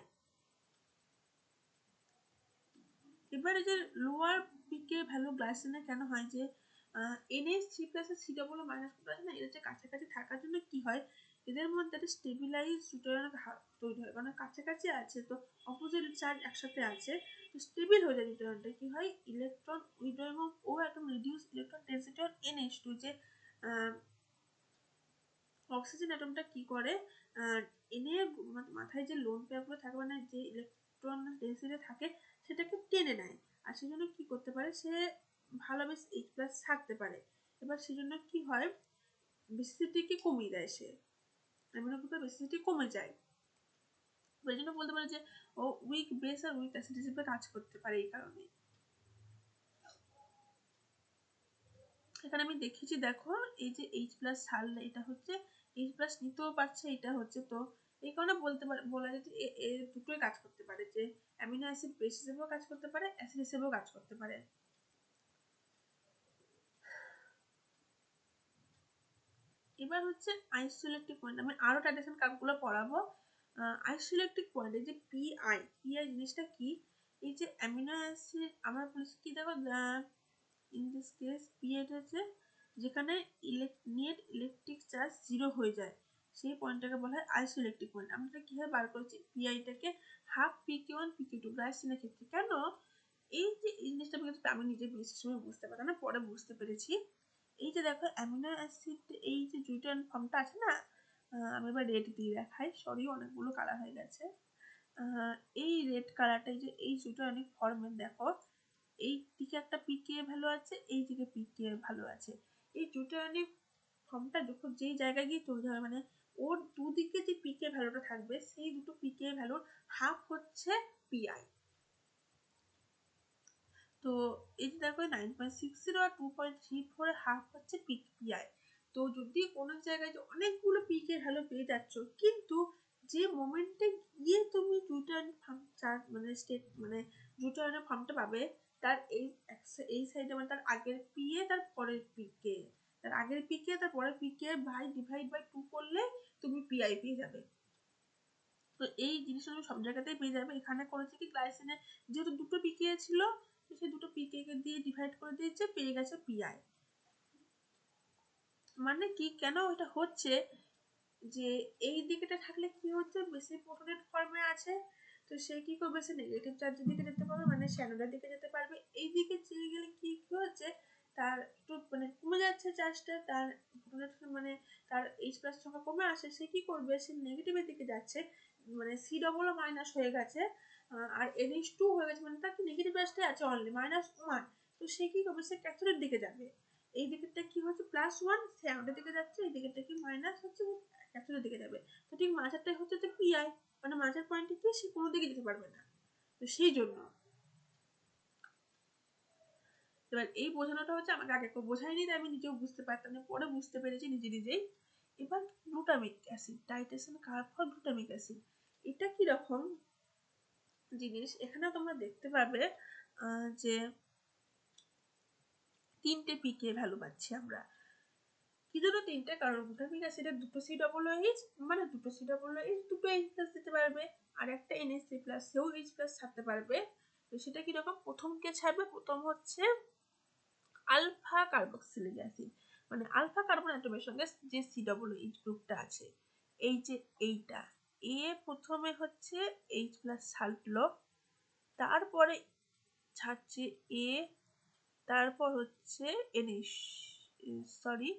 এবারে যে লোয়ার পিকে ভ্যালু গ্লাইসিনে কেন হয় যে NH3 প্লাস আর C ডবল মাইনাস আছে না, এদের যে কাছাকাছি থাকার জন্য কি হয় এদের মধ্যে একটা স্টেবিলাইজ জুটায়নিক হার তৈরি হয়, মানে কাছাকাছি আছে তো অপোজিট চার্জ একসাথে আছে তো স্টেবল হয়ে যায় জুটায়নটা, কি হয় electron withdrawing of O atom reduce electron density of NH2 যে অক্সিজেন অ্যাটমটা কি করে এনে মাথায় যে লোন পেয়ারগুলো থাকে মানে যে ইলেকট্রন ডেন্সিটি থাকে সেটাকে টেনে নেয়, আর সেজন্য কি করতে পারে সে ভালোভাবে H প্লাস থাকতে পারে। এবার সেজন্য কি হয় বেসিসিটিকে কমিয়ে দেয়, সে অ্যামিনো গ্রুপের বেসিসিটি কমে যায়। ওই জন্য বলতে পারে যে ও উইক বেস আর উইক অ্যাসিড হিসেবে কাজ করতে পারে এই কারণে। এখানে আমি দেখেছি দেখো এই যে H প্লাস ছাড়লে এটা হচ্ছে H প্লাস নিতেও পারছে, এটা হচ্ছে তো এই কারণে বলা যায় যে দুটোই কাজ করতে পারে, যে অ্যামিনো অ্যাসিড বেস হিসেবেও কাজ করতে পারে অ্যাসিড হিসেবেও কাজ করতে পারে। এবার হচ্ছে আইসোলেকটিক পয়েন্ট, আমি আরো টাইটেশন কার্ভগুলো পড়াবো। আইসোলেকটিক পয়েন্ট এই যে পিআই জিনিসটা কি, এই যে অ্যামিনো অ্যাসিড আমরা বলেছি কি দেখো ইন দিস কেস পিআই হচ্ছে যেখানে নেট ইলেকট্রিক চার্জ 0 হয়ে যায় সেই পয়েন্টটাকে বলা হয় আইসোলেকট্রিক পয়েন্ট। আমরা কিভাবে বার করেছি পিআইটাকে হাফ পিকে1 পিকে2 গ্লাইসিনের ক্ষেত্রে কেন এই যে এই জিনিসটা আমি নিজে বিশেষ সময় বুঝতে পারতাম না, পরে বুঝতে পেরেছি। এই যে দেখো অ্যামিনো অ্যাসিড এই যে জুইটান ফর্মটা আছে না, আমি এবার রেড দিয়ে দেখাই, সরি অনেকগুলো কালার হয়ে গেছে। এই রেড কালারটা যে এই জুইটানিক ফর্মের দেখো এই দিকে একটা পিকে ভ্যালু আছে এই দিকে পিকে ভ্যালু আছে, এই জুইটানিক ফর্মটা যখন যেই জায়গায় গিয়ে তৈরি হয় মানে ওর দুদিকে যে পিকে ভ্যালুটা থাকবে সেই দুটো পিকে ভ্যালুর হাফ হচ্ছে পিআই। তো এই যে দেখো 9.60 আর 2.34 এর হাফ হচ্ছে পিআই। তো যদি কোনো জায়গায় যে অনেকগুলো পিকে ভ্যালু পেয়ে যাচ্ছ কিন্তু যে মোমেন্টে গিয়ে তুমি জুটায়নিক ফর্ম চার্জ মানে স্টেট মানে জুটায়নিক ফর্মটা পাবে তার এই সাইডে মানে তার আগের পিএ তার পরের পিকে, তার আগের পিকে তার পরের পিকে বাই ডিভাইড বাই 2 করলে তুমি পিআই পেয়ে যাবে। তো এই জিনিসটা তুমি সব জায়গাতেই পেয়ে যাবে। এখানে করেছে কি গ্লাইসিনে যেহেতু দুটো পিকে ছিল সেই দুটো পিকে কে দিয়ে ডিভাইড করে দিয়েছে পেয়ে গেছে পিআই। মানে কি কেন এটা হচ্ছে যে এই দিকেটা থাকলে কি হচ্ছে বেশি প্রোটনের ফর্মে আছে তো সে কি করবে সে নেগেটিভ চার্জের দিকে যেতে পারবে মানে শ্যানোডার দিকে যেতে পারবে, এই দিকে চলে গেলে কি কি হচ্ছে তার একটু মানে কমে যাচ্ছে চার্জটা, তার মানে তার H প্লাস সংখ্যা কমে আসে, সে কি করবে সে নেগেটিভের দিকে যাচ্ছে মানে সি ডবল মাইনাস হয়ে গেছে আর NH2 হয়ে গেছে মানে তার কি নেগেটিভ চার্জটাই আছে অনলি -1, তো সে কি করবে সে ক্যাথোডের দিকে যাবে, এই দিকেরটা কি হচ্ছে +1 সে আমাদের দিকে যাচ্ছে এই দিকেরটা কি মাইনাস হচ্ছে ক্যাথোডের দিকে যাবে, তো ঠিক মাঝারটাই হচ্ছে যে পিআই মানে মাঝার পয়েন্টে কি সে কোনো দিকে যেতে পারবে না, তো সেই জন্য এবার এই বোঝানোটা হচ্ছে আমাকে আগে কেউ বোঝায়নি তাই আমি নিজেও বুঝতে পারতাম না, পরে বুঝতে পেরেছি নিজে নিজেই। এবার glutamic acid titration curve for glutamic acid এটা কি রকম জিনিস, এখানে তোমরা দেখতে পাবে যে তিনটে পিকে ভ্যালু পাচ্ছি আমরা, কি জন্য তিনটে কারণ গ্লুটামিক অ্যাসিডের দুটো সি ডবল এইচ মানে দুটো সি ডবল এইচ দুটো এইচ প্লাস দিতে পারবে আর একটা NH3 প্লাস সেও এইচ প্লাস ছাড়তে পারবে। তো সেটা কি রকম প্রথম কে ছাড়বে প্রথম হচ্ছে আলফা কার্বক্সিলিক অ্যাসিড মানে আলফা কার্বন অ্যাটমের সঙ্গে যে সি ডবল এইচ গ্রুপটা আছে এই যে এইটা এ প্রথমে হচ্ছে এইচ প্লাস ছাড়লো তারপরে ছাড়ছে এ তারপর হচ্ছে NH সরি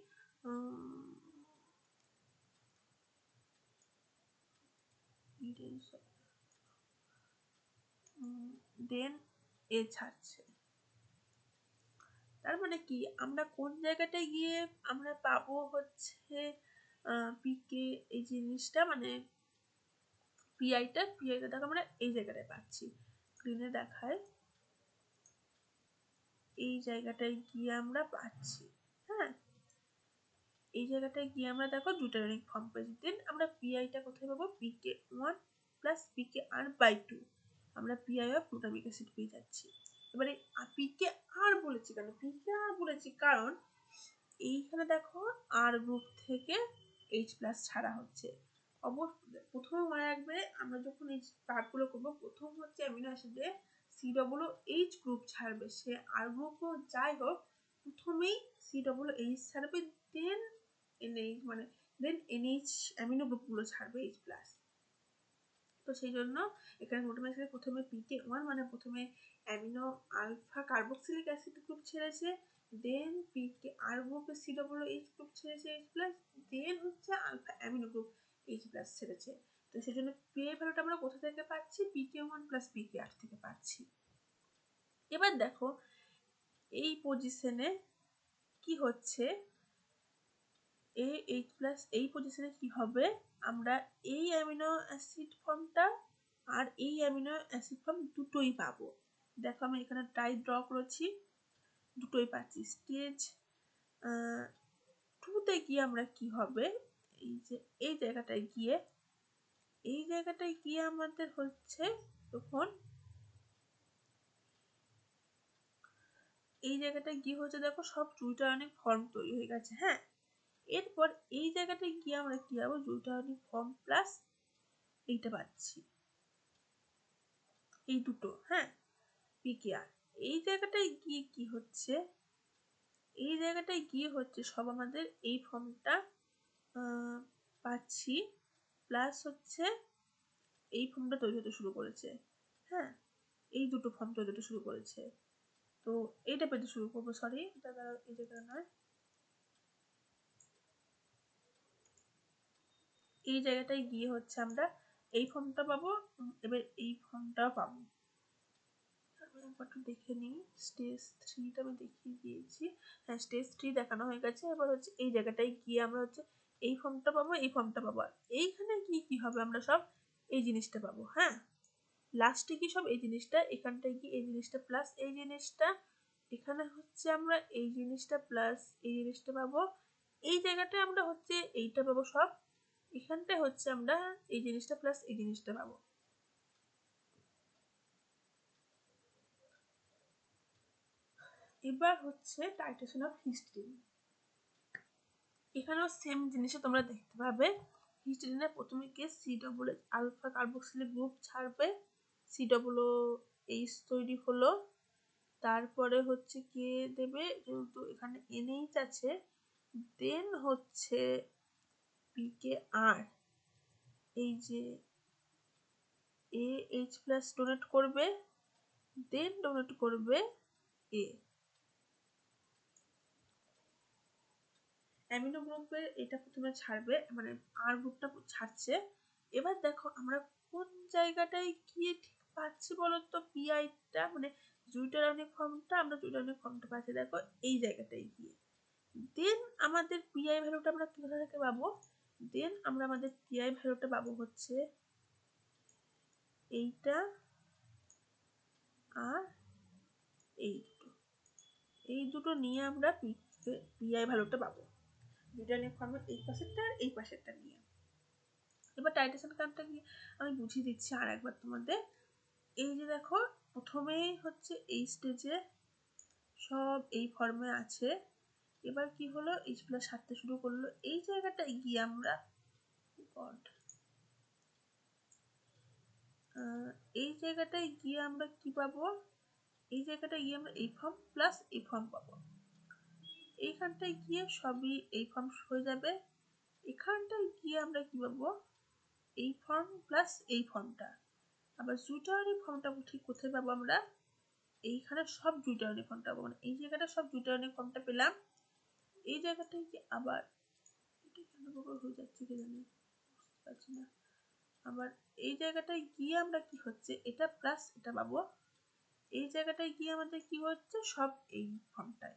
দেন এ ছাড়ছে, তার মানে কি আমরা কোন জায়গাটায় গিয়ে আমরা পাবো হচ্ছে পিকে এই জিনিসটা মানে পিআইটা দেখো আমরা এই জায়গাটায় পাচ্ছি, স্ক্রিনে দেখায় এই জায়গাটায় গিয়ে আমরা পাচ্ছি। হ্যাঁ, এই জায়গাটায় গিয়ে আমরা দেখো দুটো ইউনিক ফর্ম পেয়েছি। দেন আমরা পিআইটা কোথায় পাবো? পিকে 1 প্লাস পিকে আর বাই 2 আমরা পিআই অফ গ্লুটামিক অ্যাসিড পেয়ে যাচ্ছি। এবারে পিকে আর বলেছি কেন? পিকে আর বলেছি কারণ এইখানে দেখো আর গ্রুপ থেকে H প্লাস ছাড়া হচ্ছে। প্রথমে মনে রাখবে আমরা যখন এই পার্টগুলো করবো, প্রথম হচ্ছে অ্যামিনো অ্যাসিডে সি ডবল এইচ গ্রুপ ছাড়বে, সে আর গ্রুপ যাই হোক প্রথমেই সি ডবল এইচ ছাড়বে, দেন এনএইচ মানে দেন এনএইচ অ্যামিনো গ্রুপগুলো ছাড়বে H প্লাস। তো সেই জন্য এখানে গ্লুটামিক অ্যাসিড প্রথমে পিকে 1 মানে প্রথমে amino alpha carboxylic acid group ছেড়েছে, দেন পিকে আর গ্রুপে সি ডবল এইচ গ্রুপ ছেড়েছে H প্লাস, দেন হচ্ছে alpha amino group H plus ছেড়েছে। তো সেই জন্য পিএ ভ্যালুটা আমরা কোথা থেকে পাচ্ছি? পিকে 1 প্লাস পিকে আর থেকে পাচ্ছি। এবার দেখো এই পজিশনে কি হচ্ছে, H প্লাস এই পজিশনে কি হবে, আমরা এই অ্যামিনো অ্যাসিড ফর্মটা আর এই অ্যামিনো অ্যাসিড ফর্ম দুটোই পাবো। দেখো আমি এখানে টাই ড্র করেছি, দুটোই পাচ্ছি। স্টেজ 2তে গিয়ে আমরা কি হবে, এই যে এই জায়গাটায় গিয়ে আমাদের হচ্ছে তখন এই জায়গাটায় গিয়ে হচ্ছে দেখো সব জুইটারনিক ফর্ম তৈরি হয়ে গেছে। হ্যাঁ, এরপর এই জায়গাটায় গিয়ে আমরা কি পাবো? জুইটারনিক ফর্ম প্লাস এইটা পাচ্ছি, এই দুটো। হ্যাঁ, পিকেআর এই জায়গাটায় গিয়ে কি হচ্ছে, এই জায়গাটায় গিয়ে হচ্ছে সব আমাদের এই ফর্মটা পাচ্ছি, প্লাস হচ্ছে এই ফর্মটা তৈরি হতে শুরু করেছে। হ্যাঁ, এই দুটো ফর্ম তৈরি হতে শুরু করেছে। তো এইটা পেতে শুরু করবো, সরি দাদা এই জায়গাটা নয়, এই জায়গাটায় গিয়ে হচ্ছে আমরা এই ফর্মটা পাবো, এবার এই ফর্মটাও পাবো। আমি একটু দেখে নিই, স্টেজ 3টা আমি দেখিয়ে দিয়েছি। হ্যাঁ, স্টেজ 3 দেখানো হয়ে গেছে। এবার হচ্ছে এই জায়গাটায় গিয়ে আমরা হচ্ছে এই ফর্মটা পাবো, এই ফর্মটা পাবো, আর এইখানে গিয়ে কি হবে, আমরা সব এই জিনিসটা পাবো। হ্যাঁ, লাস্টে কি সব এই জিনিসটা, এখানটায় গিয়ে এই জিনিসটা প্লাস এই জিনিসটা, এখানে হচ্ছে আমরা এই জিনিসটা প্লাস এই জিনিসটা পাবো, এই জায়গাটায় আমরা হচ্ছে এইটা পাবো সব, এখানটায় হচ্ছে আমরা এই জিনিসটা প্লাস এই জিনিসটা পাবো। এবার হচ্ছে টাইট্রেশন অফ হিস্টিডিন। এখানেও সেম জিনিসটা তোমরা দেখতে পাবে। হিস্টিডিনে প্রথমে গিয়ে C double alpha carboxylic group ছাড়বে, সি ডবল এইচ তৈরি হলো, তারপরে হচ্ছে কে দেবে, যেহেতু এখানে এনএইচ আছে, দেন হচ্ছে পিকে আর এই যে এ এইচ প্লাস ডোনেট করবে, দেন ডোনেট করবে এ অ্যামিনো গ্রুপের, এটা প্রথমে ছাড়বে মানে আর গ্রুপটা ছাড়ছে। এবার দেখো আমরা কোন জায়গাটায় গিয়ে ঠিক পাচ্ছি বলতো পিআইটা মানে জুইটারনিক ফর্মটা, আমরা জুইটারনিক ফর্মটা পাচ্ছি দেখো এই জায়গাটায় গিয়ে। দেন আমাদের পিআই ভ্যালুটা আমরা কোথা থেকে পাবো? দেন আমরা আমাদের পিআই ভ্যালুটা পাবো হচ্ছে এইটা আর এই দুটো নিয়ে আমরা পিআই ভ্যালুটা পাবো, জুইটারনিক ফর্মের এই পাশেরটা আর এই পাশেরটা নিয়ে। এবার টাইট্রেশন কার্ভটা কি আমি বুঝিয়ে দিচ্ছি আর একবার তোমাদের। এই যে দেখো প্রথমেই হচ্ছে এই স্টেজে সব এই ফর্মে আছে, এবার কি হলো H প্লাস সারতে শুরু করলো, এই জায়গাটায় গিয়ে আমরা এই জায়গাটায় গিয়ে আমরা কি পাবো, এই জায়গাটায় গিয়ে আমরা এই ফর্ম প্লাস এই ফর্ম পাবো, এইখানটায় গিয়ে সবই এই ফর্ম হয়ে যাবে, এখানটায় গিয়ে আমরা কি পাবো, এই ফর্ম প্লাস এই ফর্মটা। আবার জুইটারনিক ফর্মটা ঠিক কোথায় পাবো আমরা, এইখানে সব জুইটারনিক ফর্মটা পাবো, মানে এই জায়গাটা সব জুইটারনিক ফর্মটা পেলাম, এই জায়গাটায় কি আবার এটা কেন হয়ে যাচ্ছে কি জানি বুঝতে পারছি না, আবার এই জায়গাটায় গিয়ে আমরা কি হচ্ছে এটা প্লাস এটা পাবো, এই জায়গাটায় গিয়ে আমাদের কি হচ্ছে সব এই ফর্মটায়।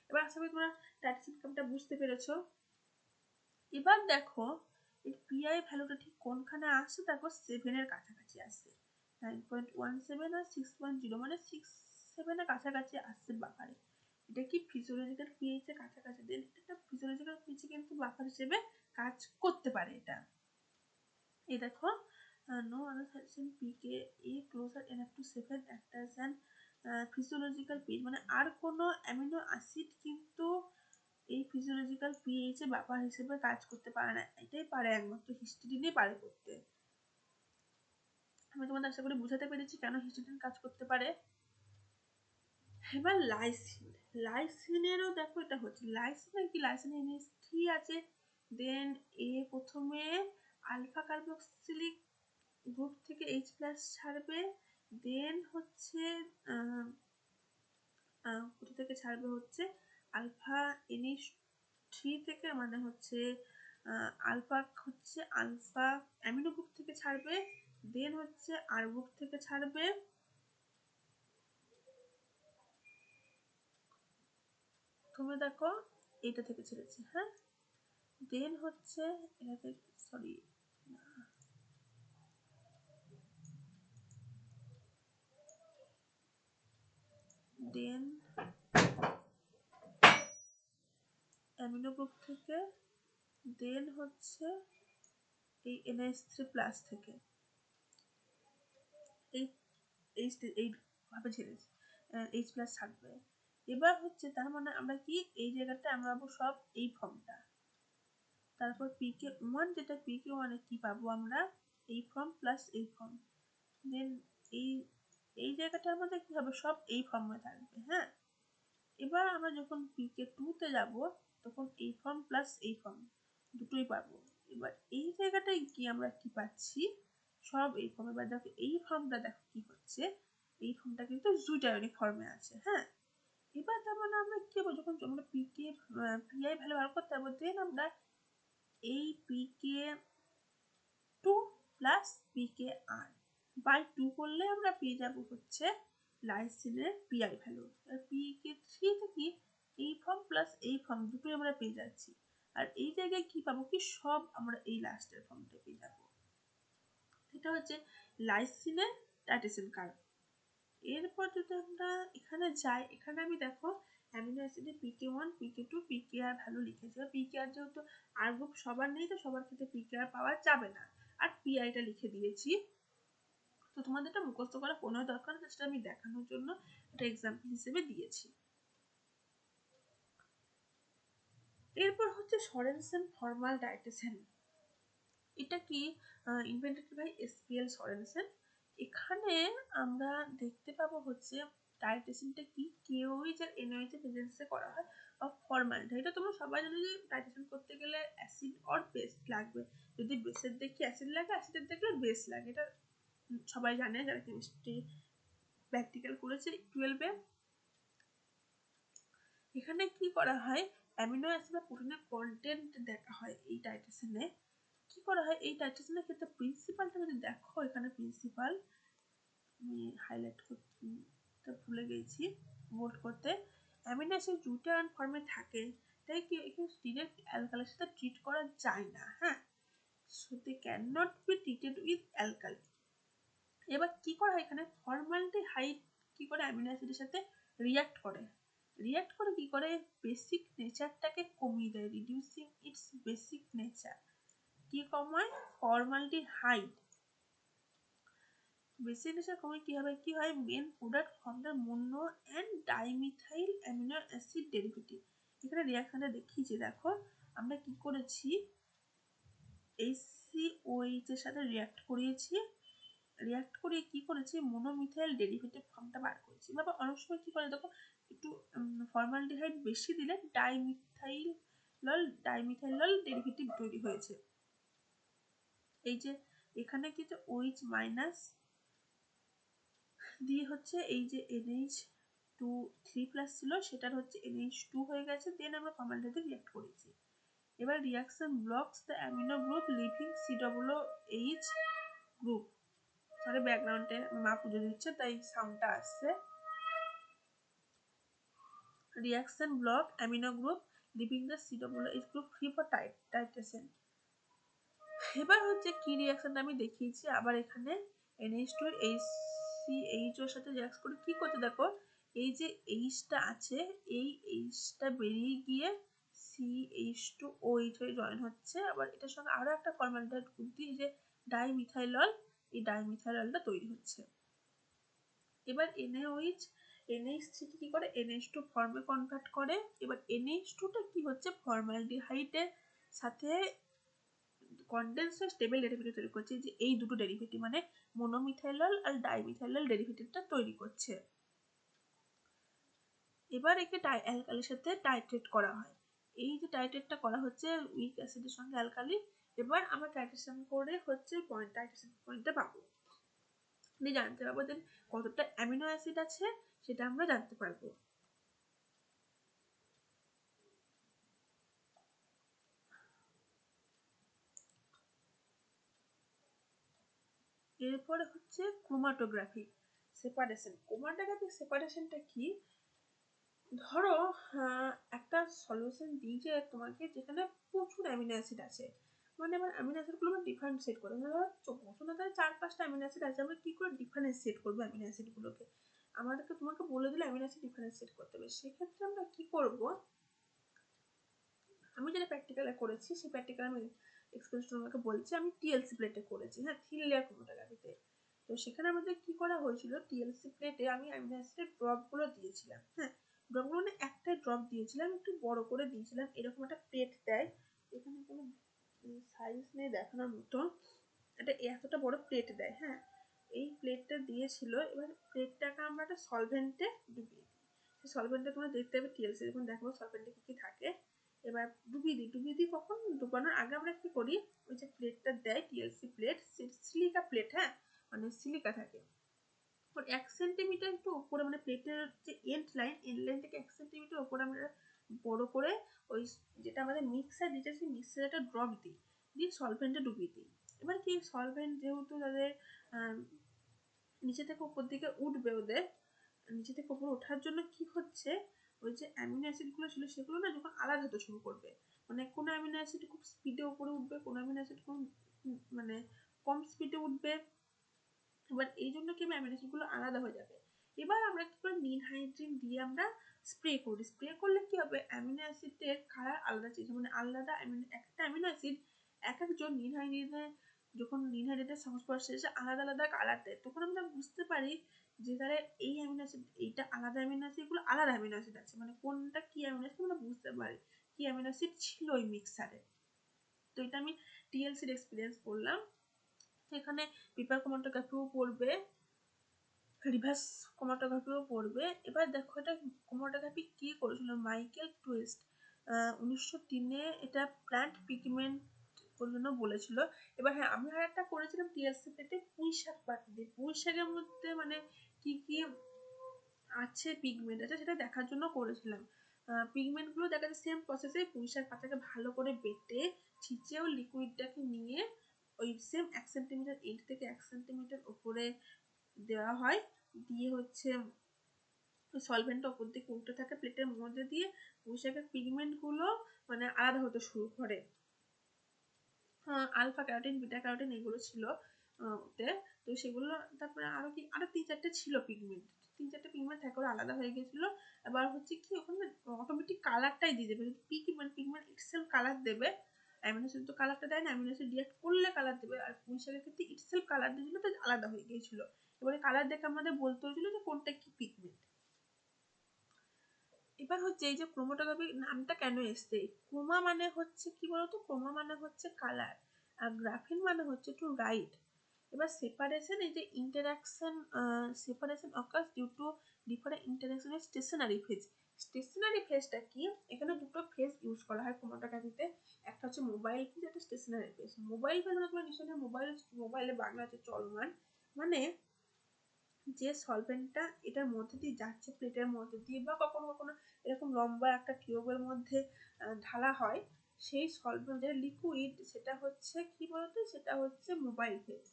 এবার আশা করি তোমরা টাইট্রেশন কার্ভটা বুঝতে পেরেছো। এবার দেখো এর পিআই ভ্যালুটা ঠিক কোনখানে আসছে, দেখো 7 এর কাছাকাছি আসছে। 9.17 আর 6.0 মানে 6-7 এর কাছাকাছি আসছে বাফারে। এটা কি ফিজিওলজিক্যাল পিএইচ এর কাছাকাছি, দেন এটা ফিজিওলজিক্যাল পিএইচ কিন্তু বাফার হিসেবে কাজ করতে পারে এটা। এই দেখো no other suggestion pKa closer enough to 7 act as an physiological pH, মানে আর কোনো অ্যামিনো অ্যাসিড কিন্তু এই ফিজিওলজিক্যাল পিএইচ এ বাফার হিসেবে কাজ করতে পারে না, এটাই পারে একমাত্র হিস্টিডিনই পারে করতে। আমি তোমাদের আশা করি বুঝাতে পেরেছি কেন হিস্টিডিন কাজ করতে পারে। এবার লাইসিন, লাইসিনেরও দেখো এটা হচ্ছে লাইসিনের কি, লাইসিনে NH3 আছে, দেন এ প্রথমে আলফা কার্বক্সিলিক গ্রুপ থেকে H প্লাস ছাড়বে, দেন হচ্ছে কোথা থেকে ছাড়বে হচ্ছে আলফা NH3 থেকে, মানে হচ্ছে আলফা অ্যামিনো গ্রুপ থেকে ছাড়বে, দেন হচ্ছে আর গ্রুপ থেকে ছাড়বে, তুমি দেখো এটা থেকে ছেড়েছে, হ্যাঁ, দেন হচ্ছে এটা থেকে, সরি দেন অ্যামিনো গ্রুপ থেকে, দেন হচ্ছে এই NH3 প্লাস থেকে, এই এইভাবে ছেড়েছে, H প্লাস থাকবে। এবার হচ্ছে তার মানে আমরা কি এই জায়গাটা আমরা পাবো সব এই ফর্মটা, তারপর PK1 যেটা PK1 এ কি পাবো আমরা এই ফর্ম প্লাস এই ফর্ম, দেন এই এই জায়গাটার মধ্যে কি হবে সব এই ফর্মে থাকবে, হ্যাঁ। এবার আমরা যখন PK2 তে যাব তখন এই ফর্ম প্লাস এই ফর্ম দুটোই পাবো। এবার এই জায়গাটায় কি আমরা কি পাচ্ছি সব এই ফর্মে। এবার দেখো এই ফর্মটা দেখো কি হচ্ছে, এই ফর্মটা কিন্তু জুটায়নিক ফর্মে আছে, হ্যাঁ। এবার তার মানে আমরা কি করবো, যখন আমরা পিআই ভ্যালু বার করতে পারবো, দেন আমরা এই PK2 প্লাস PKR বাই 2 করলে আমরা পেয়ে যাবো হচ্ছে লাইসিনের পিআই ভ্যালু। আর PK3 থেকে এই ফর্ম প্লাস এই ফর্ম দুটোই আমরা পেয়ে যাচ্ছি, আর এই জায়গায় কি পাবো কি সব আমরা এই লাস্টের ফর্মটা পেয়ে যাবো। এটা হচ্ছে লাইসিনের টাইটেশন কার্ভ। এরপর যদি আমরা এখানে যাই, এখানে আমি দেখো অ্যামিনো অ্যাসিডে PK1 PK2 PKR ভ্যালু লিখেছি। PKR যেহেতু আর গ্রুপ সবার নেই, তো সবার ক্ষেত্রে PKR পাওয়া যাবে না, আর পিআইটা লিখে দিয়েছি। তো তোমাদের এটা মুখস্থ করা কোনো দরকার নেই, সেটা আমি দেখানোর জন্য একটা এক্সাম্পল হিসেবে দিয়েছি। এরপর হচ্ছে সরেনসেন ফর্মাল টাইটেশন। এটা কি ইনভেন্টেড বাই SPL সরেনসেন। এখানে আমরা দেখতে পাবো হচ্ছে টাইটেশনটা কি KOH আর NOH এর প্রেজেন্সে করা হয় অফ ফর্মালডিহাইড। এটা তোমরা সবাই জানো যে টাইটেশন করতে গেলে অ্যাসিড অর বেস লাগবে, যদি বেসের দেখি অ্যাসিড লাগে, অ্যাসিডের দেখলে বেস লাগে, এটা সবাই জানে যারা কেমিস্ট্রি প্র্যাকটিক্যাল করেছে 12 এ। এখানে কি করা হয় অ্যামিনো অ্যাসিড বা প্রোটিনের কন্টেন্ট দেখা হয় এই টাইটেশনে। কি করা হয় এই টাইটেশনের ক্ষেত্রে প্রিন্সিপালটা যদি দেখো, এখানে প্রিন্সিপাল আমি হাইলাইট করতে ভুলে গেছি বোল্ড করতে, অ্যামিনো অ্যাসিড গ্লুটান ফর্মে থাকে, তাই কি এখানে ডিরেক্ট অ্যালকালির সাথে ট্রিট করা যায় না, হ্যাঁ, so they can not be treated with alkali. এবার কি করা হয় এখানে ফর্মালডিহাইড কি করে অ্যামিনো অ্যাসিডের সাথে রিঅ্যাক্ট করে, রিঅ্যাক্ট করে কি করে বেসিক নেচারটাকে কমিয়ে দেয়, রিডিউসিং ইটস বেসিক নেচার। কি কমায় ফর্মালডিহাইড বেসিক নেচার কমে, কি হবে কি হয় main product from the mono and dimethyl amino acid derivative. এখানে রিঅ্যাকশনটা দেখিয়েছি, দেখো আমরা কি করেছি HCOH এর সাথে রিঅ্যাক্ট করিয়েছি, রিঅ্যাক্ট করে কি করেছি মোনোমিথাইল ডেরিভেটিভ ফর্মটা বার করেছি। বাবা অনেক সময় কি করে দেখো একটু ফর্মালডিহাইড বেশি দিলে ডাইমিথাইলল ডেরিভেটিভ তৈরি হয়েছে। এই যে এখানে কিন্তু OH মাইনাস দিয়ে হচ্ছে এই যে NH2 3 প্লাস ছিল সেটার হচ্ছে NH2 হয়ে গেছে, দেন আমরা ফর্মালডিহাইডে রিঅ্যাক্ট করেছি। এবার reaction blocks the amino group living COOH group. Sorry ব্যাকগ্রাউন্ডে মা পুজো দিচ্ছে তাই সাউন্ডটা আসছে। Reaction block amino group leaving the COOH group free for titration. এবার হচ্ছে কি রিঅ্যাকশনটা আমি দেখিয়েছি আবার এখানে NH2 এর HCH এর সাথে রিঅ্যাক্ট করে কি করতে দেখো, এই যে Hটা আছে এই Hটা বেরিয়ে গিয়ে CH2OH হয়ে জয়েন হচ্ছে, আবার এটার সঙ্গে আরো একটা ফর্মালডিহাইড গ্রুপ দিয়ে যে ডাইমিথাইলল, এই ডাইমিথাইললটা তৈরি হচ্ছে। এবার NaOH NH3 কি করে NH2 ফর্মে কনভার্ট করে। এবার NH2টা কি হচ্ছে ফর্মালডিহাইডের সাথে কনডেন্সার স্টেবল ডেরিভেটিভ তৈরি করছে, যে এই দুটো ডেরিভেটিভ মানে মনোমিথাইলল আর ডাইমিথাইলল ডেরিভেটিভটা তৈরি করছে। এবার একে অ্যালকালির সাথে টাইট্রেট করা হয়। এই যে টাইট্রেটটা করা হচ্ছে উইক অ্যাসিডের সঙ্গে অ্যালকালি, এবার আমরা টাইট্রেশন করে হচ্ছে টাইট্রেশন পয়েন্টটা পাবো, দিয়ে জানতে পারবো দেন কতটা অ্যামিনো অ্যাসিড আছে সেটা আমরা জানতে পারবো। এরপরে হচ্ছে ক্রোমাটোগ্রাফি সেপারেশন। ক্রোমাটোগ্রাফিক সেপারেশনটা কি, ধরো একটা সলিউশন দিই যে তোমাকে যেখানে প্রচুর অ্যামিনো অ্যাসিড আছে, মানে এবার অ্যামিনো অ্যাসিডগুলো আমরা ডিফারেন্সিয়েট করবো, ধরো বসুন্ধরা 4-5টা অ্যামিনো অ্যাসিড আছে, আমরা কি করে ডিফারেন্সিয়েট করবো অ্যামিনো অ্যাসিডগুলোকে, আমাদেরকে তোমাকে বলে দিলে অ্যামিনো অ্যাসিড ডিফারেন্সিয়েট করতে হবে। সেক্ষেত্রে আমরা কি করব, আমি যেটা প্র্যাকটিক্যালে করেছি সেই প্র্যাকটিক্যাল আমি এক্সপিরিয়েন্স তোমাকে বলছি। আমি টিএলসি প্লেটে করেছি, হ্যাঁ, থিন লেয়ার ক্রোমাটোগ্রাফিতে। তো সেখানে আমাদের কি করা হয়েছিল, টিএলসি প্লেটে আমি অ্যামিনো অ্যাসিডের ড্রপগুলো দিয়েছিলাম, হ্যাঁ, ড্রপগুলো মানে একটা ড্রপ দিয়েছিলাম, একটু বড় করে দিয়েছিলাম, এরকম একটা প্লেট দেয়, এখানে কোনো সাইজ নেই দেখানোর মতো, এটা এতটা বড় প্লেট দেয়, হ্যাঁ, এই প্লেটটা দিয়েছিল। এবার প্লেটটাকে আমরা একটা সলভেন্টে ডুবিয়ে দিই, সেই সলভেন্টে তোমরা দেখতে পাবে টিএলসি যখন দেখাবো সলভেন্টে কি কি থাকে। এবার ডুবিয়ে দিই কখন, ডুবানোর আগে আমরা কি করি, ওই যে প্লেটটা দেয় টিএলসি প্লেট, সিলিকা প্লেট, হ্যাঁ, মানে সিলিকা থাকে, 1 সেন্টিমিটার একটু উপরে, মানে প্লেটের যে এন্ড লাইন থেকে 1 সেন্টিমিটার উপরে আমরা বড় করে ওই যেটা আমাদের মিক্সার দিতে, সেই মিক্সারে একটা ড্রপ দিই, দিয়ে সলভেন্টে ডুবিয়ে দিই। এবার কি সলভেন্ট যেহেতু তাদের নিচে থেকে উপর দিকে উঠবে, ওদের নিচে থেকে উপরে ওঠার জন্য কি হচ্ছে, ওই যে অ্যামিনো অ্যাসিডগুলো ছিল সেগুলো না যখন আলাদা হতে শুরু করবে, মানে কোনো অ্যামিনো অ্যাসিড খুব স্পিডে উপরে উঠবে, কোনো অ্যামিনো অ্যাসিড খুব মানে কম স্পিডে উঠবে, এবার এই জন্য কি অ্যামিনো অ্যাসিডগুলো আলাদা হয়ে যাবে। এবার আমরা কি করি, নিনহাইড্রিন দিয়ে আমরা স্প্রে করি, স্প্রে করলে কি হবে অ্যামিনো অ্যাসিডের কালার আলাদা চেঞ্জ, মানে আলাদা একটা অ্যামিনো অ্যাসিড এক একজন নিনহাইড্রিনের যখন নিনহাইড্রেটের সংস্পর্শে এসে আলাদা আলাদা কালার দেয়, তখন আমরা বুঝতে পারি যে তারা এই অ্যামিনো অ্যাসিড এইটা আলাদা অ্যামিনো অ্যাসিড, এগুলো আলাদা অ্যামিনো অ্যাসিড আছে, মানে কোনটা কি অ্যামিনো অ্যাসিড আমরা বুঝতে পারি কি অ্যামিনো অ্যাসিড ছিল ওই মিক্সারে। তো এটা আমি টিএলসির এক্সপিরিয়েন্স করলাম। এখানে পেপার ক্রোমাটোগ্রাফিও পড়বে, রিভার্স ক্রোমাটোগ্রাফিও পড়বে। এবার দেখো এটা ক্রোমাটোগ্রাফি কি করেছিল মাইকেল টুইস্ট, 1903-এ এটা প্ল্যান্ট পিগমেন্ট জন্য বলেছিল। এবার হ্যাঁ, আমি আর একটা করেছিলাম টিএলসি প্লেটে পুঁই শাক পাতা দিয়ে, পুঁই শাকের মধ্যে মানে কি কি আছে পিগমেন্ট আছে সেটা দেখার জন্য করেছিলাম। পিগমেন্ট গুলো দেখা যায় সেম প্রসেসে পুঁই শাক পাতাকে ভালো করে বেটে ছিঁচে ও লিকুইডটাকে নিয়ে ওই সেম 1 সেন্টিমিটার এন্ড থেকে 1 সেন্টিমিটার উপরে দেওয়া হয়, দিয়ে হচ্ছে সলভেন্টটা উপর দিকে উঠতে থাকে প্লেটের মধ্যে দিয়ে পুঁই শাকের পিগমেন্ট গুলো মানে আলাদা হতে শুরু করে। আলফা ক্যারোটিন বিটা ক্যারোটিন এগুলো ছিল ওতে। তো সেগুলো তারপরে আরো কি আরো 3-4টে ছিল পিগমেন্ট, 3-4টে পিগমেন্ট থাকে ওরা আলাদা হয়ে গেছিল। এবার হচ্ছে কি ওখানে অটোমেটিক কালারটাই দিয়ে দেবে, পিগমেন্ট পিগমেন্ট ইটসেলফ কালার দেবে, অ্যামিনো অ্যাসিড তো কালারটা দেয় না, অ্যামিনো অ্যাসিড রিঅ্যাক্ট করলে কালার দেবে, আর পুঁই শাকের ক্ষেত্রে ইটসেলফ কালার দিয়েছিল, তো আলাদা হয়ে গিয়েছিল। এবারে কালার দেখে আমাদের বলতে হয়েছিল যে কোনটা কি পিগমেন্ট। এবার হচ্ছে এই যে ক্রোমাটোগ্রাফি নামটা কেন এসছে, ক্রোমা মানে হচ্ছে কি বলতো, ক্রোমা মানে হচ্ছে কালার, আর গ্রাফিন মানে হচ্ছে টু রাইট। এবার সেপারেশন, এই যে interaction, separation occurs due to different interaction এর স্টেশনারি ফেজ। স্টেশনারি ফেজটা কি, এখানে দুটো ফেজ ইউজ করা হয় ক্রোমাটোগ্রাফিতে, একটা হচ্ছে মোবাইল ফেজ, একটা স্টেশনারি ফেজ। মোবাইল ফেজ মানে তোমার নিশ্চয়ই মোবাইলে বাংলা হচ্ছে চলমান, মানে যে সলভেন্টটা এটার মধ্যে দিয়ে যাচ্ছে প্লেটের মধ্যে দিয়ে, বা কখনো কখনো এরকম লম্বা একটা টিউবের মধ্যে ঢালা হয়, সেই সলভেন্ট যেটা লিকুইড সেটা হচ্ছে কি বলতো, সেটা হচ্ছে মোবাইল ফেজ।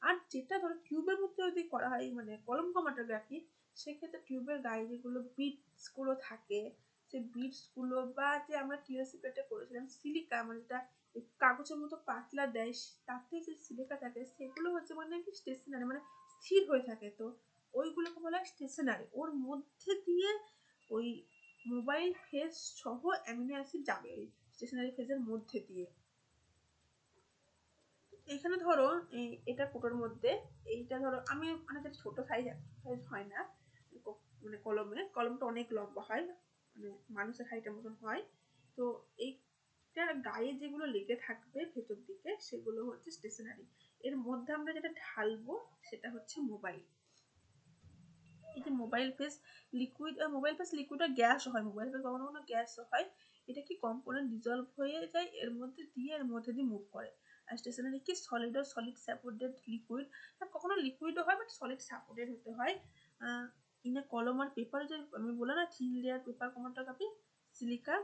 আর যেটা ধরো টিউবের মধ্যে যদি করা হয় মানে কলম ক্রোমাটোগ্রাফি, সেক্ষেত্রে টিউবের গায়ে যেগুলো বিটস গুলো থাকে যে বিটসগুলো বা যে আমরা টিএলসি প্লেটে করেছিলাম সিলিকা, মানে যেটা কাগজের মতো পাতলা দেয়, তাতে যে সিলিকা থাকে সেগুলো হচ্ছে মানে কি স্টেশনারি, মানে স্থির হয়ে থাকে। তো ওইগুলোকে বলা হয় স্টেশনারি। ওর মধ্যে দিয়ে ওই মোবাইল ফেজ সহ অ্যামিনো অ্যাসিড যাবে ওই স্টেশনারি ফেজের মধ্যে দিয়ে। এখানে ধরো এটা কোটোর মধ্যে, এইটা ধরো আমি মানে যেটা ছোট সাইজ হয় না, মানে কলমটা অনেক লম্বা হয়, মানে মানুষের হাইটের মতন হয়। তো এইটার গায়ে যেগুলো লেগে থাকবে ভেতর দিকে সেগুলো হচ্ছে স্টেশনারি। এর মধ্যে আমরা যেটা ঢালবো সেটা হচ্ছে মোবাইল। এই যে mobile phase liquid, mobile phase liquid আর গ্যাসও হয়, মোবাইল ফেস কখনো কখনো গ্যাসও হয়। এটা কি কম্পোনেন্ট ডিজলভ হয়ে যায় এর মধ্যে দিয়ে মুভ করে। আর স্টেশনারি কি সলিড ও সলিড সাপোর্টেড লিকুইড, কখনো লিকুইডও হয় বাট সলিড সাপোর্টেড হতে হয়। ইন এ কলম আর পেপার, যে আমি বললাম না thin layer paper chromatography silica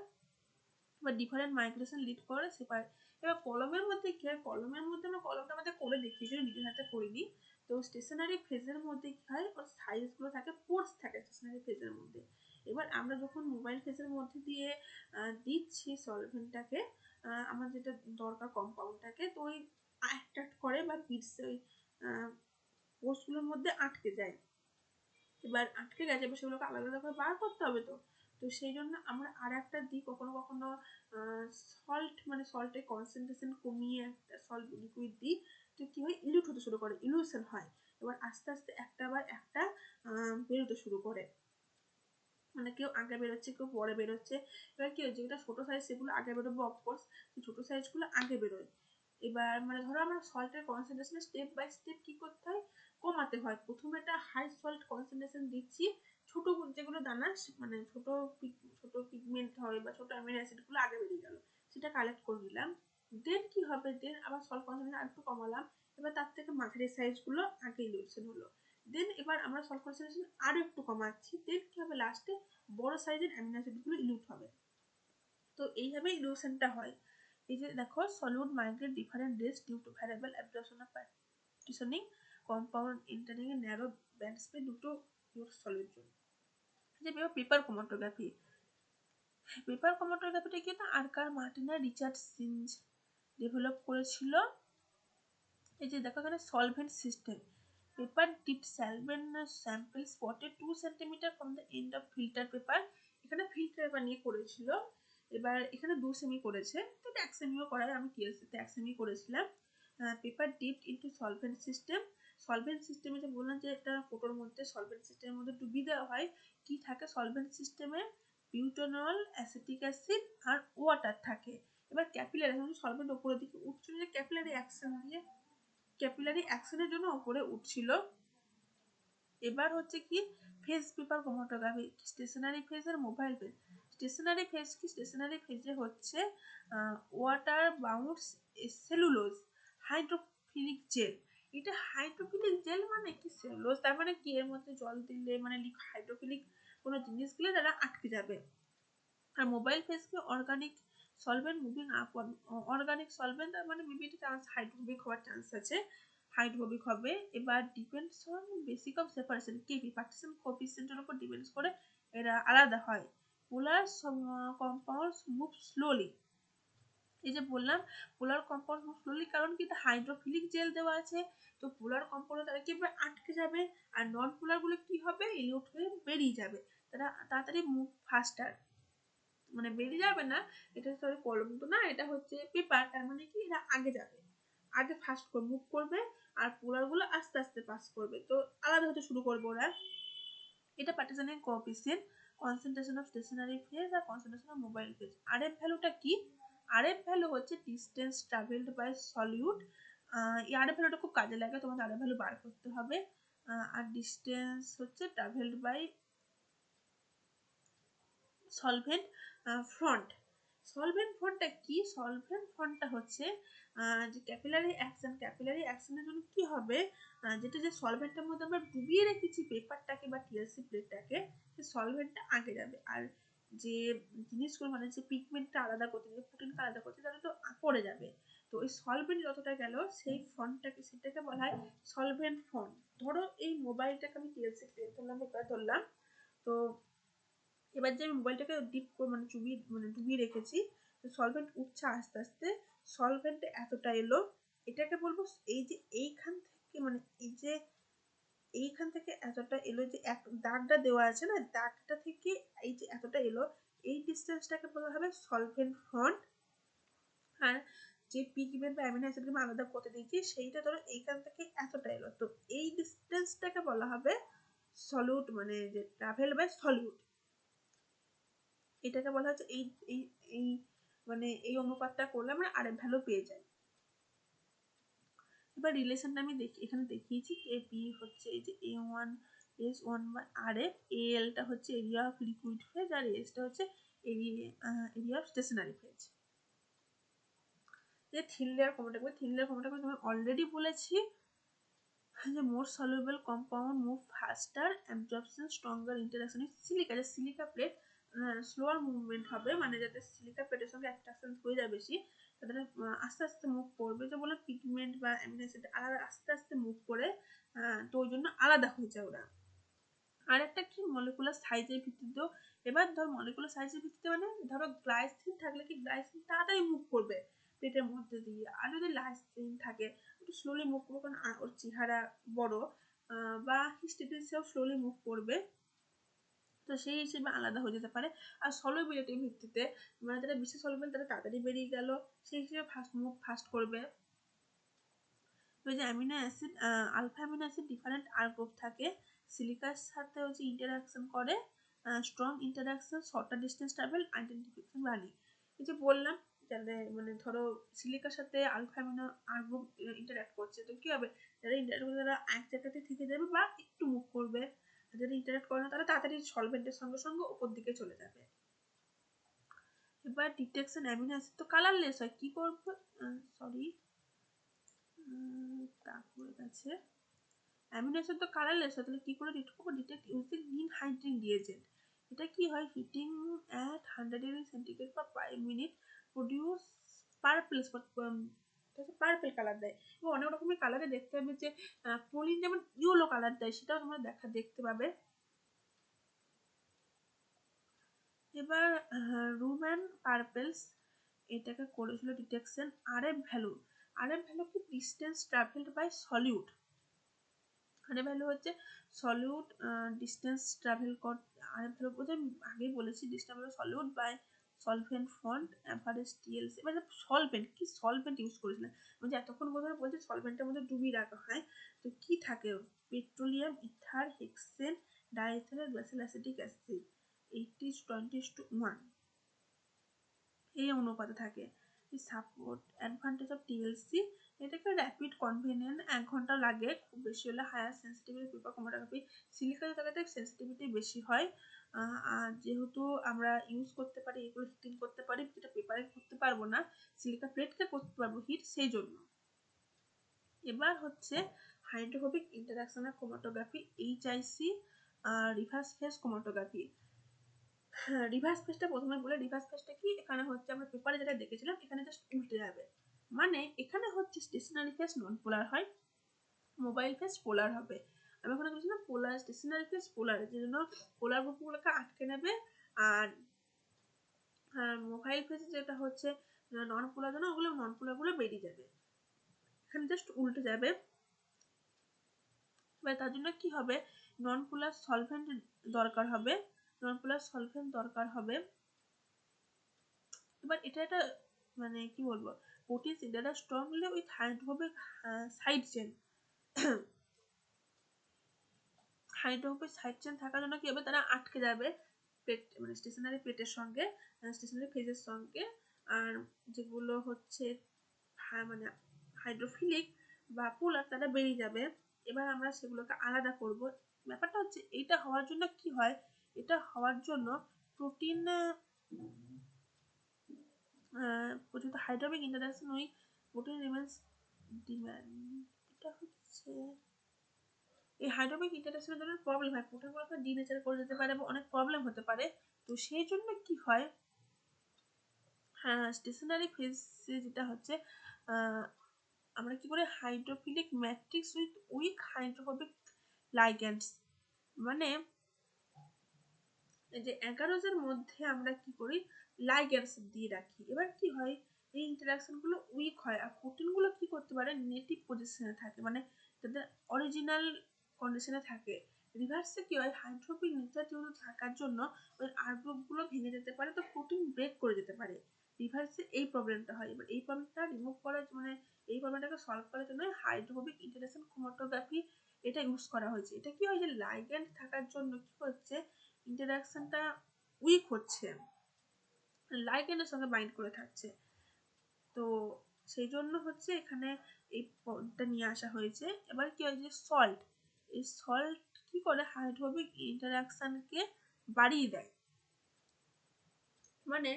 বা ডিফারেন্ট মাইগ্রেশন লিড করে সেপার। এবার কলমের মধ্যে কি হয়, কলমের মধ্যে আমরা কলমটা আমাদের করে দেখিয়েছিল, নিজের হাতে করিনি। তো স্টেশনারি ফেজের মধ্যে কি হয়, ওর সাইজগুলো থাকে, পোর্স থাকে স্টেশনারি ফেজের মধ্যে। এবার আমরা যখন মোবাইল ফেজের মধ্যে দিয়ে দিচ্ছি সলভেন্টটাকে, আমার যেটা দরকার কম্পাউন্ডটাকে, তো ওই অ্যাট্রাক্ট করে বা বিটস ওই পোর্সগুলোর মধ্যে আটকে যায়। এবার আটকে গেছে, এবার সেগুলোকে আলাদা আলাদা করে বার করতে হবে। তো তো সেই জন্য আমরা আর একটা দিই, কখনো কখনো সল্ট, মানে সল্টের কনসেন্ট্রেশন কমিয়ে একটা সল্ট লিকুইড দিই। তো কি হয়, ইলিউট হতে শুরু করে, ইলিউশন হয়। এবার আস্তে আস্তে একটা বার একটা বেরোতে শুরু করে, মানে কেউ আগে বেরোচ্ছে কেউ পরে বেরোচ্ছে। এবার কি হচ্ছে, যেটা ছোট সাইজ সেগুলো আগে বেরোবে অফকোর্স, ছোট সাইজগুলো আগে বেরোয়। এবার মানে ধরো আমরা সল্টের কনসেন্ট্রেশন স্টেপ বাই স্টেপ কি করতে হয়, কমাতে হয়। প্রথমে একটা হাই সল্ট কনসেন্ট্রেশন দিচ্ছি, ছোট যেগুলো দানা, মানে ছোট পিগমেন্ট হয় বা ছোট অ্যামিনো অ্যাসিড গুলো আগে বেরিয়ে গেল, সেটা কালেক্ট করে নিলাম। দেন কি হবে, দেন আবার সল্ট কনসেন্ট্রেশন আরেকটু কমালাম, এবার তার থেকে মাঝারি সাইজ গুলো আগে ইলিউশন হলো। দেন এবার আমরা সল্ট কনসেন্ট্রেশন আরো একটু কমাচ্ছি, দেন কি হবে, লাস্টে বড় সাইজের অ্যামিনো অ্যাসিড গুলো ইলিউট হবে। তো এইভাবে ইলিউশনটা হয়। এই যে দেখো, solute migrate different rates due to variable absorption of partitioning compound entering a narrow band space দুটো সলিউট জোন। যে পেপার ক্রোমাটোগ্রাফি, পেপার ক্রোমাটোগ্রাফিটা কি না, Archer Martin Richard Synge develop করেছিল। এই যে দেখো এখানে solvent system, paper dip solvent sample spotted 2 centimetre from the end of filter paper. এখানে ফিল্টার পেপার নিয়ে করেছিল। এবার এখানে 2 সেমি করেছে, তো এটা 1 সেমিও করায়, আমি টিএলসিতে 1 সেমি করেছিলাম। Paper dipped into solvent system. Solvent সিস্টেমে যে বললাম যে এটা ফটোর মধ্যে সলভেন্ট সিস্টেমের মধ্যে ডুবিয়ে দেওয়া হয়। কি থাকে সলভেন্ট সিস্টেমে, বিউটানল, অ্যাসিটিক অ্যাসিড আর ওয়াটার থাকে। এবার ক্যাপিলারি সলভেন্ট উপরের দিকে উঠছিল, যে ক্যাপিলারি অ্যাকশন দিয়ে ক্যাপিলারি অ্যাকশনের জন্য উপরে উঠছিল। এবার হচ্ছে কি phase paper chromatography, stationary phase আর মোবাইল ফেজ। স্টেশনারি ফেজ কি, স্টেশনারি ফেজে হচ্ছে water bound cellulose hydrophilic gel. এটা হাইড্রোফিলিক জেল মানে কি, সেলুলোজ তার মানে কি, এর মধ্যে জল দিলে মানে হাইড্রোফিলিক কোনো জিনিস গুলো তারা আটকে যাবে। আর মোবাইল ফেজ কি, organic solvent moving upward, organic solvent তার মানে মেবি এটা চান্স হাইড্রোফোবিক হওয়ার চান্স আছে, হাইড্রোফোবিক হবে। এবার depends on basic of separation, KP partition কোএফিসিয়েন্টের উপর ডিপেন্ডস করে এরা আলাদা হয়। পোলার কম্পাউন্ডস মুভ স্লোলি, এই যে বললাম পোলার কম্পাউন্ড মুভ স্লোলি, কারণ কি, এটা হাইড্রোফিলিক জেল দেওয়া আছে। তো পোলার কম্পাউন্ড তারা কি আটকে যাবে, আর নন পোলার গুলো কি হবে, ইলিউট হয়ে বেরিয়ে যাবে, তারা তাড়াতাড়ি মুভ ফাস্টার, মানে বেরিয়ে যাবে না। এটা হচ্ছে কলম তো না, এটা হচ্ছে পেপার, তার মানে কি এরা আগে যাবে, আগে ফাস্ট করে মুভ করবে, আর পোলার গুলো আস্তে আস্তে পাস করবে, তো আলাদা হতে শুরু করবে ওরা। এটা partitioning coefficient, concentration of stationary phase আর concentration of mobile phase. RF ভ্যালুটা কি, আরএফ ভ্যালু হচ্ছে ডিস্টেন্স ট্রাভেলড বাই সলিউট। এই আরএফ ভ্যালুটা খুব কাজে লাগে, তোমাদের আরএফ ভ্যালু বার করতে হবে। আর ডিস্টেন্স হচ্ছে travelled by solvent front. Solvent ফ্রন্টটা কি, সলভেন্ট ফ্রন্টটা হচ্ছে যে ক্যাপিলারি অ্যাকশন, ক্যাপিলারি অ্যাকশনের জন্য কি হবে, যেটা যে সলভেন্টের মধ্যে আমরা ডুবিয়ে রেখেছি পেপারটাকে বা টিএলসি প্লেটটাকে, সেই সলভেন্টটা আগে যাবে। আর যে জিনিসগুলো মানে যে পিগমেন্টটা আলাদা করতে, যে প্রোটিনটা আলাদা করতে, তাহলে তো পড়ে যাবে। তো ওই সলভেন্ট যতটা গেল সেই ফ্রন্টটাকে, সেটাকে বলা হয় সলভেন্ট ফ্রন্ট। ধরো এই মোবাইলটাকে আমি টিএলসি প্লেট ধরলাম, পেপার ধরলাম, তো এবার যে আমি মোবাইলটাকে ডিপ মানে ডুবিয়ে রেখেছি, তো সলভেন্ট উঠছে আস্তে আস্তে, সলভেন্ট এতটা এলো, এটাকে বলবো এই যে এইখান থেকে মানে এইখান থেকে এতটা এলো, যে এক দাগটা দেওয়া আছে না, দাগটা থেকে এই যে এতটা এলো, এই ডিস্টেন্সটাকে বলা হবে সলভেন্ট ফন্ট। আর যে পিগমেন্ট বা অ্যামিনো অ্যাসিডকে আমি আলাদা করতে দিয়েছি সেইটা ধরো এইখান থেকে এতটা এলো, তো এই ডিস্টেন্সটাকে বলা হবে সলিউট, মানে যে ট্রাভেল বাই সলিউট, এটাকে বলা হচ্ছে এই এই এই মানে এই অনুপাতটা করলে আমরা আর ভ্যালু পেয়ে যাই। এবার রিলেশনটা আমি এখানে দেখিয়েছি, এ পি হচ্ছে এই যে A1 S1 বাই RF, ALটা হচ্ছে এরিয়া অফ লিকুইড ফেজ, আর এসটা হচ্ছে এরিয়া অফ স্টেশনারি ফেজ। যে থিন লেয়ার ক্রোমাটোগ্রাফি আমি অলরেডি বলেছি যে more soluble compound move faster, absorption stronger, interaction with silica, যে সিলিকা প্লেট স্লোয়ার মুভমেন্ট হবে, মানে যাতে সিলিকা প্লেটের সঙ্গে অ্যাট্রাকশন হয়ে যায় বেশি, তাদের আস্তে আস্তে মুভ করবে, যে বলে পিগমেন্ট বা অ্যামিনো অ্যাসিড আলাদা আস্তে আস্তে মুভ করে, তো ওই জন্য আলাদা হয়ে যায় ওরা। আর একটা কি মলিকুলার সাইজের ভিত্তিতেও, এবার ধর মলিকুলার সাইজের ভিত্তিতে মানে ধরো গ্লাইসিন থাকলে কি গ্লাইসিন তাড়াতাড়ি মুভ করবে পেটের মধ্যে দিয়ে, আর যদি লাইসিন থাকে একটু স্লোলি মুভ করবে, কারণ ওর চেহারা বড়, বা হিস্টিডিন সেও স্লোলি মুভ করবে, তো সেই হিসেবে আলাদা হয়ে যেতে পারে। আর সলিউবিলিটির ভিত্তিতে মানে যারা বেশি সলিউবল তারা তাড়াতাড়ি বেরিয়ে গেল, সেই হিসেবে ফাস্ট করবে। ওই যে amino acid, alpha amino acid different R group থাকে, সিলিকার সাথে হচ্ছে ইন্টারাকশন করে, strong interaction, shorter distance travel, identification value. এই যে বললাম যাদের মানে ধরো সিলিকার সাথে alpha amino R group interact করছে, তো কি হবে, যারা ইন্টারাক্ট করবে তারা এক জায়গাতে থেকে যাবে বা একটু মুভ করবে, যারা ইন্টারাক্ট করে না তারা তাড়াতাড়ি সলভেন্টের সঙ্গে সঙ্গে উপর দিকে চলে যাবে। এবার ডিটেকশন অ্যামিনো অ্যাসিড তো কালারলেস হয়, কি করবো, সরি তারপরে আছে অ্যামিনো অ্যাসিড তো কালারলেস হয়, তাহলে কি করে ডিটেক্ট করবো, detect using ninhydrin reagent. এটা কি হয়, heating at 100 degree centigrade per 5 minute produce purple spot, purple colour দেয়, এবং অনেক রকমের কালারে দেখতে পাবে, যে প্রোলিন যেমন ইয়েলো কালার দেয় সেটাও তোমরা দেখতে পাবে। এবার রুম্যান পার্পেলস এটাকে করেছিল detection. RF value, RF value কি distance travelled by solute, RF value হচ্ছে solute distance travel RF value বলতে আমি আগেই বলেছি distance solute by solvent front average TLC. এবার সলভেন্ট কি সলভেন্ট ইউজ করেছিলাম, আমি এতক্ষণ ধরে বলছি সলভেন্টের মধ্যে ডুবিয়ে রাখা হয়, তো কি থাকে, petroleum, ether, hexane, diethanol, glacial acetic acid 80:20:1 এই অনুপাতে থাকে। সাপোর্ট অ্যাডভান্টেজ অফ টিএলসি, এটাকে র্যাপিড কনভেনিয়েন্ট, 1 ঘন্টা লাগে, খুব বেশি হলে হায়ার সেন্সিটিভিটি প্রিফার ক্রোমাটোগ্রাফি, সিলিকার জায়গাতে সেন্সিটিভিটি বেশি হয়, আর যেহেতু আমরা ইউজ করতে পারি এগুলো হিটিং করতে পারি, যেটা পেপারে করতে পারবো না, সিলিকা প্লেটকে করতে পারবো হিট, সেই জন্য। এবার হচ্ছে hydrophobic interactional chromatography, HIC, reverse phase chromatography. হ্যাঁ, রিভার্স ফেজটা প্রথমে বলে, রিভার্স ফেজটা কি, এখানে হচ্ছে আমরা পেপারে যেটা দেখেছিলাম এখানে জাস্ট উল্টে যাবে, মানে এখানে হচ্ছে স্টেশনারি ফেজ নন পোলার হয়, মোবাইল ফেজ পোলার হবে। আমি ওখানে বলেছিলাম পোলার, স্টেশনারি ফেজ পোলার, যে জন্য পোলার গ্রুপগুলোকে আটকে নেবে, আর মোবাইল ফেজ যেটা হচ্ছে নন পোলার জন্য ওগুলো নন পোলার গুলো বেরিয়ে যাবে, এখানে জাস্ট উল্টে যাবে। এবার তার জন্য কি হবে, নন পোলার সলভেন্ট দরকার হবে, নন পোলার সলভেন্ট দরকার হবে। এবার এটা একটা মানে কি বলবো, protein synthesis strongly with hydrophobic side chain, hydrophobic side chain থাকার জন্য কি হবে, তারা আটকে যাবে পেট মানে স্টেশনারি প্লেটের সঙ্গে, স্টেশনারি ফেজের সঙ্গে, আর যেগুলো হচ্ছে মানে হাইড্রোফিলিক বা পোলার তারা বেরিয়ে যাবে। এবার আমরা সেগুলোকে আলাদা করব। ব্যাপারটা হচ্ছে এটা হওয়ার জন্য কি হয়, এটা হওয়ার জন্য প্রোটিন প্রচুর hydrophobic interaction with protein remains demand, এটা হচ্ছে এই হাইড্রোফিক ইন্টারাকশনের জন্য প্রবলেম হয়, প্রোটিনগুলোকে ডিনেচার করে যেতে পারে বা অনেক প্রবলেম হতে পারে, তো সেই জন্য কি হয়, হ্যাঁ স্টেশনারি ফেজে যেটা হচ্ছে আমরা কি করে hydrophilic matrix with weak hydrophobic ligands, মানে এই যে অ্যাগারোজের মধ্যে আমরা কি করি, লাইগ্যান্ডস দিয়ে রাখি। এবার কি হয়, এই ইন্টারাকশন গুলো উইক হয় আর প্রোটিন গুলো কি করতে পারে, নেটিভ পজিশনে থাকে, মানে তাদের অরিজিনাল কন্ডিশনে থাকে। রিভার্সে কি হয়, হাইড্রোফিল নেচার যেহেতু থাকার জন্য ওই আর গ্রুপগুলো ভেঙে যেতে পারে, তো প্রোটিন ব্রেক করে যেতে পারে। রিভার্সে এই প্রবলেমটা হয়। এবার এই প্রবলেমটা রিমুভ করার মানে এই প্রবলেমটাকে সলভ করার জন্য হাইড্রোফোবিক ইন্টারেকশন ক্রোমাটোগ্রাফি এটা ইউজ করা হয়েছে। এটা কি হয় যে লাইগ্যান্ড থাকার জন্য কি হচ্ছে, ইন্টারাকশনটা উইক হচ্ছে, লাইগ্যান্ডের সঙ্গে বাইন্ড করে থাকছে। তো সেই জন্য হচ্ছে এখানে এই পদটা নিয়ে আসা হয়েছে। এবার কি হয় যে সল্ট, এই সল্ট কি করে হাইড্রোফোবিক ইন্টারাকশনকে বাড়িয়ে দেয়। মানে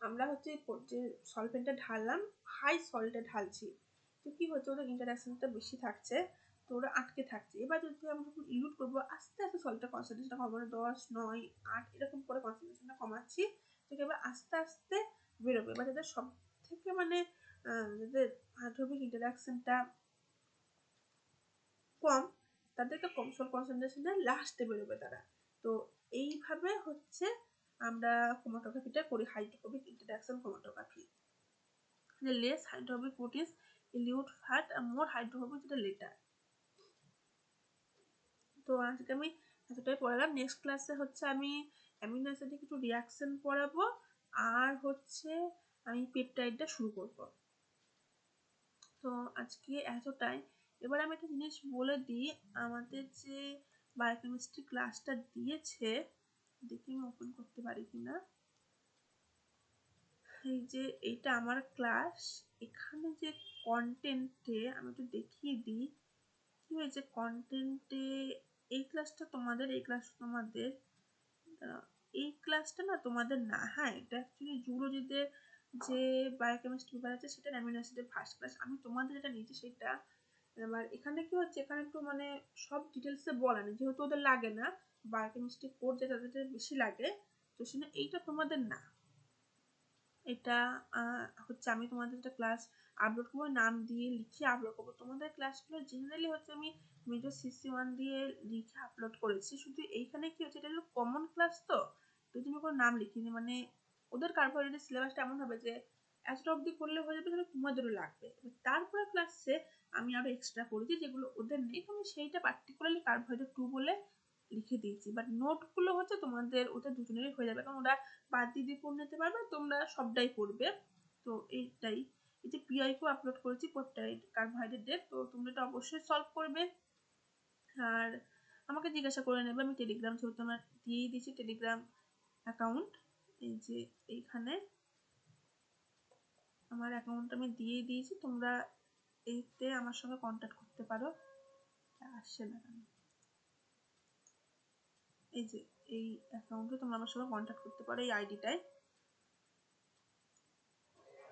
আমরা হচ্ছে যে সলভেন্টটা ঢাললাম, হাই সল্টে ঢালছি, তো কি হচ্ছে ওদের ইন্টারাকশনটা বেশি থাকছে, তো ওরা আটকে থাকছে। এবার যদি আমরা যখন ইউজ করবো আস্তে আস্তে সল্টের কনসেন্ট্রেশনটা কমানো, 10, 9, 8 এরকম করে কনসেন্ট্রেশনটা কমাচ্ছি, তো এবার আস্তে আস্তে বেরোবে। এবার যাদের সব থেকে মানে যাদের হাইড্রোফোবিক ইন্টারাকশনটা কম, তাদেরকে কম কনসেন্ট্রেশনে লাস্টে বেরোবে তারা। তো এইভাবে হচ্ছে আমরা ক্রোমাটোগ্রাফিটা করি, hydrophobic interaction chromatography. the less hydrophobic proteins elute fat and more hydrophobic the later. তো আজকে আমি এতটাই পড়ালাম। নেক্সট ক্লাসে হচ্ছে আমি অ্যামিনো অ্যাসিডে কিছু রিয়াকশন পড়াবো, আর হচ্ছে আমি পেপটাইডটা শুরু করব। তো আজকে এতটাই। এবার আমি একটা জিনিস বলে দিই, আমাদের যে বায়োকেমিস্ট্রি ক্লাসটা দিয়েছে, দেখি আমি ওপেন করতে পারি কিনা। এই যে এইটা আমার ক্লাস, এখানে যে কন্টেন্টে আমি একটু দেখিয়ে দিই কি হয়েছে। কন্টেন্টে এই ক্লাসটা তোমাদের, এই ক্লাস তোমাদের, এই ক্লাসটা না তোমাদের না, হ্যাঁ এটা অ্যাকচুয়ালি জুলজিদের যে বায়োকেমিস্ট্রি পেপার আছে সেটা অ্যামিনো অ্যাসিডের ফার্স্ট ক্লাস, আমি তোমাদের যেটা নিয়েছি সেটা। এবার এখানে কি হচ্ছে, এখানে একটু মানে সব ডিটেলসে বলা নেই, যেহেতু ওদের লাগে না, বায়োকেমিস্ট্রি কোড যেটা তাদের বেশি লাগে, তো সেটা এইটা তোমাদের না। এটা হচ্ছে আমি তোমাদের একটা ক্লাস আপলোড করবো, নাম দিয়ে লিখে আপলোড করবো। তোমাদের ক্লাসগুলো জেনারেলি হচ্ছে আমি মেজর CC1 দিয়ে লিখে আপলোড করেছি, শুধু এইখানে কি হচ্ছে এটা হলো কমন ক্লাস, তো ওই জন্য কোনো নাম লিখিনি। মানে ওদের কার্বোহাইড্রেট সিলেবাসটা এমন হবে যে এতটা অবধি করলে হয়ে যাবে, সেটা তোমাদেরও লাগবে। তারপরে ক্লাসে আমি আরো এক্সট্রা করেছি যেগুলো ওদের নেই, তো আমি সেইটা পার্টিকুলারলি কার্বোহাইড্রেট 2 বলে লিখে দিয়েছি। বাট নোটগুলো হচ্ছে তোমাদের ওদের দুজনেরই হয়ে যাবে, কারণ ওরা বাদ দিয়ে পড়ে নিতে পারবে, তোমরা সবটাই পড়বে। তো এইটাই। এই যে পিআইকেও আপলোড করেছি পেপটাইড কার্বোহাইড্রেট, তো তোমরা এটা অবশ্যই সলভ করবে। আর আমাকে জিজ্ঞাসা করে নেবে, আমি টেলিগ্রাম ছবি তোমার দিয়েই দিয়েছি, টেলিগ্রাম অ্যাকাউন্ট এই যে এইখানে আমার অ্যাকাউন্ট আমি দিয়েই দিয়েছি, তোমরা এইতে আমার সঙ্গে কন্ট্যাক্ট করতে পারো। আসছে না কেন, এই যে এই অ্যাকাউন্টে তোমরা আমার সঙ্গে কন্ট্যাক্ট করতে পারো, এই আইডিটায়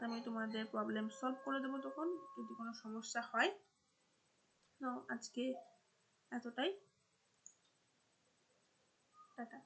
আমি তোমাদের প্রবলেম সলভ করে দেবো তখন যদি কোনো সমস্যা হয়। তো আজকে এতটাই, টাটা।